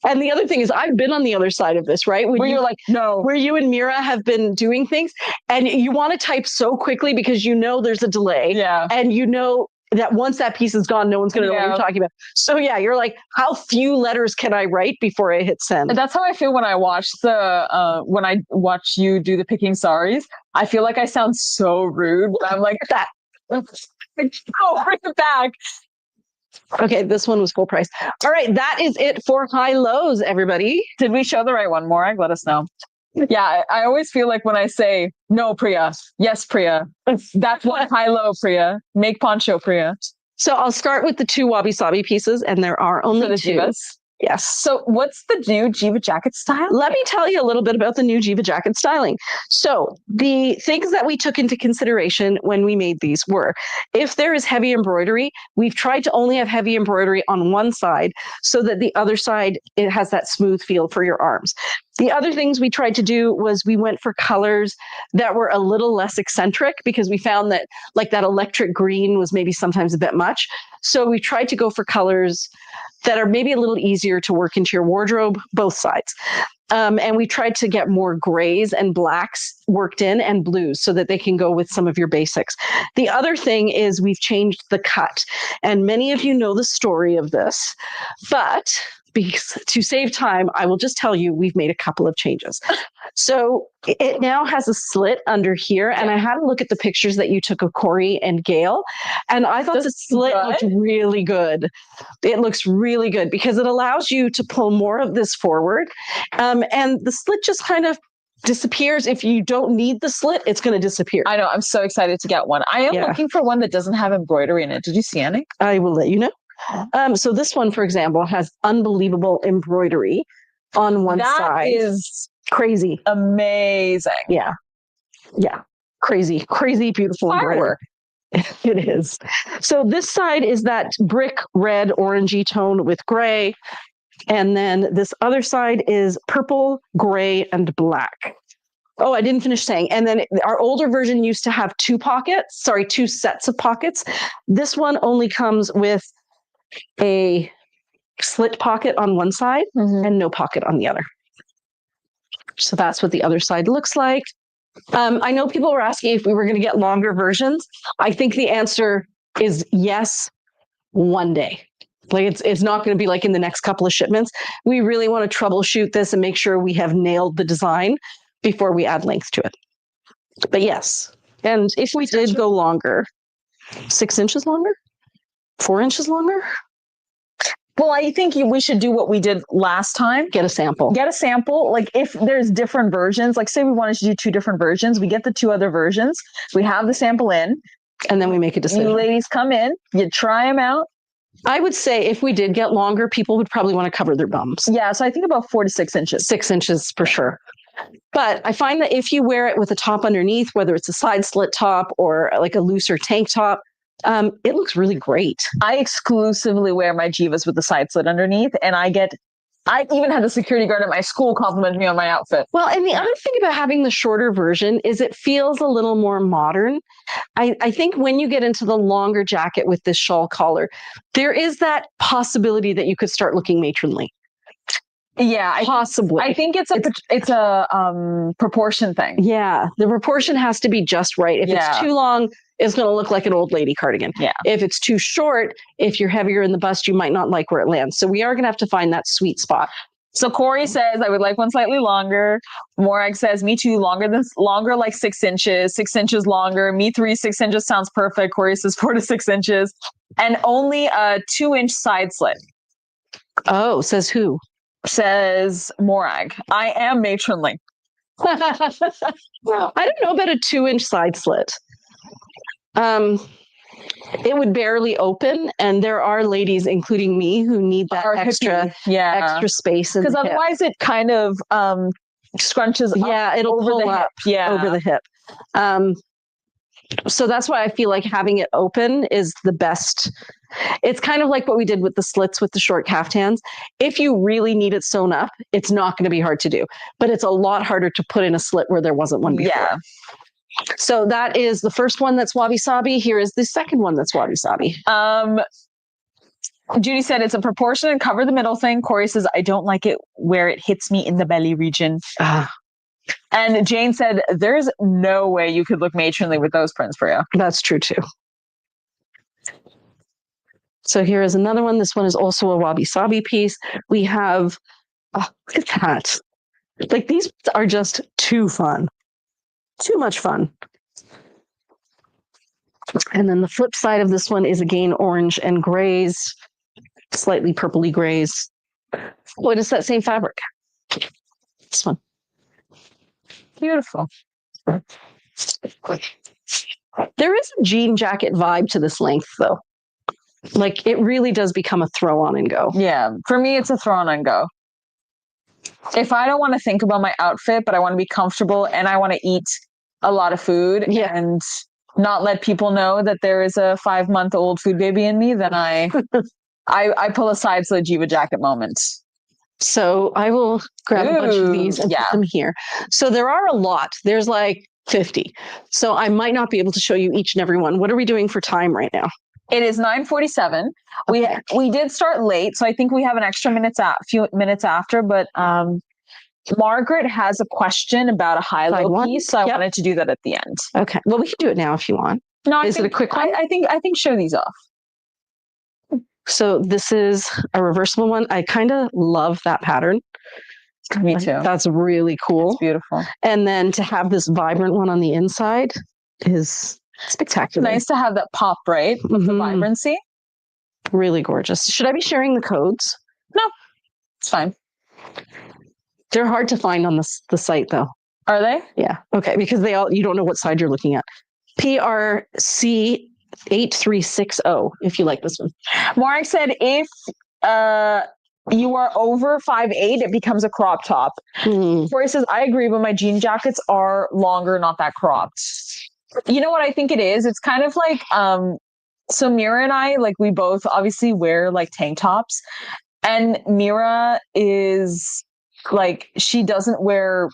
Speaker 2: And the other thing is, I've been on the other side of this, right?
Speaker 1: Where you're like, no.
Speaker 2: Where you and Mira have been doing things, and you want to type so quickly because you know there's a delay.
Speaker 1: Yeah.
Speaker 2: And you know that once that piece is gone, no one's going to know what you're talking about. So yeah, you're like, how few letters can I write before I hit send?
Speaker 1: That's how I feel when I watch you do the picking saris. I feel like I sound so rude, but I'm like, that. Oh, bring it back.
Speaker 2: Okay, this one was full price. All right, that is it for high-lows, everybody.
Speaker 1: Did we show the right one, Morag? Let us know. Yeah, I always feel like when I say, no, Priya, yes, Priya, that's one high-low, Priya. Make poncho, Priya.
Speaker 2: So I'll start with the 2 wabi-sabi pieces, and there are only 2.
Speaker 1: Jivas.
Speaker 2: Yes.
Speaker 1: So what's the new Jiva Jacket style?
Speaker 2: Let me tell you a little bit about the new Jiva Jacket styling. So the things that we took into consideration when we made these were, if there is heavy embroidery, we've tried to only have heavy embroidery on one side so that the other side, it has that smooth feel for your arms. The other things we tried to do was we went for colors that were a little less eccentric, because we found that like that electric green was maybe sometimes a bit much. So we tried to go for colors that are maybe a little easier to work into your wardrobe, both sides. And we tried to get more grays and blacks worked in and blues so that they can go with some of your basics. The other thing is we've changed the cut. And many of you know the story of this, but because to save time, I will just tell you we've made a couple of changes. So it now has a slit under here. And I had a look at the pictures that you took of Corey and Gail. And I thought the slit looked really good. It looks really good because it allows you to pull more of this forward. And the slit just kind of disappears. If you don't need the slit, it's going to disappear.
Speaker 1: I know. I'm so excited to get one. I am looking for one that doesn't have embroidery in it. Did you see any?
Speaker 2: I will let you know. So this one, for example, has unbelievable embroidery on one side. That
Speaker 1: is
Speaker 2: crazy.
Speaker 1: Amazing.
Speaker 2: Yeah. Yeah. Crazy, beautiful embroidery. It is. So this side is that brick red, orangey tone with gray. And then this other side is purple, gray, and black. Oh, I didn't finish saying. And then our older version used to have 2 sets of pockets. This one only comes with a slit pocket on one side and no pocket on the other. So that's what the other side looks like. I know people were asking if we were going to get longer versions. I think the answer is yes, one day. Like it's not going to be like in the next couple of shipments. We really want to troubleshoot this and make sure we have nailed the design before we add length to it. But yes, and if we did go longer, 6 inches longer? 4 inches longer?
Speaker 1: Well, I think we should do what we did last time.
Speaker 2: Get a sample.
Speaker 1: Get a sample. Like if there's different versions, like say we wanted to do 2 different versions, we get the 2 other versions. We have the sample in.
Speaker 2: And then we make a decision.
Speaker 1: You ladies come in, you try them out.
Speaker 2: I would say if we did get longer, people would probably want to cover their bums.
Speaker 1: Yeah, so I think about 4 to 6 inches.
Speaker 2: 6 inches for sure. But I find that if you wear it with a top underneath, whether it's a side slit top or like a looser tank top, it looks really great.
Speaker 1: I exclusively wear my Jivas with the side slit underneath, and I even had the security guard at my school compliment me on my outfit.
Speaker 2: Well, and the other thing about having the shorter version is it feels a little more modern. I think when you get into the longer jacket with this shawl collar, there is that possibility that you could start looking matronly.
Speaker 1: Yeah,
Speaker 2: possibly.
Speaker 1: I think it's a proportion thing.
Speaker 2: Yeah, the proportion has to be just right. If it's too long, it's going to look like an old lady cardigan.
Speaker 1: Yeah.
Speaker 2: If it's too short, if you're heavier in the bust, you might not like where it lands. So we are going to have to find that sweet spot.
Speaker 1: So Corey says, I would like one slightly longer. Morag says, me too, longer like 6 inches, 6 inches longer. Me 3, 6 inches sounds perfect. Corey says 4 to 6 inches. And only a 2-inch side slit.
Speaker 2: Oh, says who?
Speaker 1: Says Morag. I am matronly.
Speaker 2: I don't know about a 2-inch side slit. It would barely open, and there are ladies, including me, who need that extra space.
Speaker 1: Because otherwise, it kind of scrunches up.
Speaker 2: Yeah, it'll pull up over the hip. So that's why I feel like having it open is the best. It's kind of like what we did with the slits with the short caftans. If you really need it sewn up, it's not going to be hard to do, but it's a lot harder to put in a slit where there wasn't one before.
Speaker 1: Yeah.
Speaker 2: So that is the first one that's wabi-sabi. Here is the second one that's wabi-sabi.
Speaker 1: Judy said it's a proportion and cover the middle thing. Corey says, I don't like it where it hits me in the belly region. And Jane said, there's no way you could look matronly with those prints for you.
Speaker 2: That's true too. So here is another one. This one is also a wabi-sabi piece. We have, look at that. Like these are just too fun. Too much fun. And then the flip side of this one is again orange and grays, slightly purpley grays. What is that same fabric? This one.
Speaker 1: Beautiful.
Speaker 2: There is a jean jacket vibe to this length, though. Like it really does become a throw on and go.
Speaker 1: Yeah, for me, it's a throw on and go. If I don't want to think about my outfit, but I want to be comfortable and I want to eat a lot of food and not let people know that there is a 5-month-old food baby in me, then I pull a side slit Jiva Jacket moment.
Speaker 2: So I will grab a bunch of these and put them here. So there are a lot. There's like 50. So I might not be able to show you each and every one. What are we doing for time right now?
Speaker 1: It is 9:47. Okay. We did start late, so I think we have an extra few minutes after. But Margaret has a question about a high-low piece, so I wanted to do that at the end.
Speaker 2: Okay. Well, we can do it now if you want.
Speaker 1: No,
Speaker 2: is it a quick one?
Speaker 1: I think show these off.
Speaker 2: So this is a reversible one. I kind of love that pattern.
Speaker 1: Me too.
Speaker 2: That's really cool.
Speaker 1: It's beautiful.
Speaker 2: And then to have this vibrant one on the inside is spectacular.
Speaker 1: It's nice to have that pop, right? With the vibrancy.
Speaker 2: Really gorgeous. Should I be sharing the codes?
Speaker 1: No, it's fine.
Speaker 2: They're hard to find on the site, though.
Speaker 1: Are they?
Speaker 2: Yeah. Okay. Because you don't know what side you're looking at. PRC 8360 if you like this one.
Speaker 1: Mark said if you are over 5'8", it becomes a crop top. Corey says, I agree, but my jean jackets are longer, not that cropped. You know what I think it is? It's kind of like, so Mira and I, like we both obviously wear like tank tops, and Mira is like, she doesn't wear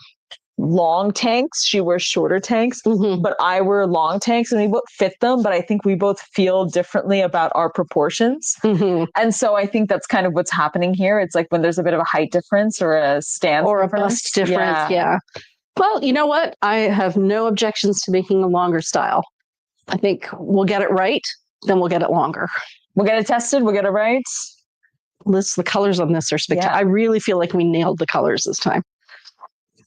Speaker 1: long tanks, she wears shorter tanks, but I wear long tanks and we both fit them, but I think we both feel differently about our proportions. And so I think that's kind of what's happening here. It's like when there's a bit of a height difference or a stance
Speaker 2: or
Speaker 1: difference.
Speaker 2: A bust difference. Yeah. Well, you know what? I have no objections to making a longer style. I think we'll get it right, then we'll get it longer.
Speaker 1: We'll get it tested, we'll get it right.
Speaker 2: The colors on this are spectacular. I really feel like we nailed the colors this time.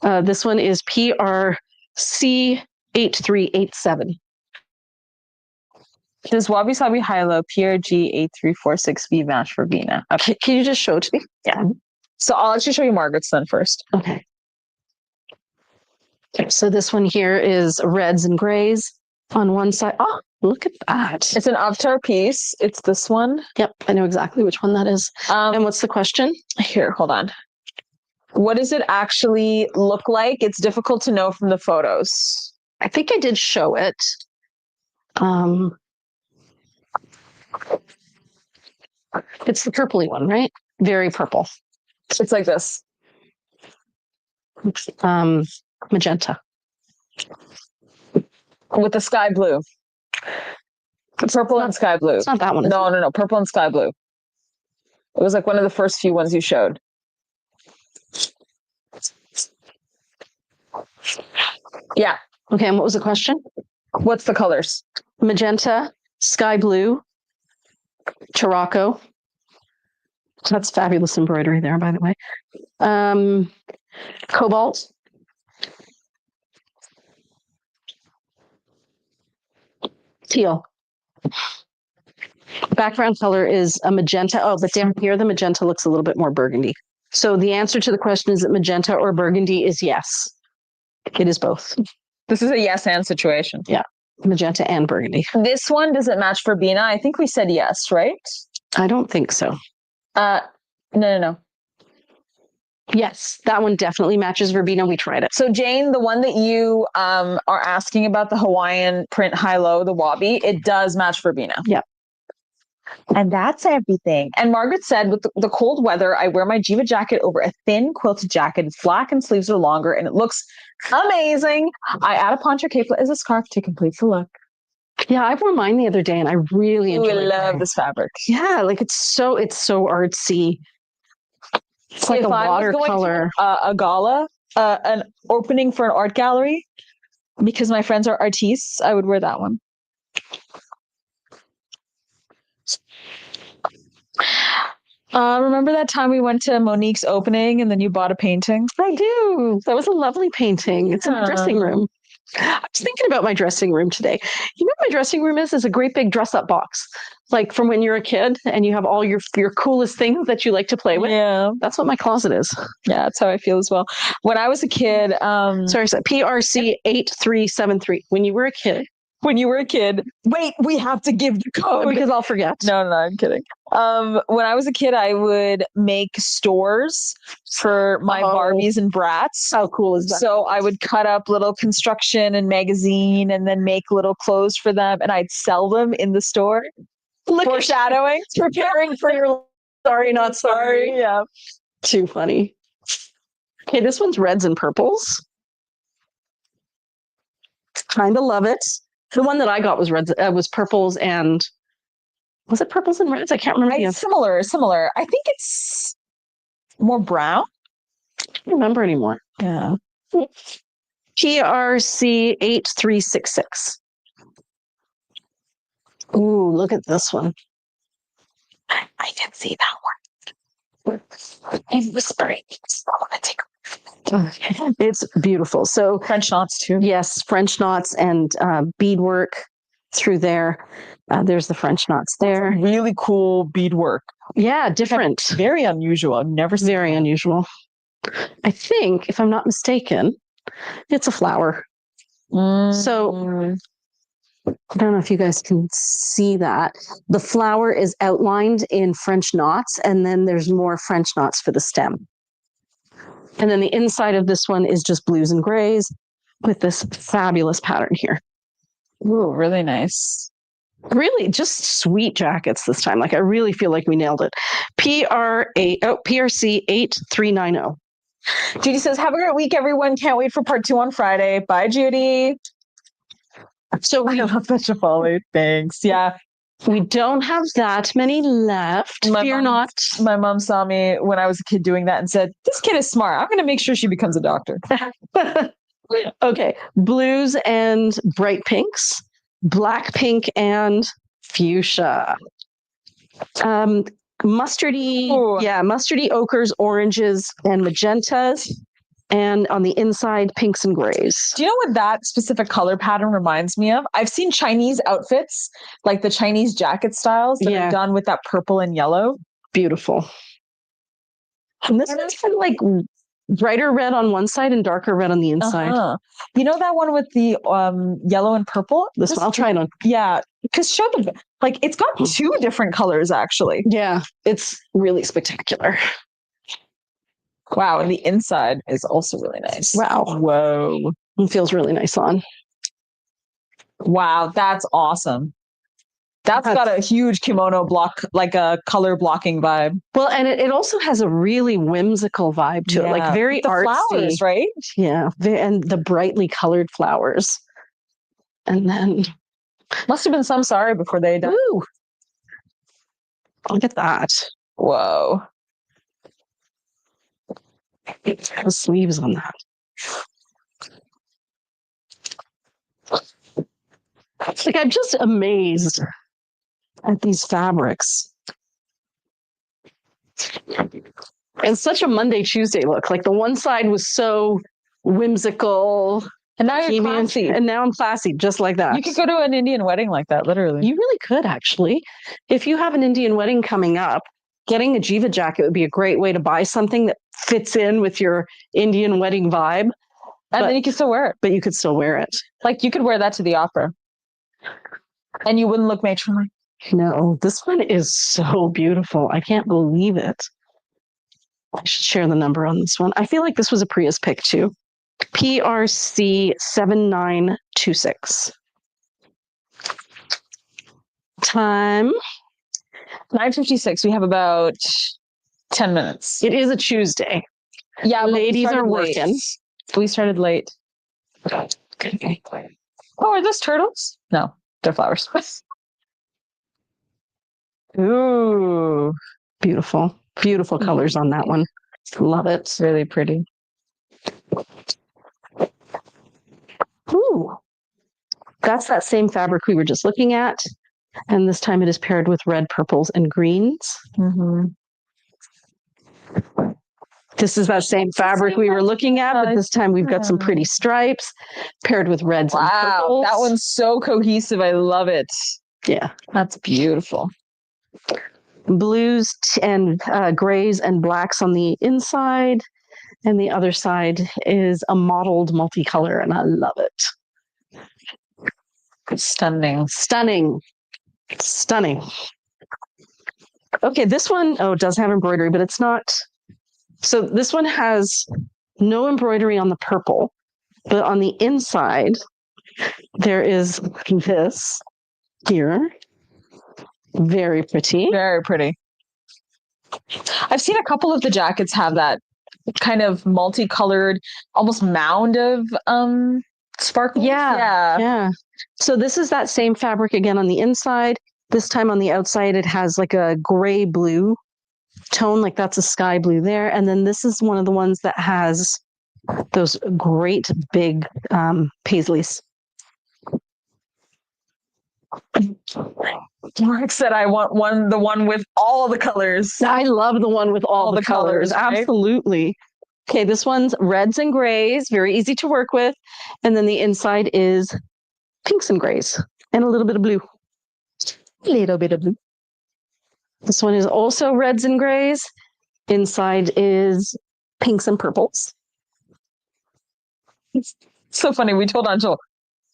Speaker 2: This one is PRC 8387.
Speaker 1: Does Wabi Sabi Hilo PRG 8346B match for Vina? Okay.
Speaker 2: Can you just show it to me?
Speaker 1: Yeah. So I'll actually show you Margaret's then first.
Speaker 2: Okay. So this one here is reds and grays on one side. Oh, look at that.
Speaker 1: It's an Avatar piece. It's this one.
Speaker 2: Yep, I know exactly which one that is. And what's the question?
Speaker 1: Here, hold on. What does it actually look like? It's difficult to know from the photos.
Speaker 2: I think I did show it. It's the purpley one, right? Very purple.
Speaker 1: It's like this.
Speaker 2: Magenta.
Speaker 1: With the sky blue. Purple and sky blue.
Speaker 2: It's not that one.
Speaker 1: No. Purple and sky blue. It was like one of the first few ones you showed. Yeah.
Speaker 2: Okay, and what was the question?
Speaker 1: What's the colors?
Speaker 2: Magenta, sky blue, Chirocco. That's fabulous embroidery there, by the way. Cobalt. Teal. Background color is a magenta. Oh, but down here, the magenta looks a little bit more burgundy. So the answer to the question, is it magenta or burgundy, is yes. It is both.
Speaker 1: This is a yes and situation.
Speaker 2: Yeah, magenta and burgundy.
Speaker 1: This one, does it match for Bina? I think we said yes, right?
Speaker 2: I don't think so.
Speaker 1: No.
Speaker 2: Yes, that one definitely matches Verbena. We tried it.
Speaker 1: So Jane, the one that you are asking about, the Hawaiian print high-low, the Wabi, it does match Verbena.
Speaker 2: Yep.
Speaker 1: And that's everything. And Margaret said, with the cold weather, I wear my Jiva jacket over a thin quilted jacket. It's black and sleeves are longer, and it looks amazing. I add a poncho capelet as a scarf to complete the look.
Speaker 2: Yeah, I wore mine the other day, and I really enjoyed it.
Speaker 1: I love this fabric.
Speaker 2: Yeah, like it's so artsy. It's like a watercolor.
Speaker 1: A gala, an opening for an art gallery, because my friends are artistes, I would wear that one. Remember that time we went to Monique's opening and then you bought a painting?
Speaker 2: I do. That was a lovely painting. It's in the dressing room. I was thinking about my dressing room today. You know what my dressing room is? It's a great big dress-up box. Like from when you're a kid and you have all your coolest things that you like to play with.
Speaker 1: Yeah.
Speaker 2: That's what my closet is.
Speaker 1: Yeah, that's how I feel as well. When I was a kid...
Speaker 2: Sorry, so PRC 8373. When you were a kid.
Speaker 1: Wait, we have to give the code.
Speaker 2: Because I'll forget.
Speaker 1: No, I'm kidding. When I was a kid, I would make stores for my Barbies and Brats.
Speaker 2: How cool is that?
Speaker 1: So I would cut up little construction and magazine and then make little clothes for them, and I'd sell them in the store. Foreshadowing.
Speaker 2: Preparing for your sorry, not sorry.
Speaker 1: Yeah.
Speaker 2: Too funny. Okay, this one's reds and purples. Kind of love it. The one that I got was reds, was purples and was it purples and reds? I can't remember.
Speaker 1: It's similar. I think it's more brown.
Speaker 2: I don't remember anymore.
Speaker 1: Yeah.
Speaker 2: PRC 8366. Ooh, look at this one.
Speaker 1: I did see that one. I'm whispering. I want to take.
Speaker 2: It's beautiful. So
Speaker 1: French knots too.
Speaker 2: Yes, French knots and beadwork through there. There's the French knots there.
Speaker 1: Really cool beadwork.
Speaker 2: Yeah, different.
Speaker 1: Very unusual. I've never seen.
Speaker 2: Very unusual. I think, if I'm not mistaken, it's a flower. So I don't know if you guys can see that. The flower is outlined in French knots, and then there's more French knots for the stem. And then the inside of this one is just blues and grays with this fabulous pattern here.
Speaker 1: Ooh, really nice.
Speaker 2: Really just sweet jackets this time. Like I really feel like we nailed it. PRC 8390.
Speaker 1: Judy says, have a great week, everyone. Can't wait for part 2 on Friday. Bye, Judy.
Speaker 2: So
Speaker 1: I love such a folly. Thanks. Yeah.
Speaker 2: We don't have that many left. Fear not.
Speaker 1: My mom saw me when I was a kid doing that and said, this kid is smart. I'm going to make sure she becomes a doctor.
Speaker 2: Okay. Blues and bright pinks. Black, pink, and fuchsia. Mustardy. Ooh. Yeah. Mustardy ochres, oranges, and magentas. And on the inside, pinks and grays.
Speaker 1: Do you know what that specific color pattern reminds me of? I've seen Chinese outfits, like the Chinese jacket styles that are done with that purple and yellow.
Speaker 2: Beautiful. And this one's kind of like brighter red on one side and darker red on the inside.
Speaker 1: You know that one with the yellow and purple?
Speaker 2: This one, I'll try it on.
Speaker 1: Yeah, because show them, like, it's got two different colors, actually.
Speaker 2: Yeah, it's really spectacular.
Speaker 1: Wow, and the inside is also really nice.
Speaker 2: Wow.
Speaker 1: Whoa.
Speaker 2: It feels really nice on.
Speaker 1: Wow, that's awesome. That's got a huge kimono block, like a color blocking vibe.
Speaker 2: Well, and it also has a really whimsical vibe to it, like very
Speaker 1: the
Speaker 2: artsy.
Speaker 1: Flowers, right?
Speaker 2: Yeah, and the brightly colored flowers. And then
Speaker 1: must have been some sari before they died.
Speaker 2: Ooh. Look at that.
Speaker 1: Whoa.
Speaker 2: The sleeves on that. Like, I'm just amazed at these fabrics. It's such a Monday, Tuesday look. Like, the one side was so whimsical.
Speaker 1: And now you're classy.
Speaker 2: And now I'm classy, just like that.
Speaker 1: You could go to an Indian wedding like that, literally.
Speaker 2: You really could, actually. If you have an Indian wedding coming up, getting a Jiva jacket would be a great way to buy something that fits in with your Indian wedding vibe.
Speaker 1: And then you can still wear it.
Speaker 2: But you could still wear it.
Speaker 1: Like, you could wear that to the opera. And you wouldn't look matronly.
Speaker 2: No, this one is so beautiful. I can't believe it. I should share the number on this one. I feel like this was a Prius pick too. PRC 7926. Time
Speaker 1: 9:56. We have about 10 minutes.
Speaker 2: It is a Tuesday.
Speaker 1: Yeah,
Speaker 2: ladies are working.
Speaker 1: We started late.
Speaker 2: Okay.
Speaker 1: Oh, are those turtles? No, they're flowers. Ooh,
Speaker 2: beautiful. Beautiful colors on that one. Love it.
Speaker 1: It's really pretty.
Speaker 2: Ooh. That's that same fabric we were just looking at. And this time it is paired with red, purples, and greens.
Speaker 1: Mm-hmm.
Speaker 2: This is that same fabric we were looking at, but this time we've got some pretty stripes paired with reds and purples.
Speaker 1: That one's so cohesive. I love it.
Speaker 2: Yeah.
Speaker 1: That's beautiful.
Speaker 2: Blues and grays and blacks on the inside. And the other side is a mottled multicolor, and I love it.
Speaker 1: Stunning.
Speaker 2: Stunning. Stunning. Okay, this one, it does have embroidery, but it's not. So this one has no embroidery on the purple, but on the inside, there is this here. Very pretty.
Speaker 1: Very pretty. I've seen a couple of the jackets have that kind of multicolored, almost mound of sparkles.
Speaker 2: Yeah. So this is that same fabric again on the inside. This time on the outside, it has like a gray blue tone, like that's a sky blue there. And then this is one of the ones that has those great big paisleys.
Speaker 1: Mark said, I want the one with all the colors.
Speaker 2: I love the one with all the colors. Right? Absolutely. Okay, this one's reds and grays, very easy to work with. And then the inside is pinks and grays and a little bit of blue. A little bit of blue. This one is also reds and grays. Inside is pinks and purples.
Speaker 1: It's so funny. We told Angel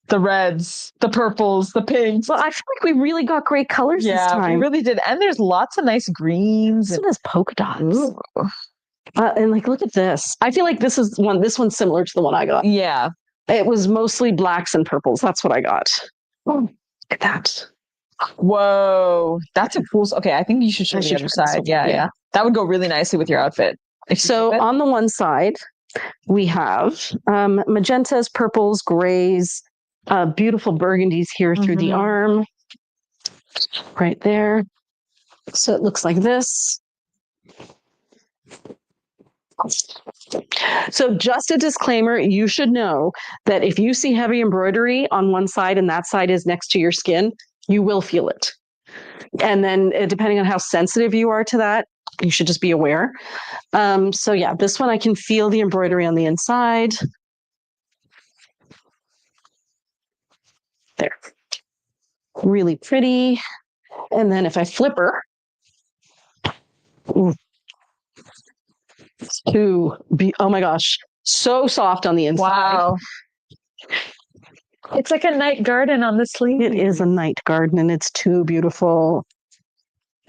Speaker 1: the reds, the purples, the pinks.
Speaker 2: Well, I feel like we really got great colors this time.
Speaker 1: Yeah, we really did. And there's lots of nice greens.
Speaker 2: This one has polka dots. And like, look at this. I feel like this one's similar to the one I got.
Speaker 1: Yeah.
Speaker 2: It was mostly blacks and purples. That's what I got. Oh, look at that.
Speaker 1: Whoa. That's a cool. Okay, I think you should show the other side. Yeah. That would go really nicely with your outfit.
Speaker 2: So on the one side, we have magentas, purples, grays, beautiful burgundies here through the arm. Right there. So it looks like this. So just a disclaimer, you should know that if you see heavy embroidery on one side and that side is next to your skin, you will feel it. And then depending on how sensitive you are to that, you should just be aware. So yeah, this one I can feel the embroidery on the inside. There. Really pretty. And then if I flip her, ooh, oh my gosh, so soft on the inside.
Speaker 1: Wow. It's like a night garden on the sleeve.
Speaker 2: It is a night garden and it's too beautiful.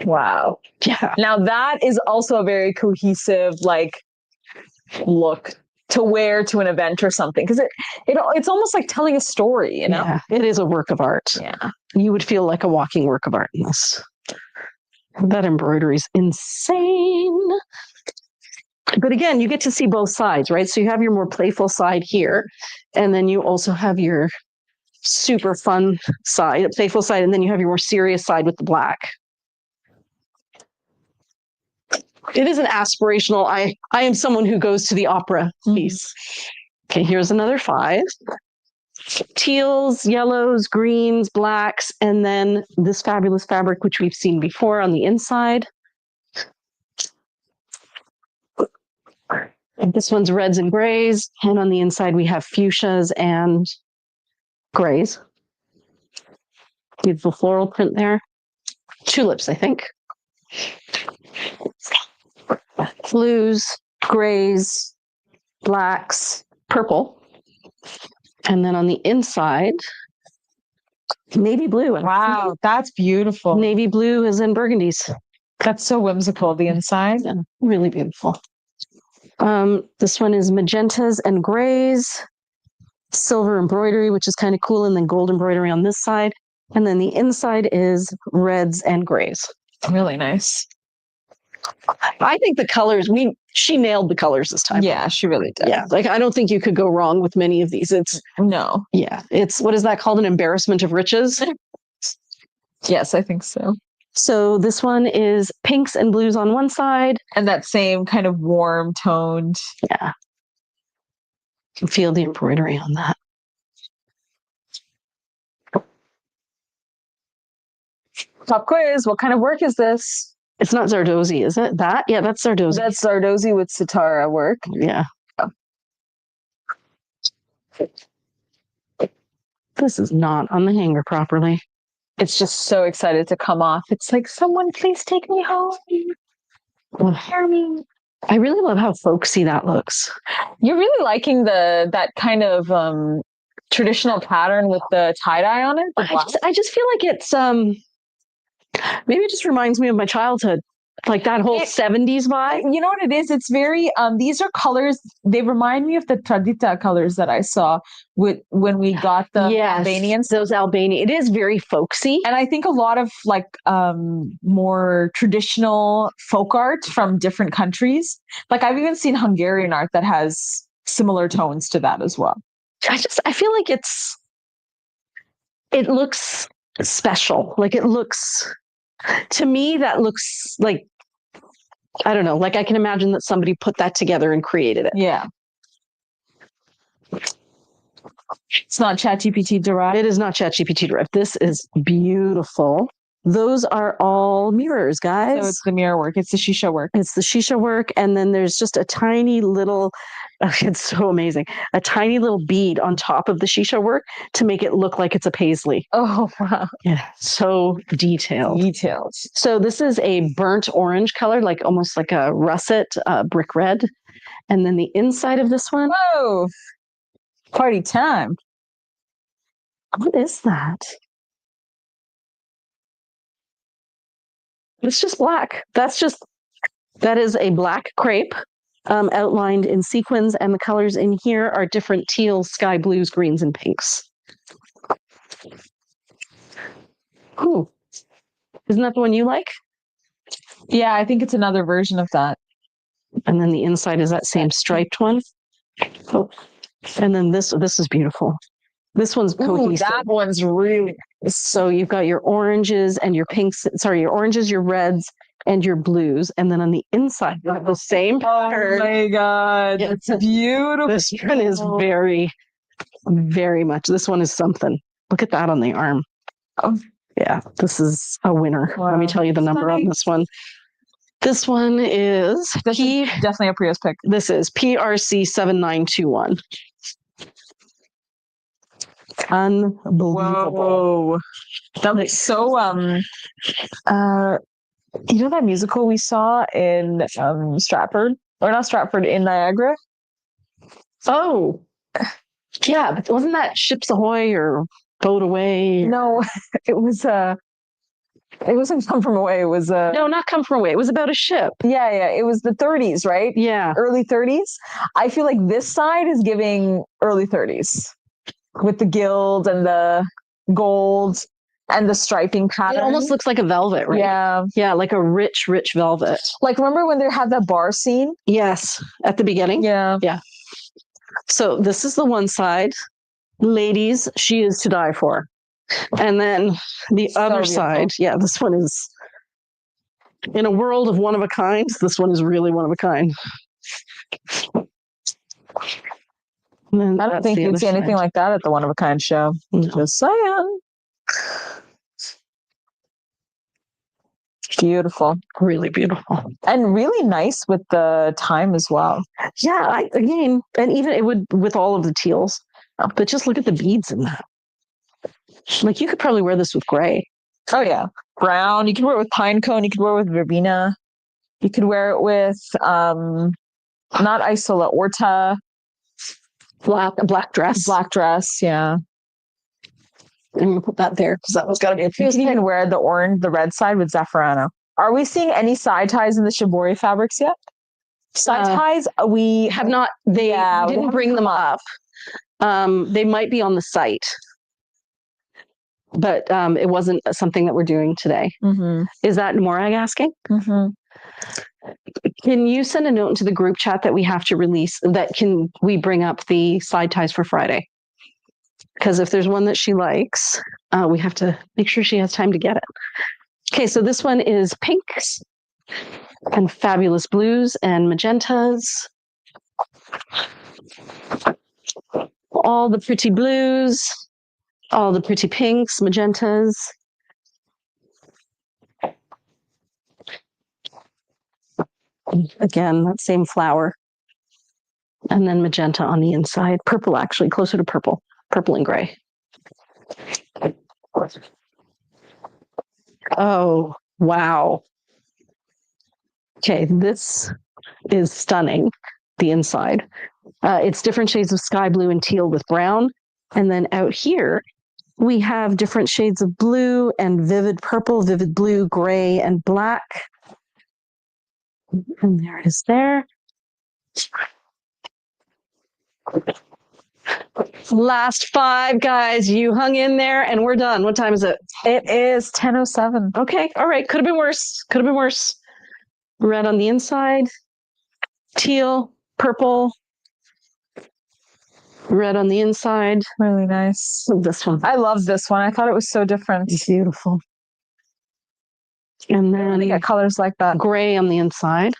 Speaker 1: Wow.
Speaker 2: Yeah.
Speaker 1: Now that is also a very cohesive, like, look to wear to an event or something. Because it's almost like telling a story, you know?
Speaker 2: Yeah, it is a work of art.
Speaker 1: Yeah.
Speaker 2: You would feel like a walking work of art in this. That embroidery is insane. But again, you get to see both sides, right? So you have your more playful side here, and then you also have your super fun side, playful side, and then you have your more serious side with the black. It is an aspirational, I am someone who goes to the opera piece. Okay, here's another 5. Teals, yellows, greens, blacks, and then this fabulous fabric, which we've seen before on the inside. And this one's reds and grays, and on the inside we have fuchsias and grays. Beautiful floral print there. Tulips, I think. Blues, grays, blacks, purple. And then on the inside, navy blue.
Speaker 1: Wow, that's beautiful.
Speaker 2: Navy blue is in burgundies.
Speaker 1: That's so whimsical, the inside.
Speaker 2: Yeah, really beautiful. This one is magentas and grays, silver embroidery, which is kind of cool, and then gold embroidery on this side. And then the inside is reds and grays.
Speaker 1: Really nice.
Speaker 2: I think the colors, she nailed the colors this time.
Speaker 1: Yeah, she really did.
Speaker 2: Yeah, like I don't think you could go wrong with many of these.
Speaker 1: No.
Speaker 2: Yeah, it's, what is that called? An embarrassment of riches?
Speaker 1: Yes, I think so.
Speaker 2: So this one is pinks and blues on one side.
Speaker 1: And that same kind of warm toned.
Speaker 2: Yeah. You can feel the embroidery on that.
Speaker 1: Pop quiz. What kind of work is this?
Speaker 2: It's not Zardozi, is it? That? Yeah, that's Zardozi.
Speaker 1: That's Zardozi with Sitara work.
Speaker 2: Yeah.
Speaker 1: Oh.
Speaker 2: This is not on the hanger properly.
Speaker 1: It's just so excited to come off. It's like, someone please take me home. Hear me.
Speaker 2: I really love how folksy that looks.
Speaker 1: You're really liking that kind of traditional pattern with the tie-dye on it?
Speaker 2: I just feel like it's maybe it just reminds me of my childhood. Like that whole 70s vibe.
Speaker 1: You know what it is? It's very, these are colors, they remind me of the Tradita colors that I saw when we got the Albanians.
Speaker 2: Those Albanian, it is very folksy.
Speaker 1: And I think a lot of like more traditional folk art from different countries. Like I've even seen Hungarian art that has similar tones to that as well.
Speaker 2: I feel like it looks special. Like it looks, to me, that looks like, I don't know, like I can imagine that somebody put that together and created it.
Speaker 1: Yeah. It's not ChatGPT derived.
Speaker 2: It is not ChatGPT derived. This is beautiful. Those are all mirrors, guys.
Speaker 1: So it's the mirror work. It's the shisha work.
Speaker 2: It's the shisha work. And then there's just a tiny little, it's so amazing, a tiny little bead on top of the shisha work to make it look like it's a paisley.
Speaker 1: Oh, wow.
Speaker 2: Yeah, so detailed.
Speaker 1: Details.
Speaker 2: So this is a burnt orange color, like almost like a russet brick red. And then the inside of this one.
Speaker 1: Whoa. Party time.
Speaker 2: What is that? It's just black. That is a black crepe outlined in sequins, and the colors in here are different teals, sky blues, greens, and pinks. Ooh. Isn't that the one you like?
Speaker 1: Yeah, I think it's another version of that.
Speaker 2: And then the inside is that same striped one. Oh. And then this is beautiful. This one's cohesive.
Speaker 1: That one's really.
Speaker 2: So you've got your oranges and your pinks, your oranges, your reds, and your blues. And then on the inside, you have the same pattern.
Speaker 1: Oh my God.
Speaker 2: Yeah.
Speaker 1: It's beautiful.
Speaker 2: This one is very, very much. This one is something. Look at that on the arm.
Speaker 1: Oh.
Speaker 2: Yeah, this is a winner.
Speaker 1: Wow.
Speaker 2: Let me tell you the number on this one. This one is
Speaker 1: definitely a Prius pick.
Speaker 2: This is PRC 7921. Unbelievable.
Speaker 1: Whoa. That looks so you know that musical we saw in Stratford? Or not Stratford, in Niagara?
Speaker 2: Oh. Yeah, but wasn't that Ships Ahoy or Boat Away?
Speaker 1: No, it wasn't Come From Away. It was
Speaker 2: no, not Come From Away. It was about a ship.
Speaker 1: Yeah. It was the 30s, right?
Speaker 2: Yeah.
Speaker 1: Early 30s. I feel like this side is giving early 30s with the gild and the gold and the striping pattern.
Speaker 2: It almost looks like a velvet, right?
Speaker 1: Yeah.
Speaker 2: Yeah, like a rich velvet.
Speaker 1: Like, remember when they had that bar scene?
Speaker 2: Yes, at the beginning.
Speaker 1: Yeah.
Speaker 2: Yeah. So this is the one side. Ladies, she is to die for. And then the other side, yeah, this one is, in a world of one of a kind, this one is really one of a kind. I
Speaker 1: don't think you'd see anything like that at the one of a kind show. No. Just saying. Beautiful.
Speaker 2: Really beautiful.
Speaker 1: And really nice with the time as well.
Speaker 2: Yeah, and even it would with all of the teals. But just look at the beads in that. Like, you could probably wear this with gray.
Speaker 1: Oh, yeah. Brown. You could wear it with pine cone. You could wear it with verbena. You could wear it with, not Isola, Orta.
Speaker 2: Black dress.
Speaker 1: Black dress, yeah.
Speaker 2: I'm going to put that there because that was got to be a
Speaker 1: You can even wear the red side with Zaffarano. Are we seeing any side ties in the shibori fabrics yet? Side ties, we
Speaker 2: have not. They didn't bring them up. They might be on the site, but it wasn't something that we're doing today.
Speaker 1: Mm-hmm.
Speaker 2: Is that Morag asking?
Speaker 1: Mm-hmm.
Speaker 2: Can you send a note into the group chat that we have to release? Can we bring up the side ties for Friday? Because if there's one that she likes, we have to make sure she has time to get it. Okay, so this one is pinks and fabulous blues and magentas. All the pretty blues, all the pretty pinks, magentas. Again, that same flower. And then magenta on the inside. Purple, actually, closer to purple. Purple and gray. Oh, wow. Okay, this is stunning, the inside. It's different shades of sky blue and teal with brown. And then out here, we have different shades of blue and vivid purple, vivid blue, gray, and black. And there it is there. Last 5, guys. You hung in there and we're done. What time is it?
Speaker 1: It is 10:07.
Speaker 2: Okay. All right. Could have been worse. Could have been worse. Red on the inside. Teal, purple. Red on the inside.
Speaker 1: Really nice.
Speaker 2: This one.
Speaker 1: I love this one. I thought it was so different.
Speaker 2: It's beautiful. And then
Speaker 1: you got colors like that.
Speaker 2: Gray on the inside.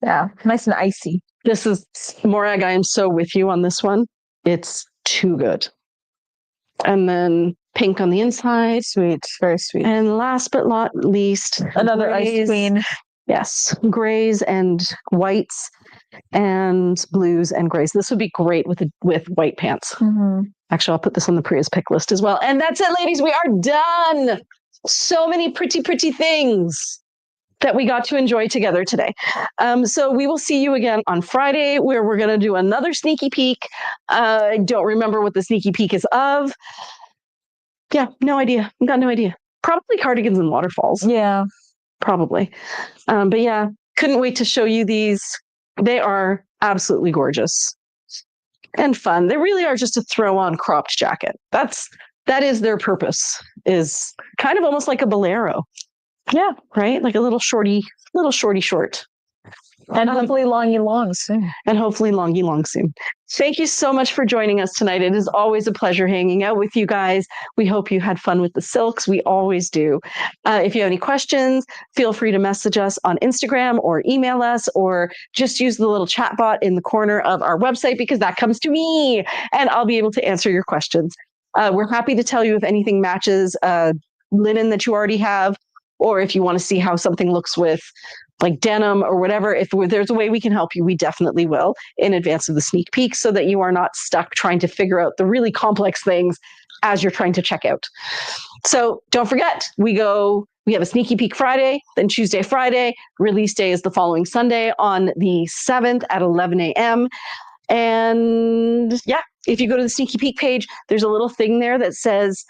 Speaker 1: Yeah. Nice and icy.
Speaker 2: This is Morag. I am so with you on this one. It's too good. And then pink on the inside.
Speaker 1: Sweet. Very sweet.
Speaker 2: And last but not least,
Speaker 1: another ice queen.
Speaker 2: Yes. Grays and whites and blues and grays. This would be great with white pants.
Speaker 1: Mm-hmm.
Speaker 2: Actually, I'll put this on the Priya's pick list as well. And that's it, ladies. We are done. So many pretty, pretty things that we got to enjoy together today. So we will see you again on Friday, where we're going to do another sneaky peek. I don't remember what the sneaky peek is of. Yeah, no idea. I've got no idea. Probably cardigans and waterfalls.
Speaker 1: Yeah,
Speaker 2: probably. But yeah, couldn't wait to show you these. They are absolutely gorgeous and fun. They really are just a throw on cropped jacket. That is their purpose, is kind of almost like a bolero. Yeah, right? Like a little shorty short.
Speaker 1: And hopefully longy long soon.
Speaker 2: And hopefully longy long soon. Thank you so much for joining us tonight. It is always a pleasure hanging out with you guys. We hope you had fun with the silks. We always do. If you have any questions, feel free to message us on Instagram or email us, or just use the little chat bot in the corner of our website, because that comes to me and I'll be able to answer your questions. We're happy to tell you if anything matches linen that you already have, or if you want to see how something looks with like denim or whatever, if there's a way we can help you, we definitely will in advance of the sneak peek so that you are not stuck trying to figure out the really complex things as you're trying to check out. So don't forget, we have a sneaky peek Friday, then Tuesday, Friday. Release day is the following Sunday on the 7th at 11 a.m. And yeah, if you go to the sneaky peek page, there's a little thing there that says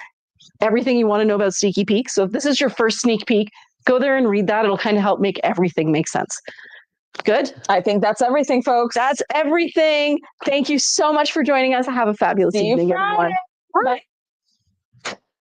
Speaker 2: everything you want to know about sneaky peek. So if this is your first sneak peek, go there and read that. It'll kind of help make everything make sense. Good.
Speaker 1: I think that's everything, folks.
Speaker 2: That's everything. Thank you so much for joining us. Have a fabulous evening, everyone.
Speaker 1: Bye.